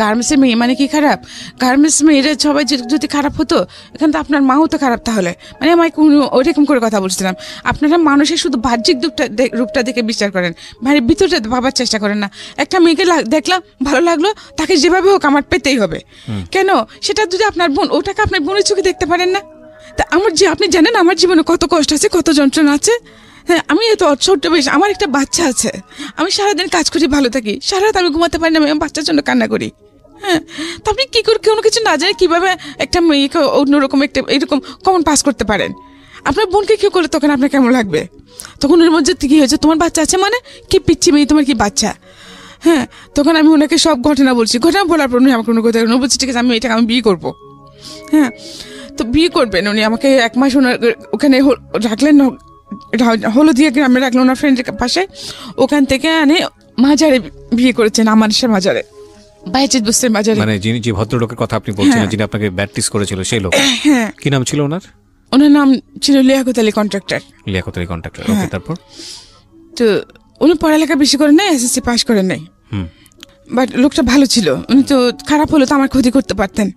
গার্মেন্টসের মেয়ে, মানে কি খারাপ? গার্মেন্টস মেয়েরা সবাই যদি খারাপ হতো, এখানে তো আপনার মাও তো খারাপ তাহলে। মানে আমাকে ওইরকম করে কথা বলছিলাম। আপনারা মানুষের শুধু বাহ্যিক রূপটা দেখে বিচার করেন, ভারী ভিতরটা ভাবার চেষ্টা করেন না। একটা মেয়েকে দেখলাম, ভালো লাগলো, তাকে যেভাবে হোক আমার পেতেই হবে। কেন? সেটা যদি আপনার বোন, ওটাকে আপনার বোনের চোখে দেখতে পারেন না? তা আমার যে আপনি জানেন আমার জীবনে কত কষ্ট আছে, কত যন্ত্রণা আছে। হ্যাঁ, আমি এত ছোট্ট বয়স, আমার একটা বাচ্চা আছে, আমি সারাদিন কাজ করি, ভালো থাকি, সারা রাত আমি ঘুমাতে পারি না, আমি বাচ্চার জন্য কান্না করি। হ্যাঁ, তা আপনি কি করে কোনো কিছু না জানে কিভাবে একটা মেয়েকে অন্যরকম একটা এরকম কমন পাস করতে পারেন? আপনার বোনকে কেউ করলে তখন আপনার কেমন লাগবে? তখন ওর মধ্যে কি হয়েছে, তোমার বাচ্চা আছে মানে কি পিচ্ছি মেয়ে, তোমার কি বাচ্চা? হ্যাঁ, তখন আমি ওনাকে সব ঘটনা বলছি। ঘটনা বলার পর উনি আমাকে কোনো কথা বলছি, ঠিক আছে আমি এটাকে আমি বিয়ে করবো। হ্যাঁ, তো বিয়ে করবেন উনি আমাকে 1 মাস ওখানে রাখলেন, হলদিয়া গ্রামে রাখলেন ওনার ফ্রেন্ডের পাশে। ওখান থেকে আনে মাজারে বিয়ে করেছেন, আমানসা মাজারে, বাইজিদ বুস্তের মাজারে। মানে যিনি যে ভদ্রলোকের কথা আপনি বলছিলেন, যিনি আপনাকে ব্যাপটিস্ট করেছিল, সেই লোক? হ্যাঁ। কি নাম ছিল ওনার? ওনার নাম ছিল লিয়াকত আলী কন্ট্রাক্টর। লিয়াকত আলী কন্ট্রাক্টর, ওকে। তারপর তো উনি পড়ালেখা বেশি করেন নাই, এসএসসি পাস করেন নাই, বাট লোকটা ভালো ছিল, উনি তো খারাপ হলে তো আমার ক্ষতি করতে পারতেন,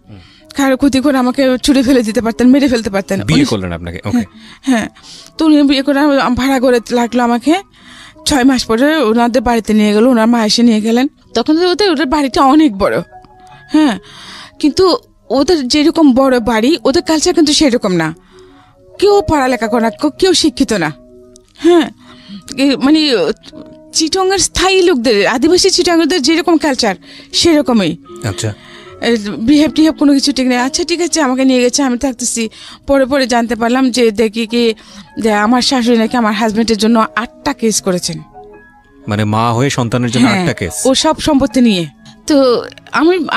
খারাপ ক্ষতি করে আমাকে ছুড়ে ফেলে দিতে পারতেন, মেরে ফেলতে পারতেন। বিয়ে করলেন আপনাকে? হ্যাঁ, তো উনি বিয়ে করে ভাড়া করে লাগলো আমাকে। 6 মাস পরে ওনাদের বাড়িতে নিয়ে গেল, ওনার মা এসে নিয়ে গেলেন। তখন ওদের বাড়িটা অনেক বড়, হ্যাঁ, কিন্তু ওদের যেরকম বড় বাড়ি, ওদের কালচার কিন্তু সেরকম না। কেউ পড়ালেখা করে না, কেউ শিক্ষিত না। হ্যাঁ, মানে চিটংয়ের স্থায়ী লোকদের, আদিবাসী চিটংদের যেরকম কালচার সেরকমই। আচ্ছা, বিহেভ টিহেভ কোনো কিছু ঠিক নেই। আচ্ছা ঠিক আছে, আমাকে নিয়ে গেছে, আমি থাকতেছি। পরে জানতে পারলাম যে দেখি কি যে আমার শাশুড়ি নাকি আমার হাজবেন্ডের জন্য 8টা কেস করেছেন। মানে মা হয়ে সন্তানের জন্য 8টা কেস? ও সব সম্পত্তি নিয়ে। তো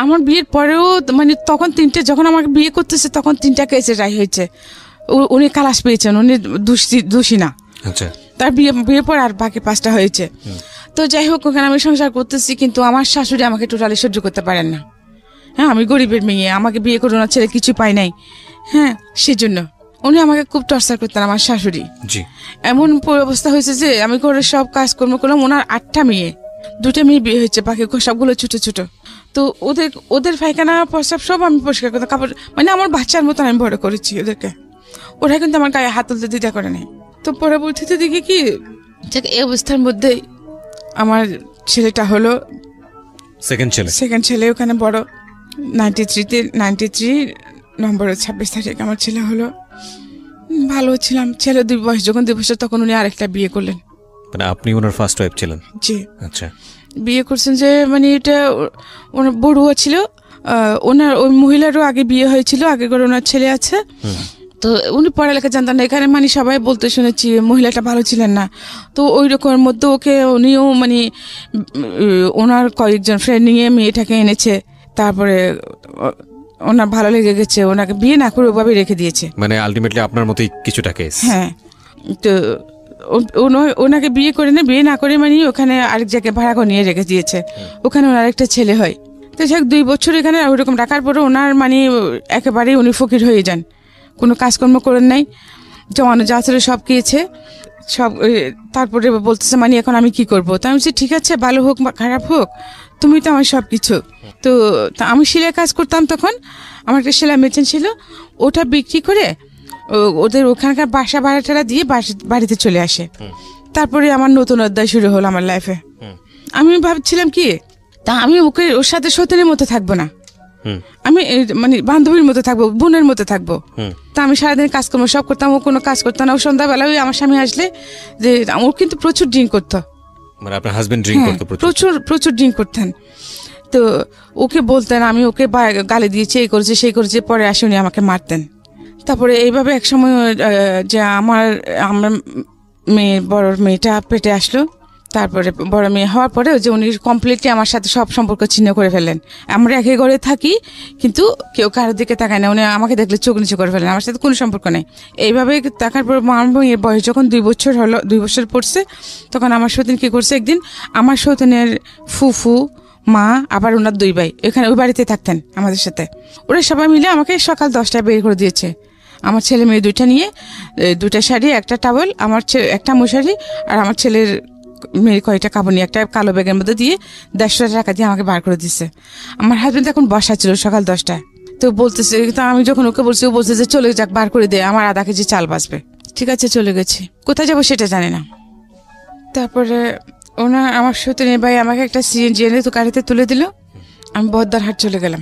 আমার বিয়ের পরেও মানে তখন 3টে, যখন আমাকে বিয়ে করতেছে তখন 3টা কেসে রায় হয়েছে। উনি খালাস পেয়েছেন, উনি দোষী না। আচ্ছা, তার বিয়ের পর আর বাকি 5টা হয়েছে। তো যাই হোক, ওখানে আমি সংসার করতেছি, কিন্তু আমার শাশুড়ি আমাকে টোটালি সহ্য করতে পারেন না। হ্যাঁ, আমি গরিবের মেয়ে, আমাকে বিয়ে করে ওনার ছেলে কিছু পাই নাই। হ্যাঁ, সেজন্য উনি আমাকে খুব টর্চার করতেন, আমার শাশুড়ি। এমন অবস্থা হয়েছে যে আমি ঘরে সব কাজকর্ম করলাম। ওনার 8টা মেয়ে, 2টা মেয়ে বিয়ে হয়েছে, বাকি সবগুলো ছোট ছোট। তো ওদের পায়খানা প্রস্রাব সব আমি পরিষ্কার করতাম, কাপড়, মানে আমার বাচ্চার মতন আমি বড় করেছি ওদেরকে। ওরা কিন্তু আমার গায়ে হাত তুলতে দ্বিধা করে নাই। তো পরবর্তীতে দেখি কি, এই অবস্থার মধ্যে আমার ছেলেটা হলো সেকেন্ড ছেলে, ওখানে বড় 93 নম্বরের 26 তারিখ আমার ছেলে হলো। ভালো ছিলাম। ছেলে যখন 2 বছর, তখন উনি আরেকটা বিয়ে করলেন। মানে আপনি ওনার ফার্স্ট ওয়াইফ ছিলেন? জি। আচ্ছা, বিয়ে করছেন যে মানে এটা ওনার বড়ুয়া ছিল। ওনার ওই মহিলারও আগে বিয়ে হয়েছিল, আগে করে ওনার ছেলে আছে। তো উনি পড়ালেখা জানতেন না। এখানে মানে সবাই বলতে শুনেছি মহিলাটা ভালো ছিলেন না। তো ওই রকমের মধ্যে উনিও মানে ওনার কয়েকজন ফ্রেন্ড নিয়ে মেয়েটাকে এনেছে। তারপরে ওনার ভালো লেগে গেছে, ওনাকে বিয়ে না করে ওভাবে রেখে দিয়েছে। মানে আলটিমেটলি আপনার মতোই কিছুটা কেস? হ্যাঁ, তো ওনাকে বিয়ে করে না করে মানে ওখানে আরেক জায়গায় ভাড়া করে নিয়ে রেখে দিয়েছে। ওখানে ওনার একটা ছেলে হয়। তো যাক 2 বছর এখানে ওইরকম রাখার পরে ওনার মানে একেবারেই উনি ফকির হয়ে যান। কোনো কাজকর্ম করেন নাই, জমানো যা ছিল সব খেয়েছে সব। তারপরে বলতেছে মানে এখন আমি কি করবো? তো আমি বলছি ঠিক আছে, ভালো হোক বা খারাপ হোক, তুমি তো আমার সব কিছু। তো আমি সেলাই কাজ করতাম, তখন আমার একটা সেলাই মেশিন ছিল, ওটা বিক্রি করে ওদের ওখানকার বাসা ভাড়াটা দিয়ে বাড়িতে চলে আসে। তারপরে আমার নতুন অধ্যায় শুরু হলো আমার লাইফে। আমি ভাবছিলাম কি, তা আমি ওর সাথে সতীনের মতো থাকবো না, আমি মানে বান্ধবীর মতো থাকবো, বোনের মতো থাকবো। তা আমি সারাদিন কাজকর্ম সব করতাম, ও কোনো কাজ করতাম না। ও সন্ধ্যাবেলা ওই আমার স্বামী আসলে যে ও কিন্তু প্রচুর ড্রিঙ্ক করতো। মানে আপনার হাজবেন্ড ড্রিঙ্ক করতো? প্রচুর ড্রিঙ্ক করতেন। তো ওকে বলতেন, আমি ওকে গালি দিয়েছি, এই করেছে সেই করেছে, পরে আসে উনি আমাকে মারতেন। তারপরে এইভাবে এক সময় যে আমার বড় মেয়েটা পেটে আসলো। তারপরে বড় মেয়ে হওয়ার পরে যে উনি কমপ্লিটলি আমার সাথে সব সম্পর্ক ছিন্ন করে ফেলেন। আমরা একই ঘরে থাকি, কিন্তু কেউ কারোর দিকে তাকায় না। উনি আমাকে দেখলে চোখ নিচু করে ফেলেন, আমার সাথে কোনো সম্পর্ক নেই। এইভাবে থাকার পর আমার মেয়ের বয়স যখন 2 বছর হলো, 2 বছর পড়ছে, তখন আমার সতীন কি করছে, একদিন আমার সতীনের ফুফু, মা, আবার ওনার 2 ভাই এখানে ওই বাড়িতে থাকতেন আমাদের সাথে। ওরা সবাই মিলে আমাকে সকাল 10টায় বের করে দিয়েছে। আমার ছেলে মেয়ে 2টা নিয়ে, 2টা শাড়ি, একটা টাওয়েল, আমার একটা মশারি, আর আমার ছেলের মেয়ের কয়েকটা কাপড় নিয়ে একটা কালো ব্যাগের মধ্যে দিয়ে 150 টাকা দিয়ে আমাকে বার করে দিচ্ছে। আমার হাজবেন্ড এখন বসা ছিল সকাল 10টায়। তো বলতেছে, তো আমি যখন ওকে বলছি, ও বলছে যে চলে যাক, বার করে দে, আমার আধা কেজি চাল বাঁচবে। ঠিক আছে, চলে গেছি। কোথায় যাবো সেটা জানে না। তারপরে আমার সতীনের ভাই আমাকে একটা সিএনজি এনে তো গাড়িতে তুলে দিল। আমি বহদ্দারহাট চলে গেলাম।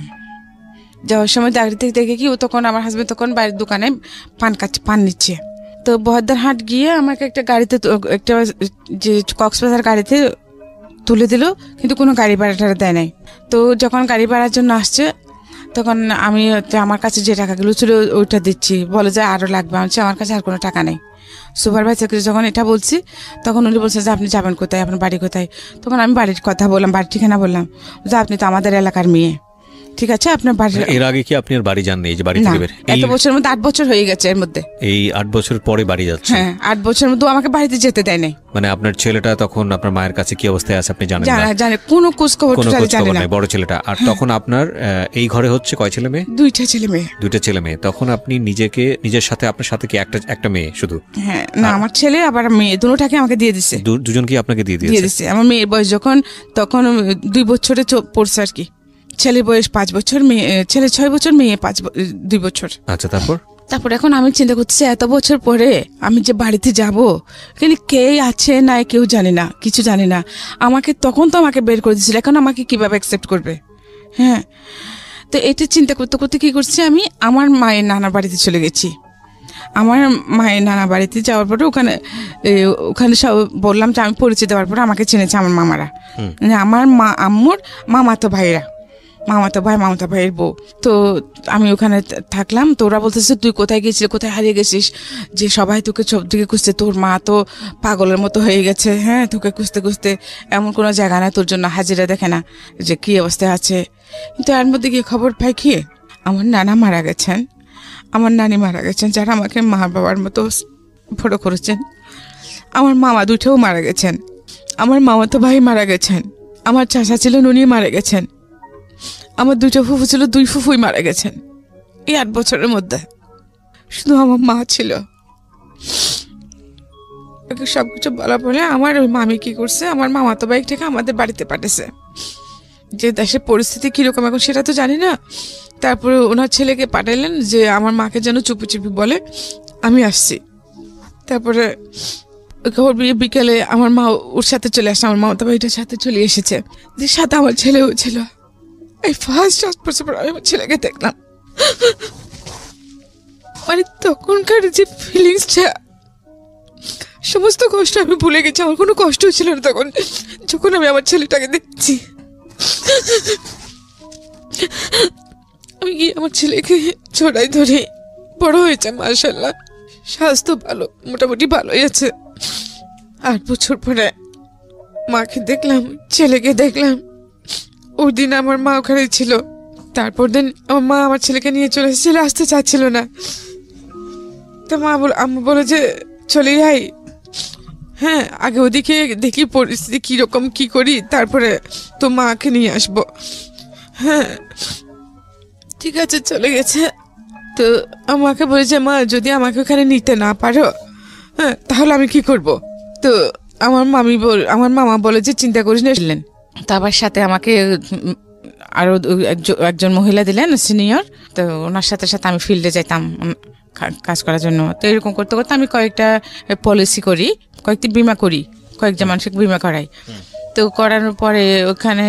যাওয়ার সময় গাড়ি থেকে দেখে কি, ও তখন আমার হাজবেন্ড তখন বাইরের দোকানে পান নিচ্ছে। তো বহদ্দারহাট গিয়ে আমাকে একটা গাড়িতে, একটা যে কক্সবাজার গাড়িতে তুলে দিল, কিন্তু কোনো গাড়ি ভাড়াটা দেয় নাই। তো যখন গাড়ি ভাড়ার জন্য আসছে, তখন আমি আমার কাছে যে টাকাগুলো ছিল ওইটা দিচ্ছি, বলে যে আরও লাগবে। আমি আমার কাছে আর কোনো টাকা নেই। সুপারভাইজারকে যখন এটা বলছি, তখন উনি বলছে যে আপনি যাবেন কোথায়, আপনার বাড়ি কোথায়? তখন আমি বাড়ির কথা বললাম, বাড়ির ঠিকানা বললাম, যে আপনি তো আমাদের এলাকার মেয়ে, ঠিক আছে আপনার বাড়ি। এর আগে কি আপনি আর বাড়ি যাননি? এই যে বাড়ি থেকে বের এত বছরের মধ্যে 8 বছর হয়ে গেছে, এর মধ্যে এই 8 বছর পরে বাড়ি যাচ্ছে। হ্যাঁ 8 বছরের মধ্যে আমাকে বাড়িতে যেতে দেয় নাই। মানে আপনার ছেলেটা তখন আপনার মায়ের কাছে কি অবস্থায় আছে আপনি জানেন না? জানে কোনো খোঁজ খবর জানে না, বড় ছেলেটা। আর তখন আপনার এই ঘরে হচ্ছে কয় ছেলে মেয়ে? 2টা ছেলে মেয়ে। 2টা ছেলে মেয়ে। তখন আপনি নিজের সাথে আপনার সাথে কি একটা মেয়ে শুধু? হ্যাঁ না, আমার ছেলে আবার মেয়ে দুটোটাকে আমাকে দিয়ে দিছে। দুজনকে আপনাকে দিয়ে দিয়েছে? আমার মেয়ের বয়স তখন 2 বছরে পড়ছে আর কি। ছেলের বয়স 5 বছর, ছেলে 6 বছর, মেয়ে 2 বছর। আচ্ছা, তারপর এখন আমি চিন্তা করতেছি এত বছর পরে আমি যে বাড়িতে যাব, কিন্তু কে আছে না কেউ জানি না, কিছু জানি না। তখন তো আমাকে বের করে দিয়েছিল, এখন আমাকে কিভাবে অ্যাকসেপ্ট করবে? হ্যাঁ, তো এটা চিন্তা করতে করতে কি করছি, আমি আমার মায়ের নানার বাড়িতে চলে গেছি। আমার মায়ের নানা বাড়িতে যাওয়ার পরে ওখানে সব বললাম যে আমি পরিচয় দেওয়ার পরে আমাকে চিনেছে আমার মামারা, মানে আমার আম্মুর মামাতো ভাইয়ের বউ। তো আমি ওখানে থাকলাম। তো ওরা বলতেছে তুই কোথায় গেছিস, কোথায় হারিয়ে গেছিস, যে সবাই তোকে সব দিকে খুঁজতে, তোর মা তো পাগলের মতো হয়ে গেছে। হ্যাঁ, তোকে খুঁজতে খুঁজতে এমন কোনো জায়গা না তোর জন্য হাজিরা দেখে না যে কি অবস্থায় আছে। কিন্তু এর মধ্যে গিয়ে খবর পাই কি আমার নানা মারা গেছেন, আমার নানি মারা গেছেন, যারা আমাকে মা বাবার মতো বড় করেছেন। আমার মামা 2টাও মারা গেছেন, আমার মামাতো ভাই মারা গেছেন, আমার চাচা ছিলেন উনি মারা গেছেন, আমার 2টা ফুফু ছিল, 2 ফুফুই মারা গেছেন এই 8 বছরের মধ্যে। শুধু আমার মা ছিল। সবকিছু বলার পরে আমার ওই মামি কি করছে, আমার মামাতো ভাইটাকে আমাদের বাড়িতে পাঠিয়েছে। যে দেশের পরিস্থিতি কিরকম এখন সেটা তো জানি না। তারপরে ওনার ছেলেকে পাঠাইলেন যে আমার মাকে যেন চুপি চুপি বলে আমি আসছি। তারপরে বিকেলে আমার মা ওর সাথে চলে আসছে, আমার মামাতো ভাইটার সাথে চলে এসেছে, যে সাথে আমার ছেলেও ছিল। এই ফার্স্ট 8 বছর পর আমি আমার ছেলেকে দেখলাম। মানে তখনকার যে ফিলিংসটা, সমস্ত কষ্ট আমি ভুলে গেছি। আমার কোনো কষ্ট ছিল না তখন, যখন আমি আমার ছেলেটাকে দেখছি। আমি গিয়ে আমার ছেলেকে ছড়াই ধরে বড় হয়েছে, মাশাআল্লাহ, স্বাস্থ্য ভালো, মোটামুটি ভালোই আছে। 8 বছর পরে মাকে দেখলাম, ছেলেকে দেখলাম। ওই দিন আমার মা ওখানে ছিল। তারপর দিন আমার মা আমার ছেলেকে নিয়ে চলে এসেছিল, আসতে চাচ্ছিল না। তো আম্মু বলে যে চলে যাই, হ্যাঁ আগে ওদিকে দেখি পরিস্থিতি কিরকম, কি করি, তারপরে তো মাকে নিয়ে আসবো। হ্যাঁ ঠিক আছে, চলে গেছে। তো আমাকে বলেছে মা যদি আমাকে ওখানে নিতে না পারো, হ্যাঁ তাহলে আমি কি করব? তো আমার মামা বলে যে চিন্তা করিস না। তারপর সাথে আমাকে আরো একজন মহিলা দিলেন সিনিয়র। তো ওনার সাথে সাথে আমি ফিল্ডে যাইতাম কাজ করার জন্য। তো এরকম করতে করতে আমি কয়েকটা পলিসি করি, কয়েকটি বিমা করি, কয়েকজন মানুষকে বিমা করাই। তো করানোর পরে ওখানে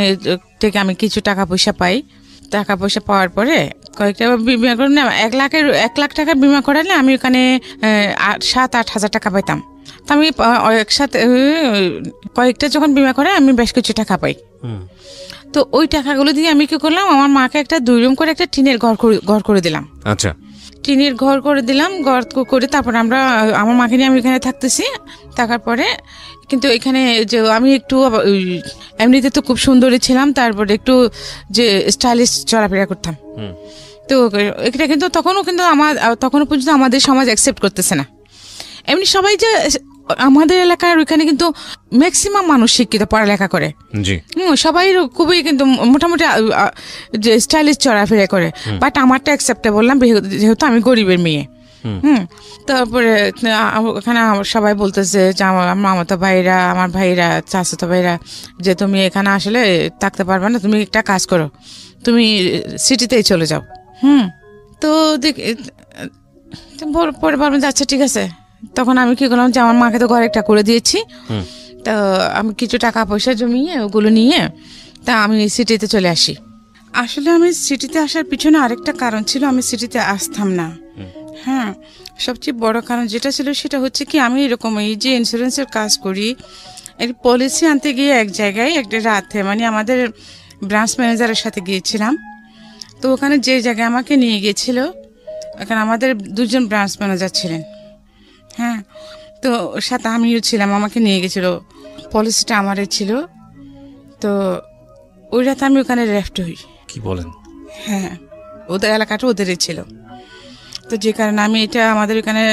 থেকে আমি কিছু টাকা পয়সা পাই। টাকা পয়সা পাওয়ার পরে কয়েকটা বিমা করে না, 1 লাখ টাকার বিমা করালে আমি ওখানে 7-8 হাজার টাকা পাইতাম। তো আমি একসাথে কয়েকটা যখন বিমা করে আমি বেশ কিছু টাকা পাই। তো ওই টাকাগুলো দিয়ে আমি কি করলাম, আমার মাকে একটা 2 রুম করে একটা টিনের ঘর করে দিলাম। আচ্ছা, টিনের ঘর করে দিলাম। ঘর করে তারপর আমার মাকে নিয়ে আমি এখানে থাকতেছি। থাকার পরে কিন্তু এখানে যে আমি একটু এমনিতে তো খুব সুন্দরী ছিলাম, তারপরে একটু যে স্টাইলিশ চলাফেরা করতাম। তো এটা কিন্তু তখনও পর্যন্ত আমাদের সমাজ অ্যাকসেপ্ট করতেছে না। এমনি সবাই যে আমাদের এলাকার ওইখানে কিন্তু ম্যাক্সিমাম মানুষ শিক্ষিত, পড়ালেখা করে, সবাই খুবই কিন্তু মোটামুটি যে স্টাইলিশ চলাফেরা করে। বাট আমারটা অ্যাকসেপ্টেবল না, যেহেতু আমি গরিবের মেয়ে। তারপরে ওখানে সবাই বলতেছে যে আমার মামাতো ভাইরা, আমার ভাইরা, চাচাতো ভাইরা, যে তুমি এখানে আসলে থাকতে পারবে না, তুমি একটা কাজ করো, তুমি সিটিতেই চলে যাও। তো পরে বলবেন যে আচ্ছা ঠিক আছে। তখন আমি কি করলাম যে আমার মাকে তো ঘর একটা করে দিয়েছি। তো আমি কিছু টাকা পয়সা জমিয়ে ওগুলো নিয়ে তা আমি সিটিতে চলে আসি। আসলে আমি সিটিতে আসার পিছনে আরেকটা কারণ ছিল, আমি সিটিতে আসতাম না। হ্যাঁ, সবচেয়ে বড় কারণ যেটা ছিল সেটা হচ্ছে কি, আমি এরকম এই যে ইন্স্যুরেন্সের কাজ করি, এই পলিসি আনতে গিয়ে এক জায়গায় একটা রাতে মানে আমাদের ব্রাঞ্চ ম্যানেজারের সাথে গিয়েছিলাম। তো ওখানে যে জায়গায় আমাকে নিয়ে গিয়েছিল, ওখানে আমাদের 2জন ব্রাঞ্চ ম্যানেজার ছিলেন। হ্যাঁ, তো ওর সাথে আমিও ছিলাম, আমাকে নিয়ে গেছিল, পলিসিটা আমারই ছিল। তো ওই রাতে আমি ওখানে লেফট হই। কি বলেন? হ্যাঁ, ওদের এলাকাটা ওদেরই ছিল। তো যে কারণে আমি এটা আমাদের এখানে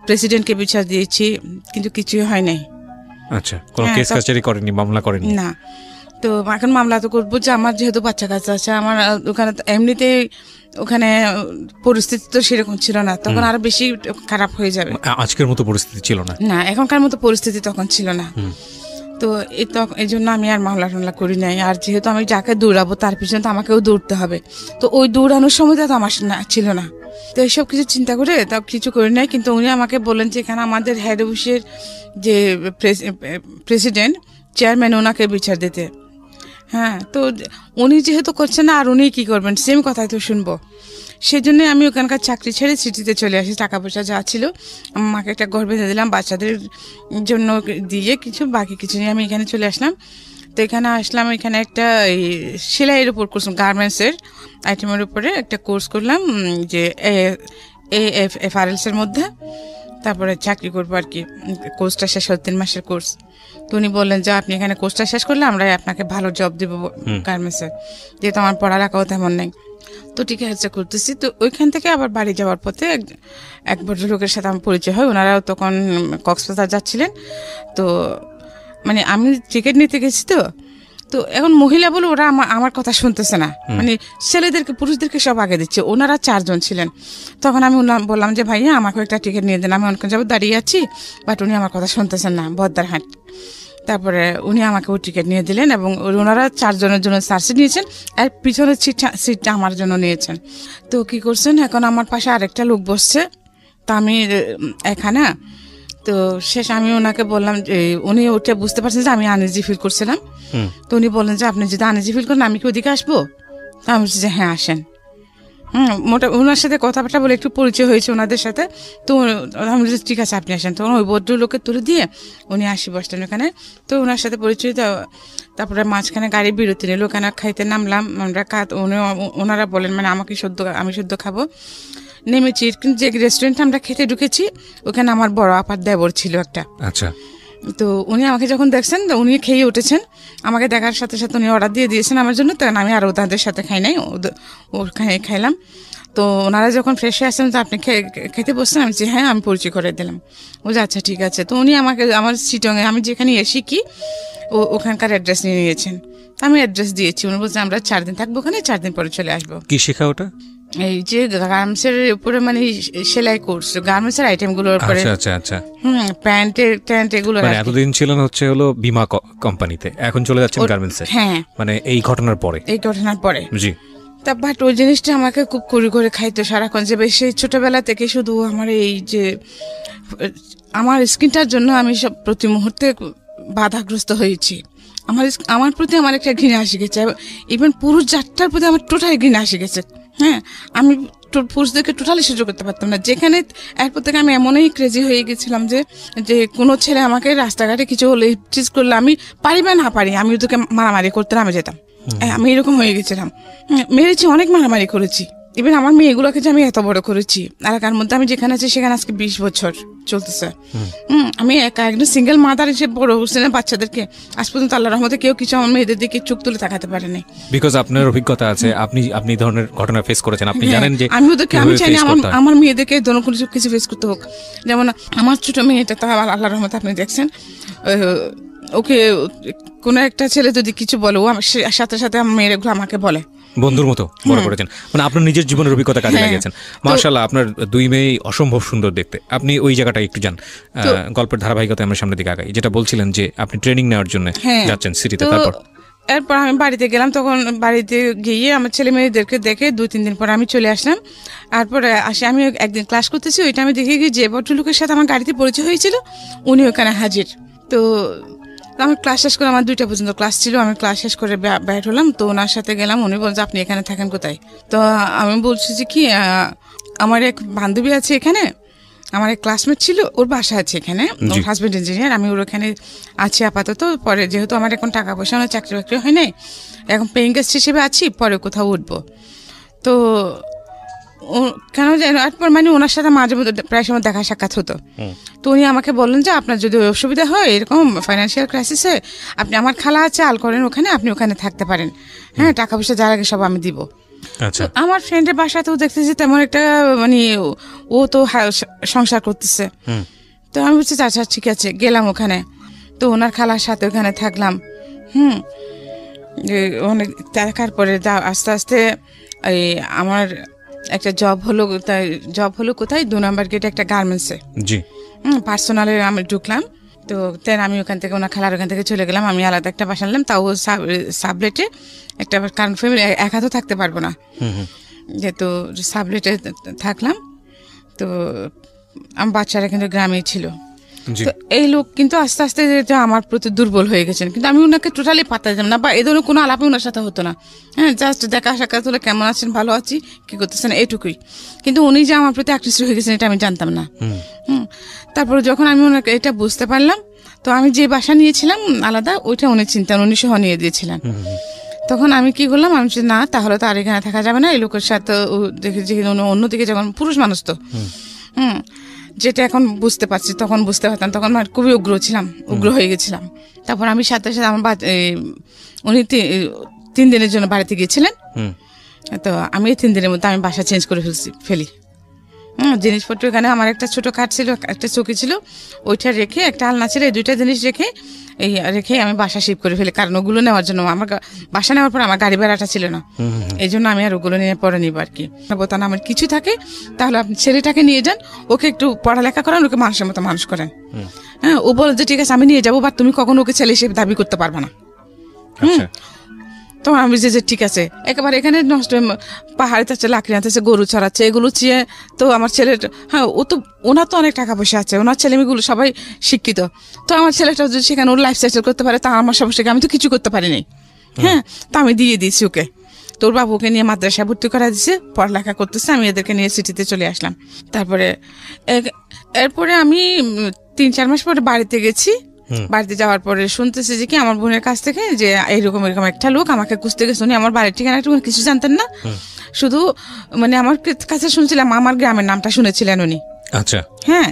প্রেসিডেন্টকে বিচার দিয়েছি, কিন্তু কিছুই হয় নাই। আচ্ছা, কোনো কেস কাছারি করেনি, মামলা করেনি? না। তো এখন মামলা তো করবো যে আমার যেহেতু বাচ্চা কাচ্চা আছে, আমার ওখানে এমনিতে ওখানে পরিস্থিতি তো সেরকম ছিল না, তখন আরো বেশি খারাপ হয়ে যাবে। আজকের মতো পরিস্থিতি ছিল না, না এখনকার মতো পরিস্থিতি তখন ছিল না। তো এই জন্য আমি আর মামলা টামলা করি নাই। আর যেহেতু আমি যাকে দৌড়াবো তার পিছনে তো আমাকেও দৌড়তে হবে, তো ওই দৌড়ানোর সময় তো আমার ছিল না। তো এইসব কিছু চিন্তা করে তা কিছু করি নাই। কিন্তু উনি আমাকে বললেন যে এখানে আমাদের হেড অফিসের যে প্রেসিডেন্ট চেয়ারম্যান, ওনাকে বিচার দিতে। হ্যাঁ, তো উনি যেহেতু করছেন না, আর উনি কি করবেন, সেম কথাই তো শুনবো। সেই জন্য আমি ওখানকার চাকরি ছেড়ে সিটিতে চলে আসি। টাকা পয়সা যা ছিল আমাকে একটা ঘর বেঁধে দিলাম, বাচ্চাদের জন্য দিয়ে কিছু, বাকি কিছু নিয়ে আমি এখানে চলে আসলাম। তো এখানে আসলাম, এখানে একটা সেলাইয়ের উপর কোর্স, গার্মেন্টসের আইটেমের উপরে একটা কোর্স করলাম, যে AFRLs-এর মধ্যে। তারপরে চাকরি করবো আর কি। কোর্সটা শেষ হল 3 মাসের কোর্স। তো উনি বললেন যে আপনি এখানে কোর্সটা শেষ করলে আমরা আপনাকে ভালো জব দেবো গার্মেন্টসের, যেহেতু আমার পড়ালেখাও তেমন নেই। তো ঠিক আছে, করতেছি। তো ওইখান থেকে আবার বাড়ি যাওয়ার পথে এক ভদ্রলোকের সাথে আমার পরিচয় হয়। ওনারাও তখন কক্সবাজার যাচ্ছিলেন। তো মানে আমি টিকিট নিতে গেছি, তো এখন মহিলা বলে ওরা আমার কথা শুনতেছে না, মানে ছেলেদেরকে পুরুষদেরকে সব আগে দিচ্ছে। ওনারা 4 জন ছিলেন। তখন আমি বললাম যে ভাইয়া আমাকে একটা টিকিট নিয়ে দেন, আমি অনেকক্ষণ যাবো দাঁড়িয়ে আছি, বাট উনি আমার কথা শুনতেছেন না, বদ্দারহাট। তারপরে উনি আমাকে ওই টিকিট নিয়ে দিলেন, এবং ওনারা 4 জনের জন্য সার্সিট নিয়েছেন, আর পিছনের সিটটা আমার জন্য নিয়েছেন। তো কি করছেন, এখন আমার পাশে আরেকটা লোক বসছে, তা আমি এখানে। তো শেষ আমি ওনাকে বললাম, যে উনি ওটা বুঝতে পারছেন যে আমি আনইজি ফিল করছিলাম। তো উনি বললেন যে আপনি যদি আনইজি ফিল করেন আমি কি ওদিকে আসবো? তা আমি বলছি যে হ্যাঁ আসেন। ওনার সাথে কথাবার্তা বলে একটু পরিচয় হয়েছে ওনাদের সাথে। তো আমি বলছি ঠিক আছে আপনি আসেন। তখন ওই ভদ্রলোকের তুলে দিয়ে উনি আসি বসতেন ওখানে। তো ওনার সাথে পরিচয়, তারপরে মাঝখানে গাড়ি বিরতি নিল, ওখানে খাইতে নামলাম আমরা। ওনারা বলেন মানে আমি শুদ্ধ খাবো। নেমেছি, কিন্তু যে রেস্টুরেন্টে আমরা খেতে ঢুকেছি ওখানে আমার বড় আপার দেবর ছিল একটা। আচ্ছা। তো উনি আমাকে যখন দেখছেন, উনি খেয়ে উঠেছেন, আমাকে দেখার সাথে সাথে উনি অর্ডার দিয়ে দিয়েছেন আমার জন্য। তখন আমি আরও তাদের সাথে খাই নাই, ওখানে খাইলাম। তো ওনারা যখন ফ্রেশ হয়ে আসছেন, তো আপনি খেতে বসছেন, আমি যে হ্যাঁ, আমি পরিচয় করে দিলাম। ও যে আচ্ছা ঠিক আছে। তো উনি আমাকে আমার চিটংয়ে আমি যেখানে এসি কি ওখানকার অ্যাড্রেস নিয়ে নিয়েছেন। আমি অ্যাড্রেস দিয়েছি, উনি বলছেন আমরা 4 দিন থাকবো ওখানে, 4 দিন পরে চলে আসবো। কি শেখা ওটা? এই যে গার্মেন্টসের উপরে, মানে সেলাই কোর্স, গার্মেন্টসের আইটেম গুলোর উপরে। আচ্ছা আচ্ছা। প্যান্ট এগুলো। মানে এতদিন ছিলেন হলো বীমা কোম্পানিতে, এখন চলে যাচ্ছেন গার্মেন্টসে। হ্যাঁ, মানে এই ঘটনার পরে। জি। তা বাট ওই জিনিসটা আমাকে খুব করে খাইতো সারাক্ষণ, যে সেই ছোটবেলা থেকে শুধু আমার এই যে আমার স্কিনটার জন্য আমি সব প্রতি মুহূর্তে বাধাগ্রস্ত হয়েছি। আমার প্রতি আমার একটা ঘৃণা আসে গেছে, ইভেন পুরুষ জাতটার প্রতি আমার টোটালি ঘৃণা আসে গেছে। হ্যাঁ, আমি পুরুষদেরকে টোটালি সহ্য করতে পারতাম না। যেখানে এরপর থেকে আমি এমনই ক্রেজি হয়ে গেছিলাম যে কোনো ছেলে আমাকে রাস্তাঘাটে কিছু হলে চিজ করলে, আমি পারি বা না পারি, আমি ওদেরকে মারামারি করতে নামে যেতাম। আমি এরকম হয়ে গেছিলাম, মেরেছি, অনেক মারামারি করেছি। ইভেন আমার মেয়েগুলোকে যে আমি এত বড় করেছি, এলাকার মধ্যে আমি যেখানে আছি সেখানে আজকে 20 বছর চলতেছে। আমি একদম সিঙ্গেল মাদার হিসেবে বড় হচ্ছে না বাচ্চাদেরকে। আজ পর্যন্ত আল্লাহর রহমতে কেউ কিছু আমার মেয়েদের দিকে চোখ তুলে তাকাতে পারেনি। বিকজ আপনার অভিজ্ঞতা আছে, আপনি ধরনের ঘটনা ফেস করেছেন, আপনি জানেন যে আমি চাই না আমার মেয়েদেরকে ধরুন কিছু ফেস করতে হোক। যেমন আমার ছোট মেয়েটা, তা আল্লাহর রহমতে আপনি দেখছেন, ওকে কোনো একটা ছেলে যদি কিছু বলে, ও সাথে সাথে আমার মেয়েগুলো আমাকে বলে, বন্ধুর মতো বড় করেছেন। মানে আপনার নিজের জীবনের অভিজ্ঞতা কাজে লাগিয়েছেন। মাশাআল্লাহ, আপনার 2 মেয়ে অসম্ভব সুন্দর দেখতে। আপনি ওই জায়গাটা একটু যান, গল্পের ধারাবাহিকতা আমরা সামনের দিকে আগাই। যেটা বলছিলেন যে আপনি ট্রেনিং নেওয়ার জন্য যাচ্ছেন সিটিতে, এরপর আমি বাড়িতে গেলাম। তখন বাড়িতে গিয়ে আমার ছেলে মেয়েদেরকে দেখে 2-3 দিন পর আমি চলে আসলাম। তারপরে আমি একদিন ক্লাস করতেছি, ওইটা আমি দেখে গিয়ে যে ভদ্রলোকের সাথে আমার গাড়িতে পরিচয় হয়েছিল উনি ওখানে হাজির। তো আমি ক্লাস শেষ করে, আমার 2টা পর্যন্ত ক্লাস ছিল, আমি ক্লাস শেষ করে বের হলাম। তো ওনার সাথে গেলাম, উনি বলছে আপনি এখানে থাকেন কোথায়? তো আমি বলছি যে কি, আমার এক বান্ধবী আছে এখানে, আমার এক ক্লাসমেট ছিল, ওর বাসা আছে এখানে, ওর হাজব্যান্ড ইঞ্জিনিয়ার, আমি ওর ওখানে আছি আপাতত। পরে যেহেতু আমার এখন টাকা পয়সা না, চাকরি বাকরি হয় নাই, এখন পেইং গেস্ট হিসেবে আছি, পরে কোথাও উঠবো। তো কেন জানো, এরপর মানে ওনার সাথে মাঝে মধ্যে প্রায় সময় দেখা সাক্ষাৎ হতো। তো উনি আমাকে বললেন যে আপনার যদি অসুবিধা হয়, এরকম ফাইন্যান্সিয়াল ক্রাইসিসে, আপনি আমার খালা আছে আল করেন ওখানে, আপনি ওখানে থাকতে পারেন। হ্যাঁ, টাকা পয়সা যার আগে সব আমি দিব। আচ্ছা, আমার ফ্রেন্ডের বাসাতেও দেখতেছি তেমন একটা মানে ও তো সংসার করতেছে। তো আমি বলছি আচ্ছা ঠিক আছে, গেলাম ওখানে। তো ওনার খালার সাথে ওখানে থাকলাম। অনেক দেখার পরে আস্তে আস্তে এই আমার একটা জব হলো কোথায়, 2 নম্বর গেটে একটা গার্মেন্টসে। জি। পার্সোনালে আমি ঢুকলাম। তো দেন আমি ওখান থেকে ওনার খালার ওখান থেকে চলে গেলাম। আমি আলাদা একটা বাসা নিলাম, তাও সাবলেটে একটা, কারণ ফ্যামিলি একা তো থাকতে পারবো না, যেহেতু সাবলেটে থাকলাম। তো আমার বাচ্চারা কিন্তু গ্রামেই ছিল। তো এই লোক কিন্তু আস্তে আস্তে আমার প্রতি দুর্বল হয়ে গেছেন, কিন্তু আমি ওনাকে টোটালি পাত্তা দিতাম না, বা এই ধরনের কোনো আলাপে ওনার সাথে হতো না। হ্যাঁ, জাস্ট দেখা সাক্ষাৎ হলে কেমন আছেন, ভালো আছি, কি করতেছেন, এইটুকুই। কিন্তু উনি যে আমার প্রতি আকৃষ্ট হয়ে গেছেন এটা আমি জানতাম না। তারপরে যখন আমি ওনাকে এটা বুঝতে পারলাম, তো আমি যে বাসা নিয়েছিলাম আলাদা, ওইটা উনি চিন্তান, উনি সহ নিয়ে দিয়েছিলেন। তখন আমি কি করলাম, আমি না তাহলে তো আর এখানে থাকা যাবে না, এই লোকের সাথে দেখেছি অন্যদিকে, যখন পুরুষ মানুষ তো যেটা এখন বুঝতে পারছি, তখন বুঝতে পারতাম, তখন আমি খুবই উগ্র হয়ে গেছিলাম। তারপর আমি সাথে সাথে আমার উনি 3 দিনের জন্য বাড়িতে গিয়েছিলেন। তো আমি এই 3 দিনের মধ্যে আমি বাসা চেঞ্জ করে ফেলি। জিনিসপত্র এখানে আমার একটা ছোট খাট ছিল, একটা চৌকি ছিল, ওইটা রেখে একটা আলনা ছিল, এই 2টা জিনিস রেখে আমি বাসা শিফট করে ফেলি। কারণ ওগুলো নেওয়ার জন্য আমার বাসা নেওয়ার পর আমার গাড়ি ভাড়াটা ছিল না, এই জন্য আমি আর ওগুলো নিয়ে পরে নিব আর কি। বোতান আমার কিছু থাকে তাহলে আপনি ছেলেটাকে নিয়ে যান, ওকে একটু পড়ালেখা করান, ওকে মানুষের মতো মানুষ করেন। হ্যাঁ, ও বলে যে ঠিক আছে আমি নিয়ে যাবো, বাট তুমি কখনো ওকে ছেলে হিসেবে দাবি করতে পারবে না। তো আমি যে ঠিক আছে, একেবারে এখানে নষ্ট পাহাড়ে যাচ্ছে, লাকড়ি আনতেছে, গরু চড়াচ্ছে, এগুলো চেয়ে তো আমার ছেলের, হ্যাঁ ও তো ওনার তো অনেক টাকা পয়সা আছে, ওনার ছেলেমেয়েগুলো সবাই শিক্ষিত, তো আমার ছেলেটা যদি সেখানে ওর লাইফ সেটেল করতে পারে তা আমার সমস্যাকে আমি তো কিছু করতে পারিনি। হ্যাঁ, তো আমি দিয়ে দিয়েছি ওকে। তোর বাবুকে নিয়ে মাদ্রাসায় ভর্তি করা দিয়েছে, পড়ালেখা করতেছে, আমি এদেরকে নিয়ে সিটিতে চলে আসলাম। তারপরে এরপরে আমি 3-4 মাস পরে বাড়িতে গেছি। বাড়িতে যাওয়ার পরে শুনতেছি যে কি আমার বোনের কাছ থেকে যে এরকম একটা লোক আমাকে খুঁজতে গেছে। উনি আমার বাড়ির ঠিকানা কিছু জানতেন না, শুধু মানে আমার কাছে শুনছিলাম, আমার গ্রামের নামটা শুনেছিলেন উনি। আচ্ছা, হ্যাঁ,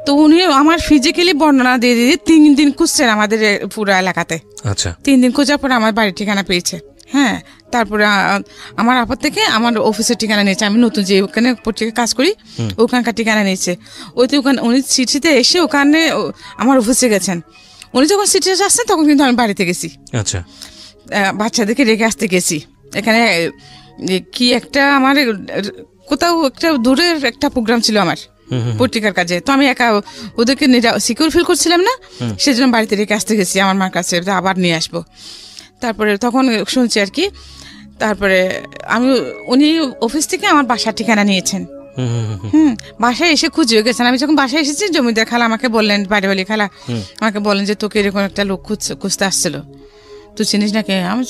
তো উনি আমার ফিজিক্যালি বর্ণনা দিয়ে 3 দিন খুঁজছেন আমাদের পুরো এলাকাতে। আচ্ছা, 3 দিন খোঁজার পরে আমার বাড়ির ঠিকানা পেয়েছে। হ্যাঁ, তারপরে আমার আপদ থেকে আমার অফিসের ঠিকানা নিয়েছে, আমি নতুন যে ওখানে পত্রিকা কাজ করি ওখানকার ঠিকানা নিয়েছে। ওইতে ওখানে উনি সিটিতে এসে ওখানে আমার অফিসে গেছেন। উনি যখন সিটিতে আসছেন তখন কিন্তু আমি বাড়িতে গেছি। আচ্ছা, বাচ্চাদেরকে রেখে আসতে গেছি। এখানে কি একটা আমার কোথাও একটা দূরের একটা প্রোগ্রাম ছিল আমার পত্রিকার কাজে, তো আমি একা ওদেরকে সিকিউর ফিল করছিলাম না, সেজন্য বাড়িতে রেখে আসতে গেছি আমার মার কাছে, আবার নিয়ে আসবো। তারপরে তখন শুনছি আর কি, তারপরে উনি অফিস থেকে আমার বাসার ঠিকানা নিয়েছেন। বাসায় এসে খুঁজে গেছেন। আমি যখন বাসায় এসেছি, জমিদার খালা আমাকে বললেন, বাড়িওয়ালি খালা আমাকে বললেন যে তোকে এরকম একটা লোক খুঁজতে আসছিল, তুই চিনিস নাকি? আমি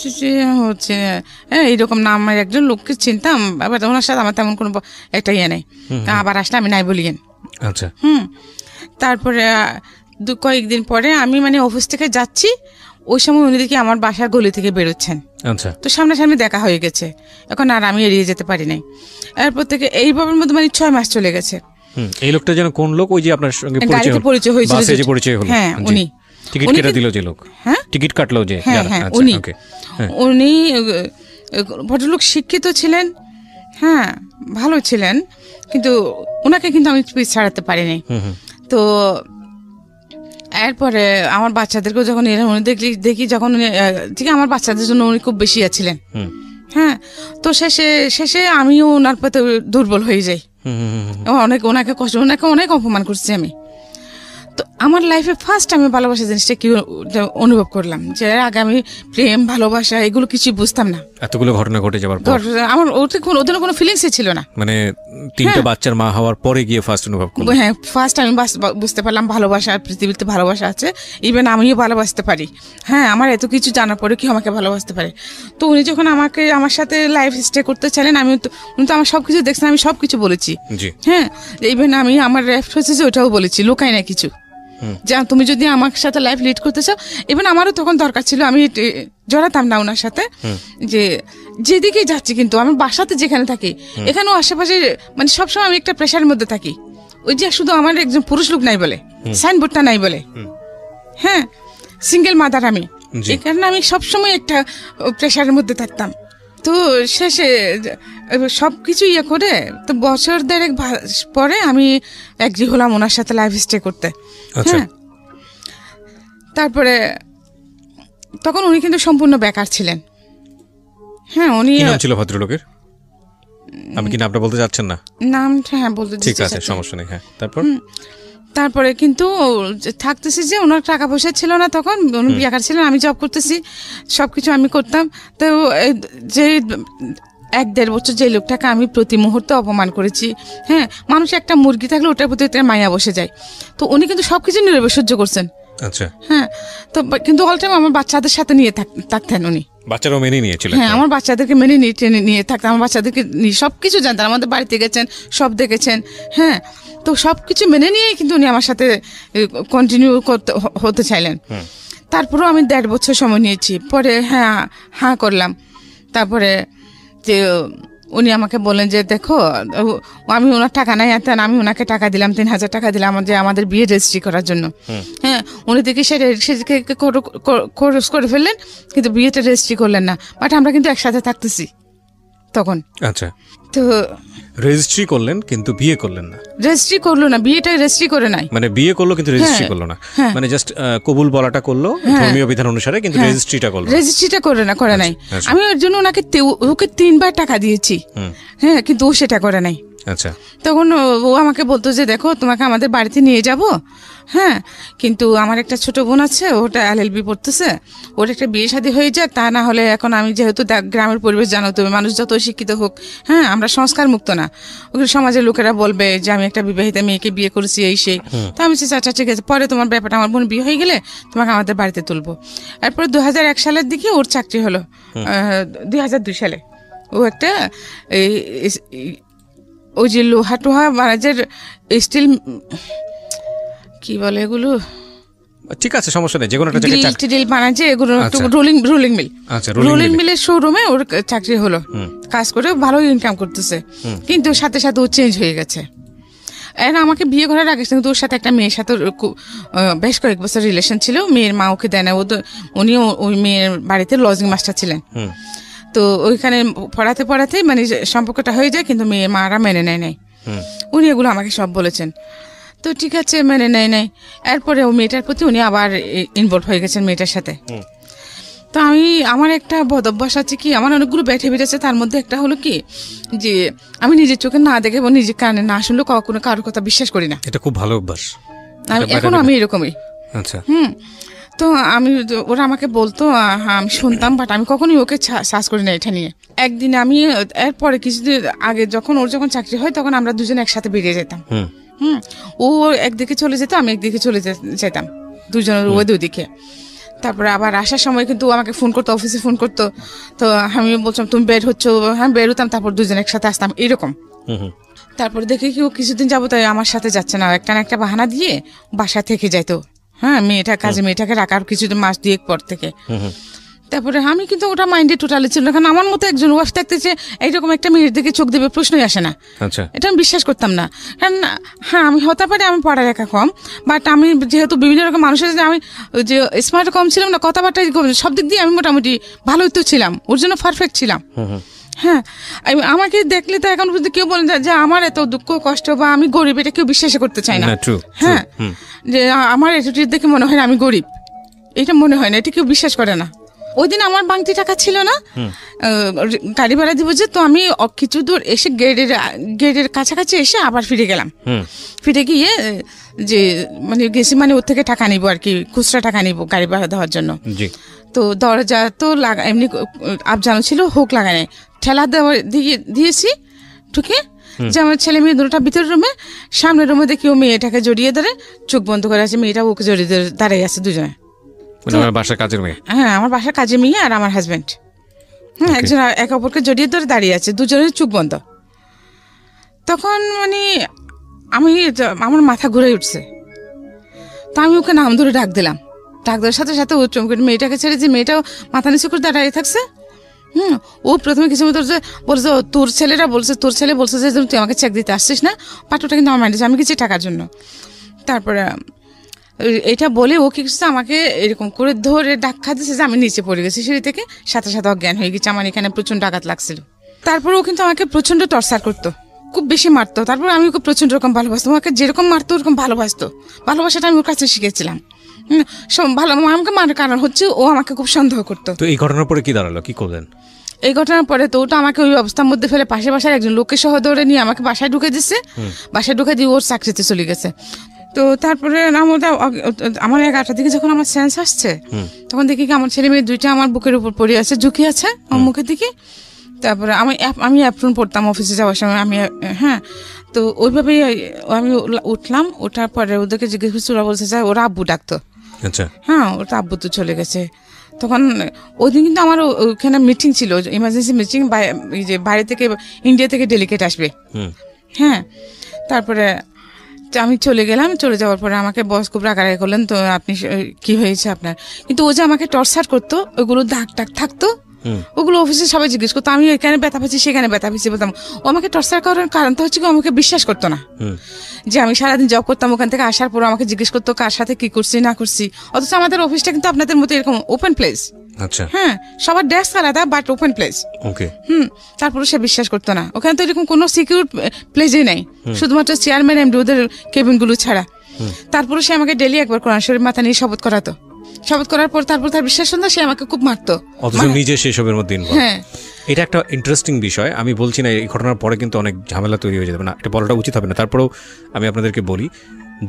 হচ্ছে এইরকম নাম, আমার একজন লোককে চিনতাম, আবার ওনার সাথে আমার তেমন কোনো একটা ইয়ে নেই, আবার আসলে আমি নাই বলিয়েন। আচ্ছা, তারপরে কয়েকদিন পরে আমি মানে অফিস থেকে যাচ্ছি, ওই সময় উনি দেখি আমার বাসার গলি থেকে বেরোচ্ছেন। আচ্ছা, তো সামনাসামনি দেখা হয়ে গেছে, এখন আর আমি এড়িয়ে যেতে পারি নাই। এরপর থেকে এইভাবে মধ্যে মানে 6 মাস চলে গেছে। এই লোকটা যেন কোন লোক? ওই যে আপনার সঙ্গে পরিচয় হয়েছিল, হ্যাঁ উনি। টিকিট কেটে দিল যে লোক, হ্যাঁ টিকিট কাটলো যে, হ্যাঁ উনি ভদ্রলোক, শিক্ষিত ছিলেন, হ্যাঁ ভালো ছিলেন, কিন্তু ওনাকে কিন্তু আমি ছাড়াতে পারিনি। তো এরপরে আমার বাচ্চাদেরকেও যখন উনি দেখি যখন ঠিক আমার বাচ্চাদের জন্য উনি খুব বেশি ছিলেন। হ্যাঁ, তো শেষে আমিও ওনার প্রতি দুর্বল হয়ে যাই। ওনাকে অনেক অপমান করছি আমি। তো আমার লাইফে ফার্স্ট আমি ভালোবাসা জিনিসটা কি অনুভব করলাম, যে আগে আমি প্রেম ভালোবাসা এগুলো কিছু বুঝতাম না। এতগুলো ঘটনা ঘটে যাবার পর আমার ওদের কোনো ফিলিংসই ছিল না। মানে 3টা বাচ্চার মা হওয়ার পরে গিয়ে ফার্স্ট অনুভব করলাম। হ্যাঁ, ফার্স্ট আমি বুঝতে পারলাম ভালোবাসা, পৃথিবীতে ভালোবাসা আছে, ইভেন আমিও ভালোবাসতে পারি। হ্যাঁ, আমার এত কিছু জানার পরে কি আমাকে ভালোবাসতে পারে। তো উনি যখন আমার সাথে লাইফ স্টে করতে চাইলেন, উনি তো আমার সবকিছু দেখছেন, আমি সবকিছু বলেছি। হ্যাঁ, ইভেন আমি আমার রেফ হয়েছে ওটাও বলেছি, লোকাই না কিছু, যে তুমি যদি আমার সাথে লাইফ লিড করতে চাও। ইভেন আমারও তখন দরকার ছিল, আমি জড়াতাম না ওনার সাথে, যে যেদিকে যাচ্ছি, কিন্তু আমি বাসাতে যেখানে থাকি এখানেও আশেপাশে মানে সবসময় আমি একটা প্রেশারের মধ্যে থাকি। ওই যে শুধু আমার একজন পুরুষ লোক নাই বলে, সাইনবোর্ডটা নাই বলে, হ্যাঁ সিঙ্গেল মাদার আমি, এই কারণে আমি সবসময় একটা প্রেশারের মধ্যে থাকতাম। তো তো শেষে সবকিছু ইয়ে করে তো বছর দেড়েক পরে আমি এগ্রি হলাম ওনার সাথে লাইফ স্টে করতে। হ্যাঁ, তারপরে তখন উনি কিন্তু সম্পূর্ণ বেকার ছিলেন। হ্যাঁ, উনি ছিল ভদ্রলোকের, আমি কি নামটা বলতে যাচ্ছেন না? নামটা হ্যাঁ বলতে, ঠিক আছে, সমস্যা নেই। হ্যাঁ, তারপরে কিন্তু থাকতেছি যে ওনার টাকা পয়সা ছিল না, তখন উনি বেকার ছিলেন, আমি জব করতেছি, সবকিছু আমি করতাম। তো যে 1-1.5 বছর যে লোকটাকে আমি প্রতি মুহূর্তে অপমান করেছি, হ্যাঁ, মানুষ একটা মুরগি থাকলে ওটার প্রতি একটা মায়া বসে যায়, তো উনি কিন্তু সবকিছু নীরবে সহ্য করছেন। আচ্ছা, হ্যাঁ, তো কিন্তু অল টাইম আমার বাচ্চাদের সাথে নিয়ে থাকতেন উনি। বাচ্চারাও মেনে নিয়েছিলেন? হ্যাঁ, আমার বাচ্চাদেরকে মেনে নিয়ে থাকতেন, আমার বাচ্চাদেরকে সবকিছু জানতেন, আমাদের বাড়িতে গেছেন, সব দেখেছেন। হ্যাঁ, তো সবকিছু মেনে নিয়েই কিন্তু উনি আমার সাথে কন্টিনিউ হতে চাইলেন। তারপরেও আমি 1.5 বছর সময় নিয়েছি, পরে হ্যাঁ করলাম। তারপরে যে উনি আমাকে বললেন যে দেখো, আমি ওনার টাকা নাই, আমি ওনাকে টাকা দিলাম, 3,000 টাকা দিলাম যে আমাদের বিয়ে রেজিস্ট্রি করার জন্য। হ্যাঁ, উনি দেখি সেদিকে খরচ করে ফেললেন, কিন্তু বিয়েটা রেজিস্ট্রি করলেন না। বাট আমরা কিন্তু একসাথে থাকতেছি তখন। আচ্ছা, তো রেজিস্ট্রি করলেন কিন্তু বিয়ে করলেন না? রেজিস্ট্রি করলো না, বিয়েটা রেজিস্ট্রি করে নাই। মানে বিয়ে করলো কিন্তু রেজিস্ট্রি করলো না, মানে জাস্ট কবুল বলাটা করলো ধর্মীয় বিধান অনুসারে, কিন্তু রেজিস্ট্রিটা করে নাই। আমি ওর জন্য ওকে 3 বার টাকা দিয়েছি, হ্যাঁ, কিন্তু ও সেটা করে নাই। আচ্ছা, তখন ও আমাকে বলতো যে দেখো তোমাকে আমাদের বাড়িতে নিয়ে যাব, হ্যাঁ, কিন্তু আমার একটা ছোট বোন আছে, ওটা LLB পড়তেছে, ওর একটা বিয়ে শাদী হয়ে যাক, তা না হলে এখন আমি যেহেতু গ্রামের পরিবেশ জানো তুমি, মানুষ যত শিক্ষিত হোক, হ্যাঁ, আমরা সংস্কার মুক্ত না, ওগুলো সমাজের লোকেরা বলবে যে আমি একটা বিবাহিতা মেয়েকে বিয়ে করেছি, এই সেই। তো আমি আচ্ছা ঠিক আছে, পরে তোমার ব্যাপারটা, আমার বোন বিয়ে হয়ে গেলে তোমাকে আমাদের বাড়িতে তুলবো। এরপরে 2001 সালের দিকে ওর চাকরি হলো, 2002 সালে ও একটা ওই যে লোহা টোহা বানাজের স্টিল কি বলে এগুলো, ঠিক আছে, সমস্যা নেই, যে কোনো একটা জায়গায় চাকরি বানাজে এগুলো, রোলিং মিল। আচ্ছা, রোলিং মিলের শোরুমে ওর চাকরি হলো, কাজ করে ভালো ইনকাম করতেছে, কিন্তু সাথে সাথে ও চেঞ্জ হয়ে গেছে। আমাকে বিয়ে করার আগে কিন্তু ওর সাথে একটা মেয়ের সাথে বেশ কয়েক বছর রিলেশন ছিল, মেয়ের মা ওকে দেয় না, উনিও ওই মেয়ের বাড়িতে লজিং মাস্টার ছিলেন। তো ওইখানে পড়াতে মানে সম্পর্কটা হয়ে যায়, কিন্তু মেয়ের মারা মেনে নেয় নাই। উনি এগুলো আমাকে সব বলেছেন। তো ঠিক আছে, মেনে নেয় নাই। এরপরে ও মেয়েটার প্রতি উনি আবার ইনভলভ হয়ে গেছেন মেয়েটার সাথে। তো আমার একটা বদ অভ্যাস আছে কি, আমার অনেকগুলো ব্যাড হ্যাবিট আছে, তার মধ্যে একটা হলো কি যে আমি নিজের চোখে না দেখে এবং নিজের কানে না শুনলে কখনো কারোর কথা বিশ্বাস করি না। এটা খুব ভালো অভ্যাস, এখনো আমি এরকমই। আচ্ছা, তো ওরা আমাকে বলতো, আমি শুনতাম, বাট আমি কখনোই ওকে সার্চ করি না এটা নিয়ে। একদিন আমি এরপরে কিছুদিন আগে ওর যখন চাকরি হয়, তখন আমরা দুজনে একসাথে বেরিয়ে যেতাম। ও একদিকে চলে যেত, আমি একদিকে চলে যেতাম, দুজনের ওই দুদিকে। তারপরে আবার আসার সময় কিন্তু আমাকে ফোন করতো, অফিসে ফোন করতো, তো আমি বলছিলাম তুমি বের হচ্ছ, হ্যাঁ বের হতাম, তারপর দুজন একসাথে আসতাম এরকম। তারপরে দেখি কি ও কিছুদিন যাবো তাই আমার সাথে যাচ্ছে না, একটা বাহানা দিয়ে বাসা থেকে যাইতো, হ্যাঁ, মেয়েটাকে রাখার কিছুদিন মাস 2 পর থেকে। তারপরে আমি কিন্তু ওটা মাইন্ডে টোটালি ছিল না, কারণ আমার মতো একজন ওয়াইফ থাকতে যে এইরকম একটা মেয়ের দিকে চোখ দেবে প্রশ্নই আসে না। এটা আমি বিশ্বাস করতাম না, কারণ হ্যাঁ আমি হতে পারি আমি পড়ালেখা কম, বাট আমি যেহেতু বিভিন্ন রকম মানুষের সাথে আমি যে স্মার্ট কম ছিলাম না, কথাবার্তা সব দিক দিয়ে আমি মোটামুটি ভালোই তো ছিলাম, ওর জন্য পারফেক্ট ছিলাম। হ্যাঁ, আমাকে দেখলে তো এখন পর্যন্ত কেউ বলে যে আমার এত দুঃখ কষ্ট বা আমি গরিব, এটা কেউ বিশ্বাস করতে চায় না। হ্যাঁ, যে আমার অ্যাটিটিউড দেখে মনে হয় না আমি গরিব, এটা মনে হয় না, এটা কেউ বিশ্বাস করে না। ওই দিন আমার বাংতি টাকা ছিল না, গাড়ি ভাড়া দিব যে, তো আমি কিছু দূর এসে গেটের কাছাকাছি এসে আবার ফিরে গেলাম। ফিরে গিয়ে যে মানে গেছি, মানে ওর থেকে টাকা নিবো আর কি, খুচরা টাকা নিবো গাড়ি ভাড়া দেওয়ার জন্য। তো দরজা তো এমনি আবজানো ছিল, হুক লাগানো, ঠেলা দিয়েছি ঢুকে, যে আমার ছেলে মেয়ে দুটোটা ভিতরের রুমে, সামনের রুমে দেখি ও মেয়েটাকে জড়িয়ে ধরে চোখ বন্ধ করে আছে, মেয়েটা ওকে জড়িয়ে ধরে দাঁড়িয়ে আছে দুজনে। আমার বাসার কাজের মেয়ে, হ্যাঁ আমার বাসার কাজের মেয়ে আর আমার হাজবেন্ড, হ্যাঁ, একজন একে অপরকে জড়িয়ে ধরে দাঁড়িয়ে আছে, দুজনের চোখ বন্ধ। তখন মানে আমার মাথা ঘুরে উঠছে, তো আমি ওকে নাম ধরে ডাক দিলাম, ডাক দেওয়ার সাথে সাথে ও চমকে মেয়েটাকে ছেড়ে, যে মেয়েটাও মাথা নিচু করে দাঁড়িয়ে থাকছে। ও প্রথমে কিছু মতো বলছে তোর ছেলে বলছে যে তুই আমাকে চেক দিতে আসছিস না, পাঠটা কিন্তু আমার মাইন্ডে, আমি গেছি টাকার জন্য। তারপরে এটা বলে ও কি করছে, আমাকে এরকম করে ধরে ধাক্কা দিচ্ছে যে আমি নিচে পড়ে গেছি সিঁড়ি থেকে, সাথে সাথে অজ্ঞান হয়ে গেছে। আমার এখানে প্রচন্ড আঘাত লাগছিল। তারপর ও কিন্তু আমাকে প্রচন্ড টর্চার করতো, খুব বেশি মারতো। তারপর আমি ওকে প্রচন্ড রকম ভালোবাসতাম, ওকে যেরকম মারতো ওরকম ভালোবাসতো। ভালোবাসাটা আমি ওর কাছে শিখেছিলাম। ভালো আমাকে মারার কারণ হচ্ছে ও আমাকে খুব সন্দেহ করতো। তো এই ঘটনার পরে কি দাঁড়ালো, কি করলেন? এই ঘটনার পরে তো ওটা আমাকে ওই অবস্থার মধ্যে ফেলে পাশে বাসার একজন লোককে সহ ধরে নিয়ে আমাকে বাসায় ঢুকে দিচ্ছে। বাসায় ঢুকে দিয়ে ওর চাকরিতে চলে গেছে। তো তারপরে আমার 11টার দিকে যখন আমার সেন্স আসছে, তখন দেখি কি আমার ছেলে মেয়ে দুইটা আমার বুকের উপর পড়ে আছে, ঝুঁকি আছে আমার মুখের দিকে। তারপরে আমি অ্যাপ্রন পড়তাম অফিসে যাওয়ার সময়। আমি হ্যাঁ, তো ওইভাবেই আমি উঠলাম। ওঠার পরে ওদেরকে জিজ্ঞেস করছি, ওরা বলছে যে ওরা আব্বু ডাকতো। আচ্ছা, হ্যাঁ, ওটা আব্বু তো চলে গেছে। তখন ওই দিন কিন্তু আমার ওখানে মিটিং ছিল, ইমার্জেন্সি মিটিং, যে বাইরে থেকে ইন্ডিয়া থেকে ডেলিগেট আসবে। হ্যাঁ, তারপরে আমি চলে গেলাম। চলে যাওয়ার পরে আমাকে বস খুব রাগারাগি করলেন, তো আপনি কি হয়েছে আপনার? কিন্তু ও যে আমাকে টর্চার করতো, ওগুলো দাগ টাগ থাকতো, ওগুলো অফিসে সবাই জিজ্ঞেস করতো। আমি এখানে ব্যথা পাচ্ছি, সেখানে ব্যথা পাচ্ছি বলতাম। ও আমাকে টর্চার করার কারণ তো হচ্ছে আমাকে বিশ্বাস করতো না যে আমি সারাদিন জব করতাম। ওখান থেকে আসার পর আমাকে জিজ্ঞেস করতো কার সাথে কি করছি না করছি। অথচ আমাদের অফিসটা কিন্তু আপনাদের মতো এরকম ওপেন প্লেস। আচ্ছা, হ্যাঁ, সবার ডেস্ক আলাদা বাট ওপেন প্লেস। ওকে। তারপরে সে বিশ্বাস করতো না। ওখানে তো এরকম কোনো সিকিউর প্লেসই নাই, শুধুমাত্র চেয়ারম্যান এমডি ওদের কেবিন গুলো ছাড়া। তারপরে সে আমাকে ডেলি একবার কোরআন শরীফ মাথা নিয়ে শপথ করাতো। শপথ করার পর তারপর তার বিশ্বাস হতো, সে আমাকে খুব মারতো, অথচ নিজে সেসবের মধ্যে ইনভলভ। হ্যাঁ, এটা একটা ইন্টারেস্টিং বিষয়। আমি বলছি না এই ঘটনার পরে কিন্তু অনেক ঝামেলা তৈরি হয়ে যাবে না, এটা বলাটা উচিত হবে না। তারপরেও আমি আপনাদেরকে বলি,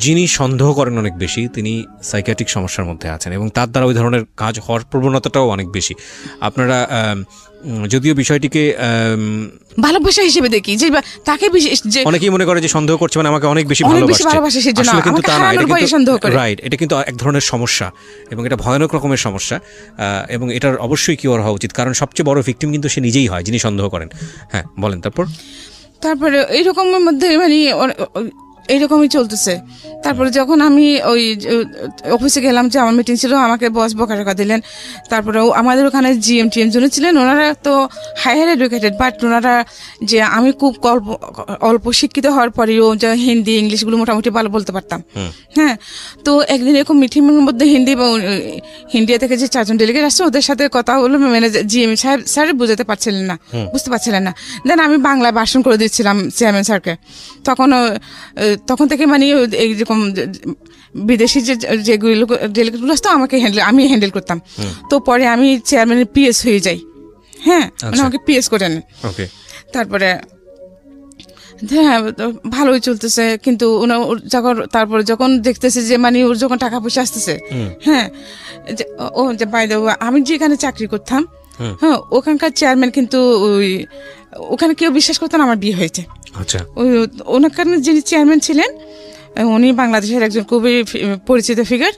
যিনি সন্দেহ করেন অনেক বেশি, তিনি সাইকিয়াট্রিক সমস্যার মধ্যে আছেন এবং তার দ্বারা ওই ধরনের কাজ হওয়ার প্রবণতাটাও অনেক বেশি। আপনারা যদিও বিষয়টিকে ভালোবাসা হিসেবে দেখি, যে তাকে অনেকেই মনে করে যে সন্দেহ করছে মানে আমাকে অনেক বেশি ভালোবাসে, আসলে কিন্তু তা না। রাইট, এটা কিন্তু এক ধরনের সমস্যা এবং এটা ভয়ানক রকমের সমস্যা। এবং এটার অবশ্যই কিওর হওয়া উচিত, কারণ সবচেয়ে বড় ভিকটিম কিন্তু সে নিজেই হয় যিনি সন্দেহ করেন। হ্যাঁ, বলেন। তারপরে এইরকমের মধ্যে মানে এইরকমই চলতেছে। তারপরে যখন আমি ওই অফিসে গেলাম, যে আমার মিটিং ছিল, আমাকে বস বকা দিলেন। তারপরে আমাদের ওখানে জিএম টিএম জন ছিলেন, ওনারা তো হায়ার এডুকেটেড, বাট ওনারা যে আমি খুব অল্প শিক্ষিত হওয়ার পরেও যে হিন্দি ইংলিশগুলো মোটামুটি ভালো বলতে পারতাম। হ্যাঁ, তো একদিন এরকম মিটিংয়ের মধ্যে ইন্ডিয়া থেকে যে 4 জন ডেলিগেট আসছে, ওদের সাথে কথা হলো। ম্যানেজার জিএম স্যার বুঝতে পারছিলেন না। দেন আমি বাংলায় ভাষণ করে দিচ্ছিলাম চেয়ারম্যান স্যারকে। তখন থেকে মানে এইরকম বিদেশি যেগুলো ডেলিগেটগুলো আসতো আমি হ্যান্ডেল করতাম। তো পরে আমি চেয়ারম্যানের পিএস হয়ে যাই। হ্যাঁ, মানে আমাকে পিএস করে নেন। তারপরে হ্যাঁ, ভালোই চলতেছে। কিন্তু তারপরে যখন দেখতেছে যে মানে ওর যখন টাকা পয়সা আসতেছে, হ্যাঁ, ও যে বাইরে আমি যেখানে চাকরি করতাম, হ্যাঁ, ওখানকার চেয়ারম্যান কিন্তু ওখানে কেউ বিশ্বাস করতো না আমার বিয়ে হয়েছে। আচ্ছা, ওনার যিনি চেয়ারম্যান ছিলেন, উনি বাংলাদেশের একজন খুবই পরিচিত ফিগার,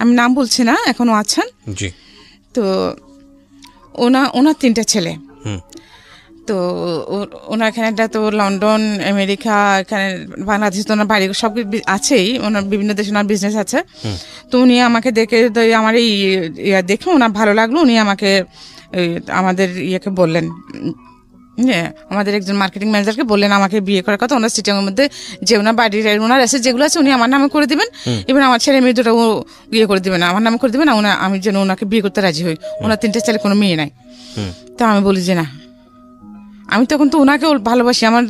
আমি নাম বলছি না, এখনো আছেন। তো ওনার 3টা ছেলে। তো ওনার এখানে তো লন্ডন, আমেরিকা, এখানে বাংলাদেশ, তো ওনার বাড়ি সব আছেই, ওনার বিভিন্ন দেশে ওনার বিজনেস আছে। তো উনি আমাকে দেখে, আমার এই দেখে ওনার ভালো লাগলো। উনি আমাকে আমাদের ইয়েকে বললেন, আমাদের একজন মার্কেটিং ম্যানেজারকে বললেন আমাকে বিয়ে করার কথা। ওনার সিটিংয়ের মধ্যে যে ওনার বাড়ির ওনার আছে যেগুলো আছে, উনি আমার নামে করে দিবেন, এবার আমার ছেলে মেয়ে দুটো ইয়ে করে দিবেন, আমার নামে করে দিবেন। আমি যেন ওনাকে বিয়ে করতে রাজি হই। ওনার 3টে ছেলে, কোনো মেয়ে নাই। তো আমি বলি যে না, আমি তখন তো ওনাকে ভালোবাসি, আমার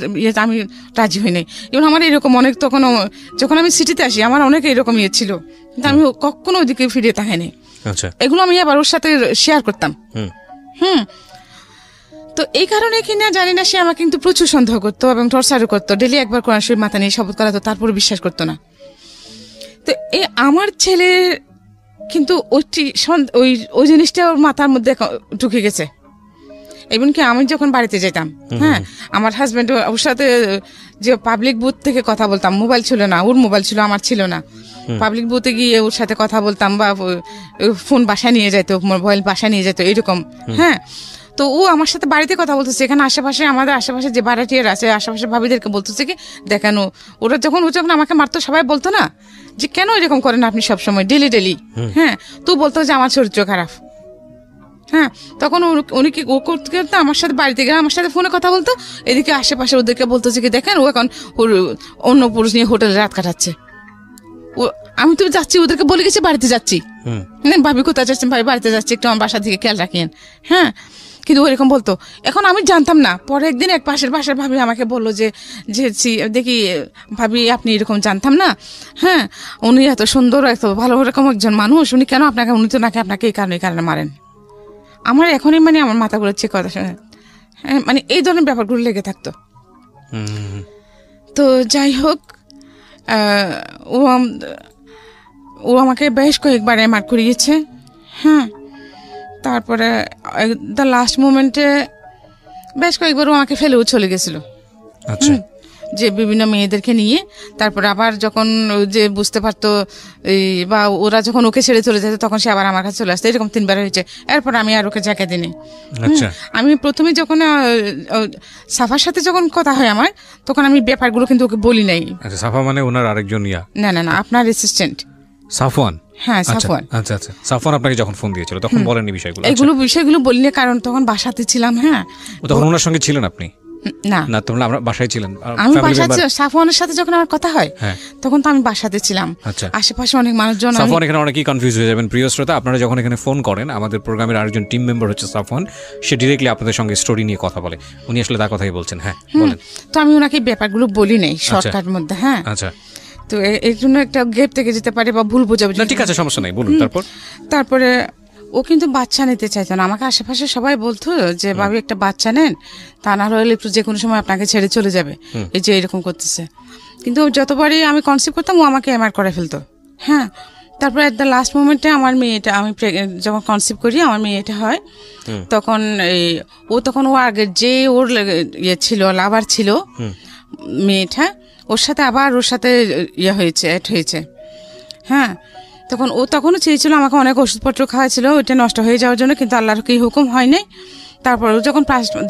আমি রাজি হই নাই। এবং আমার এরকম অনেক, তখন যখন আমি সিটিতে আসি আমার অনেক এরকম ইয়ে ছিল, কিন্তু আমি কখনো ওইদিকে ফিরে তাকাইনি। এগুলো আমি আবার ওর সাথে শেয়ার করতাম। তো এই কারণে কিনা জানি না, সে আমাকে কিন্তু প্রচুর সন্দেহ করতো এবং টর্চারও করতো। ডেলি একবার কোরআন শরীফ মাথা নিয়ে শপথ করাতো, তারপরে বিশ্বাস করতো না। তো এই আমার ছেলে কিন্তু ওই জিনিসটা ওর মাথার মধ্যে ঢুকে গেছে। এমনকি আমি যখন বাড়িতে যেতাম, হ্যাঁ, আমার হাজব্যান্ড ওর সাথে যে পাবলিক বুথ থেকে কথা বলতাম, মোবাইল ছিল না, ওর মোবাইল ছিল, আমার ছিল না। পাবলিক বুথে গিয়ে ওর সাথে কথা বলতাম, বা ফোন বাসায় নিয়ে যেত, মোবাইল বাসায় নিয়ে যেত, এরকম। হ্যাঁ, তো ও আমার সাথে বাড়িতে কথা বলতেছে, এখানে আশেপাশে আমাদের আশেপাশে যে ভাড়াটিয়ার আছে, আশেপাশে ভাবিদেরকে বলতেছে কি দেখেন, ওরা যখন আমাকে মারতো, সবাই বলতো না যে কেন এরকম করেন আপনি সবসময় ডেলি। হ্যাঁ, তো বলতো যে আমার চরিত্র খারাপ। হ্যাঁ, তখন উনি কি ও করতে আমার সাথে বাড়িতে গেলে আমার সাথে ফোনে কথা বলতো, এদিকে আশেপাশে ওদেরকে বলতো যে কি দেখেন ও এখন ওর অন্য পুরুষ নিয়ে হোটেলে রাত কাটাচ্ছে। আমি তো যাচ্ছি, ওদেরকে বলে গেছি বাড়িতে যাচ্ছি, ভাবি কোথায় যাচ্ছেন, ভাই বাড়িতে যাচ্ছি, একটু আমার বাসা থেকে খেয়াল রাখেন। হ্যাঁ, কিন্তু ওইরকম বলতো। এখন আমি জানতাম না, পরে একদিন এক পাশের বাসার ভাবি আমাকে বললো যে দেখি ভাবি আপনি এরকম জানতাম না, হ্যাঁ উনি এত সুন্দর এত ভালো রকম একজন মানুষ, উনি কেন আপনাকে, উনি তো নাকি আপনাকে এই কারণে মারেন। আমার এখনই মানে আমার মাথাগুলো চেক কথা শুনে মানে এই ধরনের ব্যাপারগুলো লেগে থাকতো। তো যাই হোক, ও আমাকে বেশ কয়েকবার মার করিয়েছে। হ্যাঁ, তারপরে দ্য লাস্ট মোমেন্টে বেশ কয়েকবার ও আমাকে ফেলেও চলে গেছিল। আচ্ছা, যে বিভিন্ন মেয়েদেরকে নিয়ে, তারপরে আবার যখন যে বুঝতে পারতো বা ওরা যখন ওকে ছেড়ে চলে যেত তখন সে আবার আমার কাছে চলে আসতো। এরকম 3বার হয়েছে। এরপর আমি আর ওকে জায়গা দিইনি। আমি প্রথমে যখন সাফার সাথে যখন কথা হয় আমার, তখন আমি ব্যাপারগুলো কিন্তু ওকে বলি নাই। আচ্ছা, সাফা মানে ওনার আরেকজন না আপনার অ্যাসিস্ট্যান্ট সাফওয়ান। হ্যাঁ, সাফওয়ান। আচ্ছা, সাফওয়ান আপনাকে যখন ফোন দিয়েছিল তখন বলেননি বিষয়গুলো? বিষয়গুলো বলিনি, কারণ তখন বাসাতে ছিলাম। হ্যাঁ, তখন ওনার সঙ্গে ছিলেন আপনি? না, তোমরা আমরা বাসায় ছিলেন। আমি বাসাতে, সাফওয়ানের সাথে যখন আমার কথা হয় তখন তো আমি বাসাতে ছিলাম। আশেপাশে অনেক মানুষজন। সাফওয়ান, এখানে অনেকেই কনফিউজ হয়ে যাবেন প্রিয় শ্রোতা, আপনারা যখন এখানে ফোন করেন, আমাদের প্রোগ্রামের আরেকজন টিম মেম্বার হচ্ছে সাফওয়ান, সে ডিরেক্টলি আপনাদের সঙ্গে স্টোরি নিয়ে কথা বলে। উনি আসলে তার কথাই বলছেন। হ্যাঁ, বলেন। তো আমি ওনাকে ব্যাপারগুলো বলি নাই শর্টকাট মধ্যে। হ্যাঁ, আচ্ছা, তো এর জন্য একটা গ্যাপ থেকে যেতে পারে বা ভুল বোঝাবুঝি। ঠিক আছে, সমস্যা নাই, বলুন। তারপরে ও কিন্তু বাচ্চা নিতে চাইতো না। আমাকে আশেপাশে সবাই বলতো যে ভাবি একটা বাচ্চা নেন, তা না হলে একটু যে কোনো সময় আপনাকে ছেড়ে চলে যাবে, এই যে এরকম করতেছে। কিন্তু যতবারই আমি কনসিভ করতাম ও আমাকে এমআর করে ফেলতো। হ্যাঁ, তারপরে এট দ্য লাস্ট মোমেন্টে আমার মেয়েটা, আমি যখন কনসিভ করি আমার মেয়েটা হয়, তখন ও আগে যে ওর ছিল লাভার ছিল মেয়েটা, ওর সাথে আবার ওর সাথে অ্যাড হয়েছে। হ্যাঁ, তখনও চেয়েছিল আমাকে, অনেক ওষুধপত্র খাওয়াছিল ওইটা নষ্ট হয়ে যাওয়ার জন্য, কিন্তু আল্লাহর কি হুকুম হয় নাই। তারপর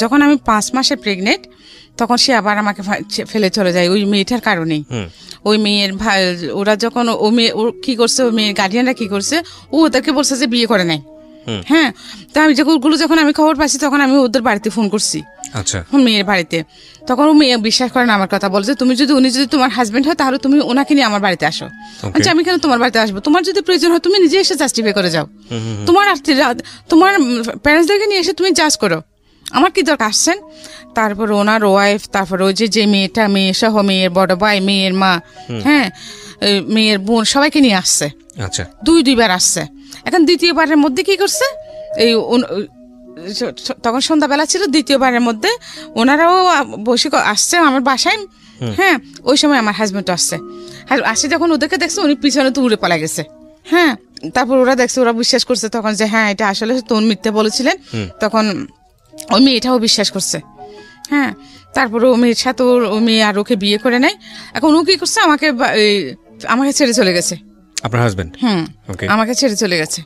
যখন আমি 5 মাসে প্রেগনেন্ট, তখন সে আবার আমাকে ফেলে চলে যায় ওই মেয়েটার কারণেই। ওই মেয়ের ভাই, ওরা যখন ও কি করছে, ওই মেয়ের গার্ডিয়ানরা কি করছে, ও ওদেরকে বলছে যে বিয়ে করে নাই। হ্যাঁ, তো আমি যখন আমি খবর পাচ্ছি তখন আমি ওদের বাড়িতে ফোন করছি। আচ্ছা, মেয়ের বাড়িতে। তখন ও মেয়ে বিশ্বাস করে না আমার কথা, বলছে উনি যদি তোমার হাজবেন্ড হয় তাহলে তুমি ওনাকে নিয়ে আমার বাড়িতে আসো। আচ্ছা, আমি কেন তোমার বাড়িতে আসবো? তোমার যদি প্রয়োজন হয় তুমি নিজে এসে জাস্টিফাই করে যাও, তোমার প্যারেন্টসদেরকে নিয়ে এসে তুমি জাজ করো, আমার কি দরকার আসছেন। তারপর ওনার ওয়াইফ, তারপর ওই যে মেয়েটা, মেয়ে সহ মেয়ের বড় ভাই, মেয়ের মা, হ্যাঁ মেয়ের বোন, সবাইকে নিয়ে আসছে। আচ্ছা, দুইবার আসছে। এখন দ্বিতীয়বারের মধ্যে কি করছে, তখন সন্ধ্যাবেলা ছিল, দ্বিতীয়বারের মধ্যে ওনারাও বসে আসছে আমার বাসায়। হ্যাঁ, ওই সময় আমার হাজবেন্ডও আসছে। আসে যখন ওদেরকে দেখছে, উনি পিছনে তো উড়ে পালা গেছে। হ্যাঁ, তারপর ওরা দেখছে, ওরা বিশ্বাস করছে তখন যে হ্যাঁ এটা আসলে তো মিথ্যে বলেছিলেন। তখন ওই মেয়েটাও বিশ্বাস করছে। হ্যাঁ, তারপরে ও মেয়ের সাথে ও মেয়ে আর ওকে বিয়ে করে নেয়। এখন ও কি করছে, আমাকে ছেড়ে চলে গেছে। আপনার হাজবেন্ড? আমাকে ছেড়ে চলে গেছে।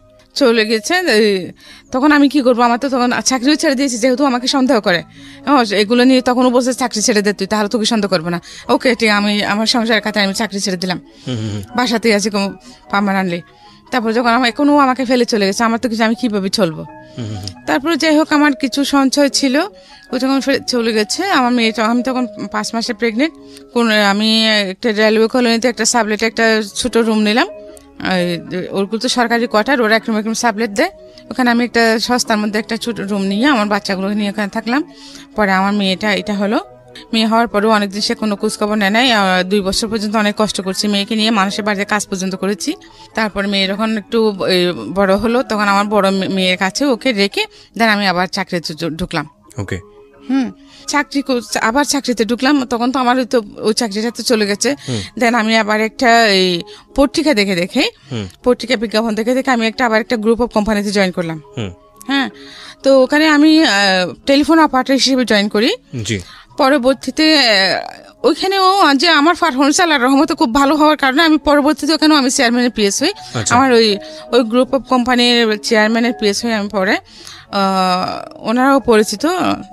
তখন আমি কি করবো? আমার তো তখন চাকরিও ছেড়ে দিয়েছি, যেহেতু আমাকে সন্দেহ করে এগুলো নিয়ে। তখন ও বলছে চাকরি ছেড়ে দে তুই, তাহলে তোকে সন্দেহ করবো না। ওকে, ঠিক, আমি আমার সংসারের কাছে আমি চাকরি ছেড়ে দিলাম, বাসাতেই আছি পার্মানেন্টলি। তারপর যখন এখনো আমাকে ফেলে চলে গেছে, আমার তো কিছু, আমি কিভাবে চলবো? তারপরে যাই হোক, আমার কিছু সঞ্চয় ছিল, ও যখন চলে গেছে আমার মেয়েটা, আমি তখন 5 মাসে প্রেগনেন্ট। আমি একটা রেলওয়ে কলোনিতে একটা সাবলেটে একটা ছোট রুম নিলাম। ওরগুলো তো সরকারি কোয়ার্টার, ওরা একরকম সাবলেট দেয়। ওখানে আমি একটা সস্তার মধ্যে একটা ছোট রুম নিয়ে আমার বাচ্চাগুলো নিয়ে ওখানে থাকলাম। পরে আমার মেয়েটা এটা হলো। মেয়ে হওয়ার পরেও অনেকদিন সে কোনো খোঁজখবর নেয় নাই। 2 বছর পর্যন্ত অনেক কষ্ট করছি মেয়েকে নিয়ে, মানুষের বাড়িতে কাজ পর্যন্ত করেছি। তারপর মেয়ে যখন একটু বড় হলো, তখন আমার বড় মেয়ের কাছে ওকে রেখে দেন আমি আবার চাকরিতে ঢুকলাম। ওকে, আবার চাকরিতে ঢুকলাম। তখন তো আমার ওই চাকরিটা তো চলে গেছে। দেন আমি আবার একটা পত্রিকা দেখে পত্রিকা বিজ্ঞাপন দেখে আমি আবার একটা গ্রুপ অফ কোম্পানিতে জয়েন করলাম। হ্যাঁ, তো ওখানে আমি টেলিফোন অপারেটর হিসেবে জয়েন করি। পরবর্তীতে ওইখানেও যে আমার পারফরমেন্স আল্লাহর রহমতে খুব ভালো হওয়ার কারণে আমি পরবর্তীতে ওখানেও আমি চেয়ারম্যানের পিএস হই। আমার ওই গ্রুপ অফ কোম্পানির চেয়ারম্যানের পিএস হই আমি পরে। ওনারাও পরিচিত,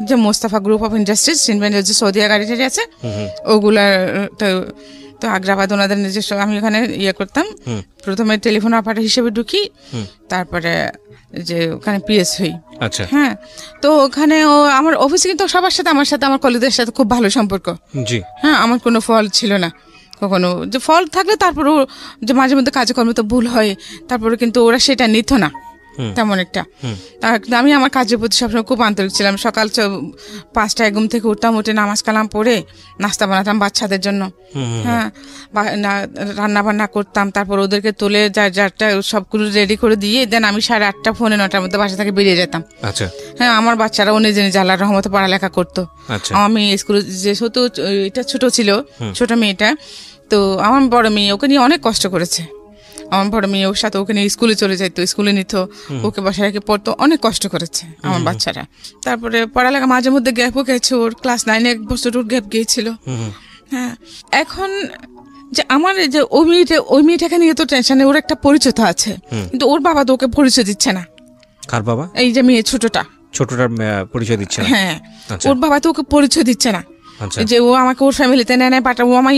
যে মোস্তাফা গ্রুপ অফ ইন্ডাস্ট্রিজ, যে সৌদি গাড়ি আছে ওগুলার। তো আগ্রাবাদ ওনাদের নিজস্ব, আমি ওখানে করতাম। প্রথমে টেলিফোন অপারেটর হিসেবে ঢুকি, তারপরে যে ওখানে পিএস হই। আচ্ছা, হ্যাঁ, তো ওখানে আমার অফিসে কিন্তু সবার সাথে, আমার কলিগদের সাথে খুব ভালো সম্পর্ক। জি, হ্যাঁ, আমার কোনো ফল ছিল না। কখনো যে ফল থাকলে তারপরেও যে মাঝে মধ্যে কাজকর্মে তো ভুল হয়, তারপরে কিন্তু ওরা সেটা নিত না তেমন একটা। আমি আমার কাজের প্রতি সবসময় খুব আন্তরিক ছিলাম। সকাল 5টায় ঘুম থেকে উঠতাম, উঠে নামাজ কালাম পড়ে নাস্তা বানাতাম বাচ্চাদের জন্য, হ্যাঁ, রান্না বান্না করতাম, তারপর ওদেরকে তুলে যারটা সবগুলো রেডি করে দিয়ে দেন আমি 8:30 পৌনে 9টার মধ্যে বাসা থেকে বেরিয়ে যেতাম। আচ্ছা, হ্যাঁ, আমার বাচ্চারাও নিজে নিজে আল্লাহর রহমতে পড়ালেখা করতো। আমার মেয়ে স্কুলে যেহেতু এটা ছোট ছিল, ছোট মেয়েটা, তো আমার বড় মেয়ে ওকে নিয়ে অনেক কষ্ট করেছে। আমার বড় মেয়ে ওর সাথে ওকে নিয়ে স্কুলে চলে যাইতো, স্কুলে নিত, ওকে বাসায় রেখে পড়তো, অনেক কষ্ট করেছে আমার বাচ্চারা। তারপরে পড়ালেখা মাঝে মধ্যে গ্যাপও গেছে, ওর ক্লাস 9 এক বছর ওর গ্যাপ গিয়েছিল। হ্যাঁ, এখন যে আমার যে ওই মেয়েটাকে নিয়ে তো টেনশন নেই, ওর একটা পরিচয় তো আছে, কিন্তু ওর বাবা তো ওকে পরিচয় দিচ্ছে না। কার বাবা? এই যে মেয়ে ছোটটার পরিচয় দিচ্ছে না। হ্যাঁ, ওর বাবা তো ওকে পরিচয় দিচ্ছে না, যে ও আমাকে ওর ফ্যামিলিতে নেয় বাট ও আমায়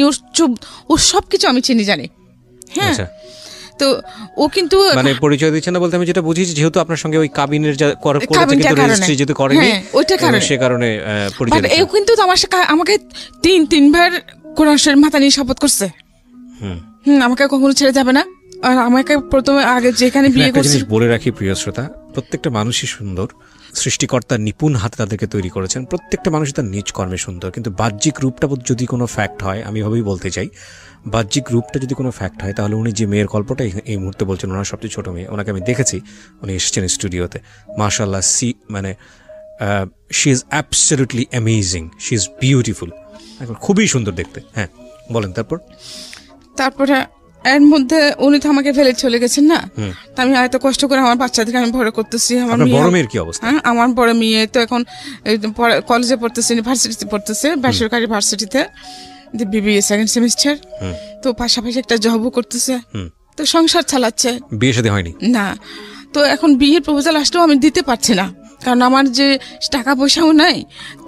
ওর সবকিছু আমি চিনি জানি। হ্যাঁ, তো ও কিন্তু মানে পরিচয় দিচ্ছে না বলতে আমি যেটা বুঝি, যেহেতু আপনার সঙ্গে ওই কাবিনের রেজিস্ট্রি যেহেতু করেনি, ওইটা কারণে সে কারণে পরিচয় দিচ্ছে। ও কিন্তু আমাকে 3বার কোরআন শরীফ মাথা নিয়ে শপথ করছে, আমাকে কখনো ছেড়ে যাবে না। আর আমাকে প্রথমে আগে যেখানে বিয়ে করছে, জিনিস বলে রাখি প্রিয় শ্রোতা, প্রত্যেকটা মানুষই সুন্দর, সৃষ্টিকর্তা নিপুণ হাতে তাদেরকে তৈরি করেছেন, প্রত্যেকটা মানুষ তার নিজ কর্মে সুন্দর, কিন্তু বাহ্যিক রূপটা যদি কোনো ফ্যাক্ট হয়, আমি এভাবেই বলতে চাই, বাহ্যিক রূপটা যদি কোনো ফ্যাক্ট হয়, তাহলে উনি যে মেয়ের গল্পটা এই মুহূর্তে বলছেন, ওনার সবচেয়ে ছোট মেয়ে, ওনাকে আমি দেখেছি, উনি এসেছেন স্টুডিওতে, মাশাআল্লাহ, মানে she is absolutely amazing, she is beautiful, খুবই সুন্দর দেখতে। হ্যাঁ, বলেন। তারপরে এর মধ্যে উনি তো আমাকে ফেলে চলে গেছেন না, আমি এত কষ্ট করে আমার বাচ্চাদেরকে আমি বড় করতেছি। আমার বড় মেয়ের কি অবস্থা? আমার বড় মেয়ে তো এখন কলেজে পড়তেছে, ইউনিভার্সিটিতে পড়তেছে, বেসরকারি ভার্সিটিতে, বিবিএ 2nd সেমিস্টার। তো পাশাপাশি একটা জবও করতেছে, তো সংসার চালাচ্ছে। বিয়ে শাদী হয়নি না, তো এখন বিয়ের প্রপোজাল আসলেও আমি দিতে পারছি না, কারণ আমার যে টাকা পয়সাও নাই,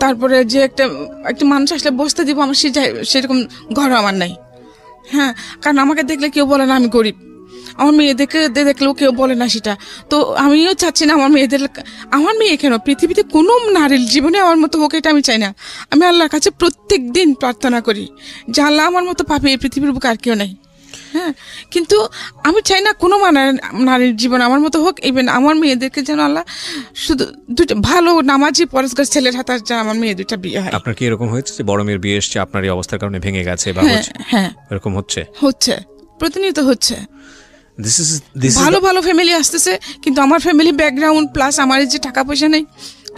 তারপরে যে একটা মানুষ আসলে বসতে দিব আমার সেরকম ঘরও আমার নাই। হ্যাঁ, কারণ আমাকে দেখলে কেউ বলে না আমি গরিব, আমার মেয়েদেরকে দেখলেও কেউ বলে না সেটা। তো আমিও চাচ্ছি না আমার মেয়ে কেন, পৃথিবীতে কোনো নারীর জীবনে আমার মতো হোক, এটা আমি চাই না। আমি আল্লাহর কাছে প্রত্যেক দিন প্রার্থনা করি যে আল্লাহ আমার মতো পাবে এই পৃথিবীর বুকে আর কেউ নাই। হ্যাঁ, কিন্তু আমি চাই না কোনো নারীর জীবন আমার মতো হোক। ইভেন আমার মেয়েদেরকে যেন আল্লাহ শুধু দুটো ভালো নামাজি পরেশগার ছেলের হাতে যেন আমার মেয়ে 2টা বিয়ে হয়। আপনার কি এরকম হয়েছে যে বড় মেয়ের বিয়ে এসছে, আপনার এই অবস্থার কারণে ভেঙে গেছে বা হচ্ছে? হ্যাঁ, এরকম হচ্ছে, প্রতিনিয়ত হচ্ছে। ভালো ভালো ফ্যামিলি আসতেছে, কিন্তু আমার ফ্যামিলি ব্যাকগ্রাউন্ড প্লাস আমার যে টাকা পয়সা নেই,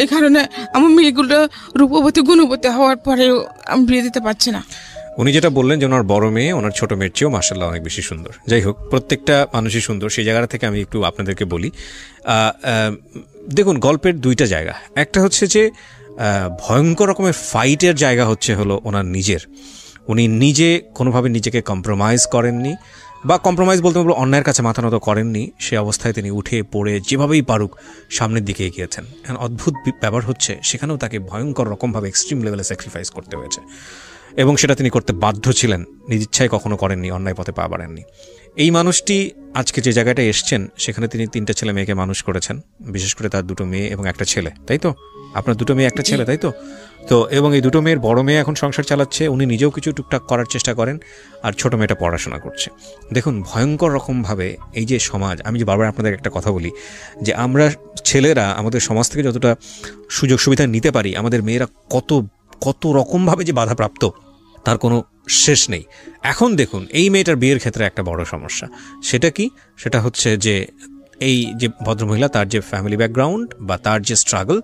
এই কারণে আমার মেয়েগুলো রূপবতী গুণবতী হওয়ার পরেও আমি বিয়ে দিতে পারছি না। উনি যেটা বললেন যে ওনার বড় মেয়ে ওনার ছোট মেয়ের চেয়েও মাশাআল্লাহ অনেক বেশি সুন্দর। যাই হোক, প্রত্যেকটা মানুষই সুন্দর, সেই জায়গা থেকে আমি একটু আপনাদেরকে বলি। দেখুন, গল্পের 2টা জায়গা, একটা হচ্ছে যে ভয়ঙ্কর রকমের ফাইটের জায়গা হলো ওনার নিজের, উনি নিজে কোনোভাবে নিজেকে কম্প্রোমাইজ করেননি, বা কম্প্রোমাইজ বলতে বলবো অন্যায়ের কাছে মাথা নত করেননি, সে অবস্থায় তিনি উঠে পড়ে যেভাবেই পারুক সামনের দিকে এগিয়েছেন। এখন অদ্ভুত ব্যাপার হচ্ছে, সেখানেও তাকে ভয়ঙ্কর রকমভাবে এক্সট্রিম লেভেলে স্যাক্রিফাইস করতে হয়েছে, এবং সেটা তিনি করতে বাধ্য ছিলেন, নিজ ইচ্ছায় কখনো করেননি, অন্যায় পথে পা বাড়েননি। এই মানুষটি আজকে যে জায়গাটায় এসছেন, সেখানে তিনি 3টা ছেলে মেয়েকে মানুষ করেছেন, বিশেষ করে তার 2টো মেয়ে এবং একটা ছেলে, তাই তো? আপনার 2টো মেয়ে একটা ছেলে, তাই তো? তো এবং এই 2টো মেয়ের বড় মেয়ে এখন সংসার চালাচ্ছে, উনি নিজেও কিছু টুকটাক করার চেষ্টা করেন, আর ছোট মেয়েটা পড়াশোনা করছে। দেখুন, ভয়ঙ্কর রকমভাবে এই যে সমাজ, আমি যে বারবার আপনাদের একটা কথা বলি যে আমরা ছেলেরা আমাদের সমাজ থেকে যতটা সুযোগ সুবিধা নিতে পারি, আমাদের মেয়েরা কত রকমভাবে যে বাধাপ্রাপ্ত তার কোনো শেষ নেই। এখন দেখুন, এই মেয়েটার বিয়ের ক্ষেত্রে একটা বড় সমস্যা, সেটা কি? সেটা হচ্ছে যে এই যে ভদ্রমহিলা, তার যে ফ্যামিলি ব্যাকগ্রাউন্ড বা তার যে স্ট্রাগল,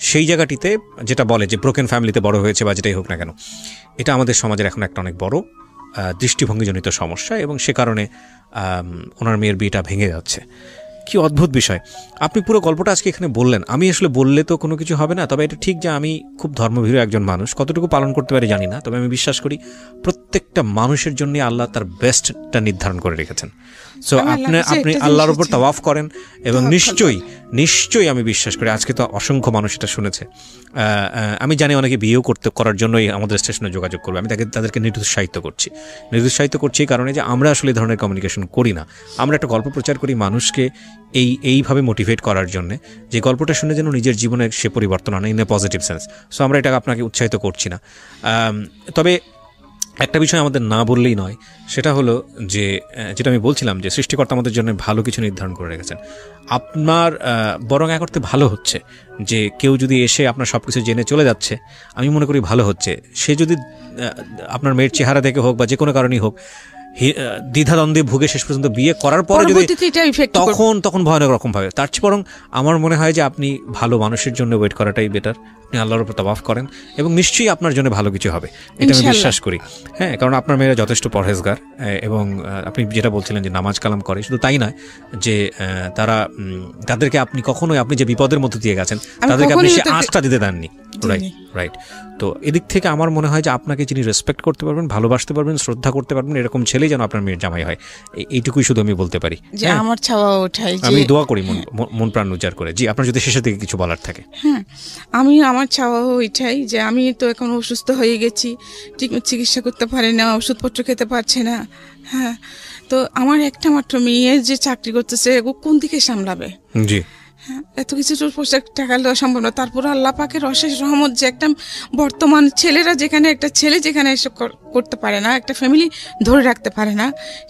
সেই জায়গাটিতে যেটা বলে যে ব্রোকেন ফ্যামিলিতে বড় হয়েছে বা যেটাই হোক না কেন, এটা আমাদের সমাজের এখন একটা অনেক বড় দৃষ্টিভঙ্গিজনিত সমস্যা, এবং সে কারণে ওনার মেয়ের বিয়েটা ভেঙে যাচ্ছে। কি অদ্ভুত বিষয়! আপনি পুরো গল্পটা আজকে এখানে বললেন, আমি আসলে বললে তো কোনো কিছু হবে না, তবে এটা ঠিক যে আমি খুব ধর্মভীরু একজন মানুষ, কতটুকু পালন করতে পারি জানি না, তবে আমি বিশ্বাস করি প্রত্যেকটা মানুষের জন্য আল্লাহ তার বেস্টটা নির্ধারণ করে রেখেছেন। সো আপনি আল্লাহর উপর তাওয়াফ করেন, এবং নিশ্চয়ই আমি বিশ্বাস করি, আজকে তো অসংখ্য মানুষ এটা শুনেছে, আমি জানি অনেকে বিয়েও করার জন্যই আমাদের স্টেশনে যোগাযোগ করবে। আমি তাদেরকে নিরুৎসাহিত করছি এই কারণে যে আমরা আসলে এই ধরনের কমিউনিকেশন করি না। আমরা একটা গল্প প্রচার করি মানুষকে এইভাবে মোটিভেট করার জন্য, যে গল্পটা শুনে যেন নিজের জীবনে সে পরিবর্তন আনে in a positive sense. So আমরা এটা আপনাকে উৎসাহিত করছি না। তবে একটা বিষয় আমাদের না বললেই নয়, সেটা হলো যে যেটা আমি বলছিলাম যে সৃষ্টিকর্তা আমাদের জন্য ভালো কিছু নির্ধারণ করে রেখেছেন। আপনার বরং এক অর্থে ভালো হচ্ছে যে কেউ যদি এসে আপনার সব কিছু জেনে চলে যাচ্ছে, আমি মনে করি ভালো হচ্ছে। সে যদি আপনার মেয়ের চেহারা দেখে হোক বা যে কোনো কারণেই হোক দ্বিধাদ্বন্দ্বে ভুগে শেষ পর্যন্ত বিয়ে করার পরে যদি তখন ভয়ানক রকম ভাবে, তার চেয়ে বরং আমার মনে হয় যে আপনি ভালো মানুষের জন্য ওয়েট করাটাই বেটার। আপনি আল্লাহর উপর তাওয়াফ করেন এবং নিশ্চয়ই আপনার জন্য ভালো কিছু হবে, এটা আমি বিশ্বাস করি। হ্যাঁ, কারণ আপনার মেয়েরা যথেষ্ট পরহেজগার এবং আপনি যেটা বলছিলেন যে নামাজ কালাম করে, শুধু তাই নয় যে তাদেরকে আপনি কখনোই আপনি যে বিপদের মধ্যে দিয়ে গেছেন তাদেরকে আপনি সে আঁচটা দিতে দেননি। রাইট। তো এদিক থেকে আমার মনে হয় যে আপনাকে যিনি রেসপেক্ট করতে পারবেন, ভালোবাসতে পারবেন, শ্রদ্ধা করতে পারবেন, এরকম ছেলেই যেন আপনার মেয়ের জামাই হয়, এইটুকুই শুধু আমি বলতে পারি। আমার চাওয়া ওঠাই, আমি দোয়া করি মন প্রাণ উজাড় করে। জি, আপনার যদি শেষের দিকে কিছু বলার থাকে। হ্যাঁ, আমার চাওয়া ওইটাই যে আমি তো এখন অসুস্থ হয়ে গেছি, ঠিক চিকিৎসা করতে পারি না, ওষুধপত্র খেতে পারছে না। হ্যাঁ, তো আমার একটা মাত্র মেয়ে যে চাকরি করতেছে, ও কোন দিকে সামলাবে? জি, এত কিছু টাকা দেওয়া সম্ভব না। তারপর আল্লাহ পাকের অশেষ রহমত যে একটা বর্তমান ছেলেরা যেখানে একটা ছেলে যেখানে এসব করতে পারে না, একটা ফ্যামিলি ধরে রাখতে পারে না,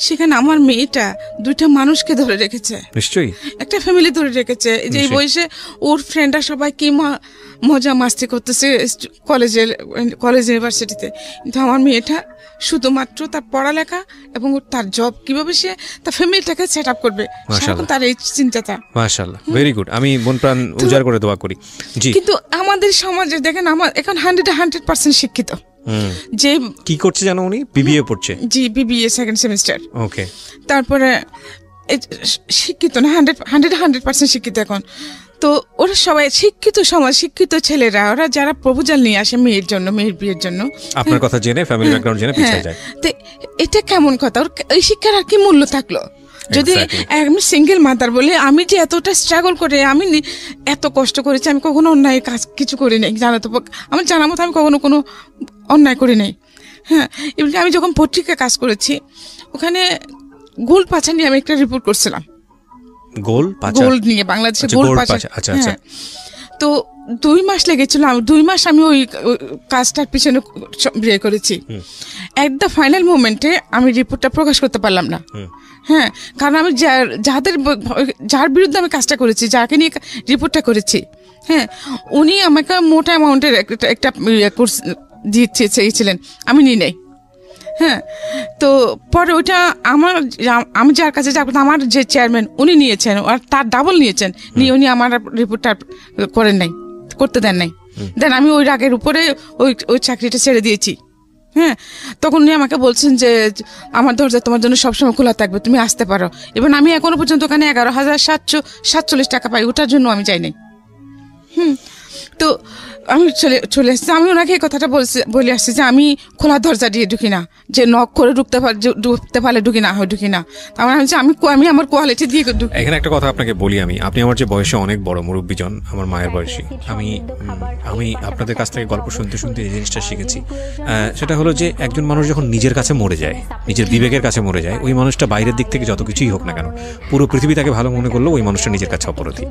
সেখানে আমার মেয়েটা দুইটা মানুষকে ধরে রেখেছে, নিশ্চয়ই একটা ফ্যামিলি ধরে রেখেছে। যে এই বয়সে ওর ফ্রেন্ডরা সবাই কি মজা মাস্তি করতেছে কলেজ ইউনিভার্সিটিতে, কিন্তু আমার মেয়েটা শুধুমাত্র তার পড়ালেখা এবং তার জব, কিভাবে সে তার ফ্যামিলিটাকে সেট আপ করবে, তার এই চিন্তাটা। মাশাআল্লাহ, ভেরি গুড। আমি মন প্রাণ উজাড় করে দোয়া করি। জি, কিন্তু আমাদের সমাজে দেখেন, আমার এখন 100% শিক্ষিত। যে কি করছে জানো, উনি বিবিএ পড়ছে। জি, বিবিএ সেকেন্ড সেমিস্টার। ওকে। তারপরে শিক্ষিত না, 100% শিক্ষিত এখন। তো ওরা সবাই শিক্ষিত সমাজ, শিক্ষিত ছেলেরা, ওরা যারা প্রপোজাল নিয়ে আসে মেয়ের জন্য, মেয়ের বিয়ের জন্য, আপনার কথা জেনে, ফ্যামিলি ব্যাকগ্রাউন্ড জেনে পিছিয়ে যায়। তো এটা কেমন কথা? এই শিক্ষার আর কি মূল্য থাকলো? যদি আমি সিঙ্গেল মাদার বলে আমি যে এতটা স্ট্রাগল করে, আমি এত কষ্ট করেছি, আমি কখনো অন্যায় কাজ কিছু করি নাই, জানো তো, আমার জানা মতো আমি কখনো কোনো অন্যায় করি নাই। হ্যাঁ, এমনকি আমি যখন পত্রিকায় কাজ করেছি, ওখানে গোল পাচার নিয়ে আমি একটা রিপোর্ট করছিলাম। গোল নিয়ে, বাংলাদেশে গোল পাচার। হ্যাঁ, তো 2 মাস লেগেছিল। 2 মাস আমি ওই কাজটার পিছনে বিয়ে করেছি। এট দ্য ফাইনাল মোমেন্টে আমি রিপোর্টটা প্রকাশ করতে পারলাম না। হ্যাঁ, কারণ আমি যার বিরুদ্ধে আমি কাজটা করেছি, যাকে নিয়ে রিপোর্টটা করেছি, হ্যাঁ, উনি আমাকে মোটা অ্যামাউন্টের একটা দিতে চেয়েছিলেন, আমি নিই নাই। হ্যাঁ, তো পরে ওইটা আমি যার কাছে আমার যে চেয়ারম্যান, উনি নিয়েছেন, আর তার ডাবল নিয়েছেন, নিয়ে উনি আমার রিপোর্টটা করতে দেন নাই। দেন আমি ওই রাগের উপরে ওই চাকরিটা ছেড়ে দিয়েছি। হ্যাঁ, তখন উনি আমাকে বলছেন যে আমার দরজা তোমার জন্য সবসময় খোলা থাকবে, তুমি আসতে পারো। এবং আমি এখনো পর্যন্ত ওখানে 11,747 টাকা পাই, ওটার জন্য আমি যাই নাই। তো আমি চলে এসেছি। আমি ওনাকে এই কথাটা বলে আসছি যে আমি খোলা দরজা দিয়ে ঢুকি না, যে নক করে ঢুকতে পারলে ঢুকি না, ঢুকি না। তার মানে আমি আমার কোয়ালিটি দিয়ে ঢুকি। এখানে একটা কথা আপনাকে বলি, আপনি আমার যে বয়সে অনেক বড় মুরব্বীজন, আমার মায়ের বয়সী, আমি আপনাদের কাছ থেকে গল্প শুনতে শুনতে এই জিনিসটা শিখেছি। সেটা হলো যে একজন মানুষ যখন নিজের কাছে মরে যায়, নিজের বিবেকের কাছে মরে যায়, ওই মানুষটা বাইরের দিক থেকে যত কিছুই হোক না কেন, পুরো পৃথিবী তাকে ভালো মনে করলেও ওই মানুষটা নিজের কাছে অপরাধী।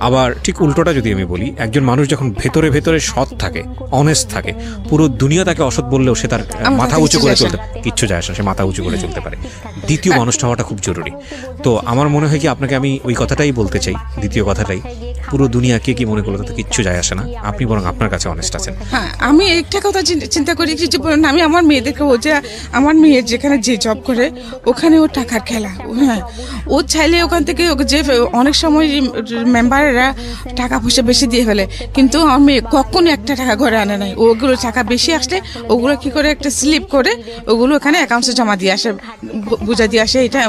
আবার ঠিক উল্টোটা যদি আমি বলি, একজন মানুষ যখন ভেতরে ভেতরে সৎ থাকে, অনেস্ট থাকে, পুরো দুনিয়া তাকে অসৎ বললেও সে তার মাথা উঁচু করে চলতে, কিচ্ছু যায় আসে না, সে মাথা উঁচু করে চলতে পারে। দ্বিতীয় মানুষটা হওয়াটা খুব জরুরি। তো আমার মনে হয় কি আপনাকে আমি ওই কথাটাই বলতে চাই, দ্বিতীয় কথাটাই, পুরো দুনিয়া কে কি মনে করলো তাতে কিচ্ছু যায় আসে না, আপনি বরং আপনার কাছে অনেস্ট আছেন। হ্যাঁ, আমি একটা কথা চিন্তা করি যে আমি আমার মেয়েদেরকে, ও যে আমার মেয়ের যেখানে যে জব করে ওখানে ও টাকার খেলা। হ্যাঁ, ও চাইলে ওখান থেকে যে অনেক সময় মেম্বারেরা টাকা পয়সা বেশি দিয়ে ফেলে, কিন্তু আমার মেয়ে কখনো একটা টাকা ঘরে আনে নাই। ওগুলো টাকা বেশি আসলে ওগুলো কি করে একটা স্লিপ করে ওগুলো ওখানে অ্যাকাউন্টসে জমা দিয়ে আসে, বুঝা দিয়ে আসে। এটা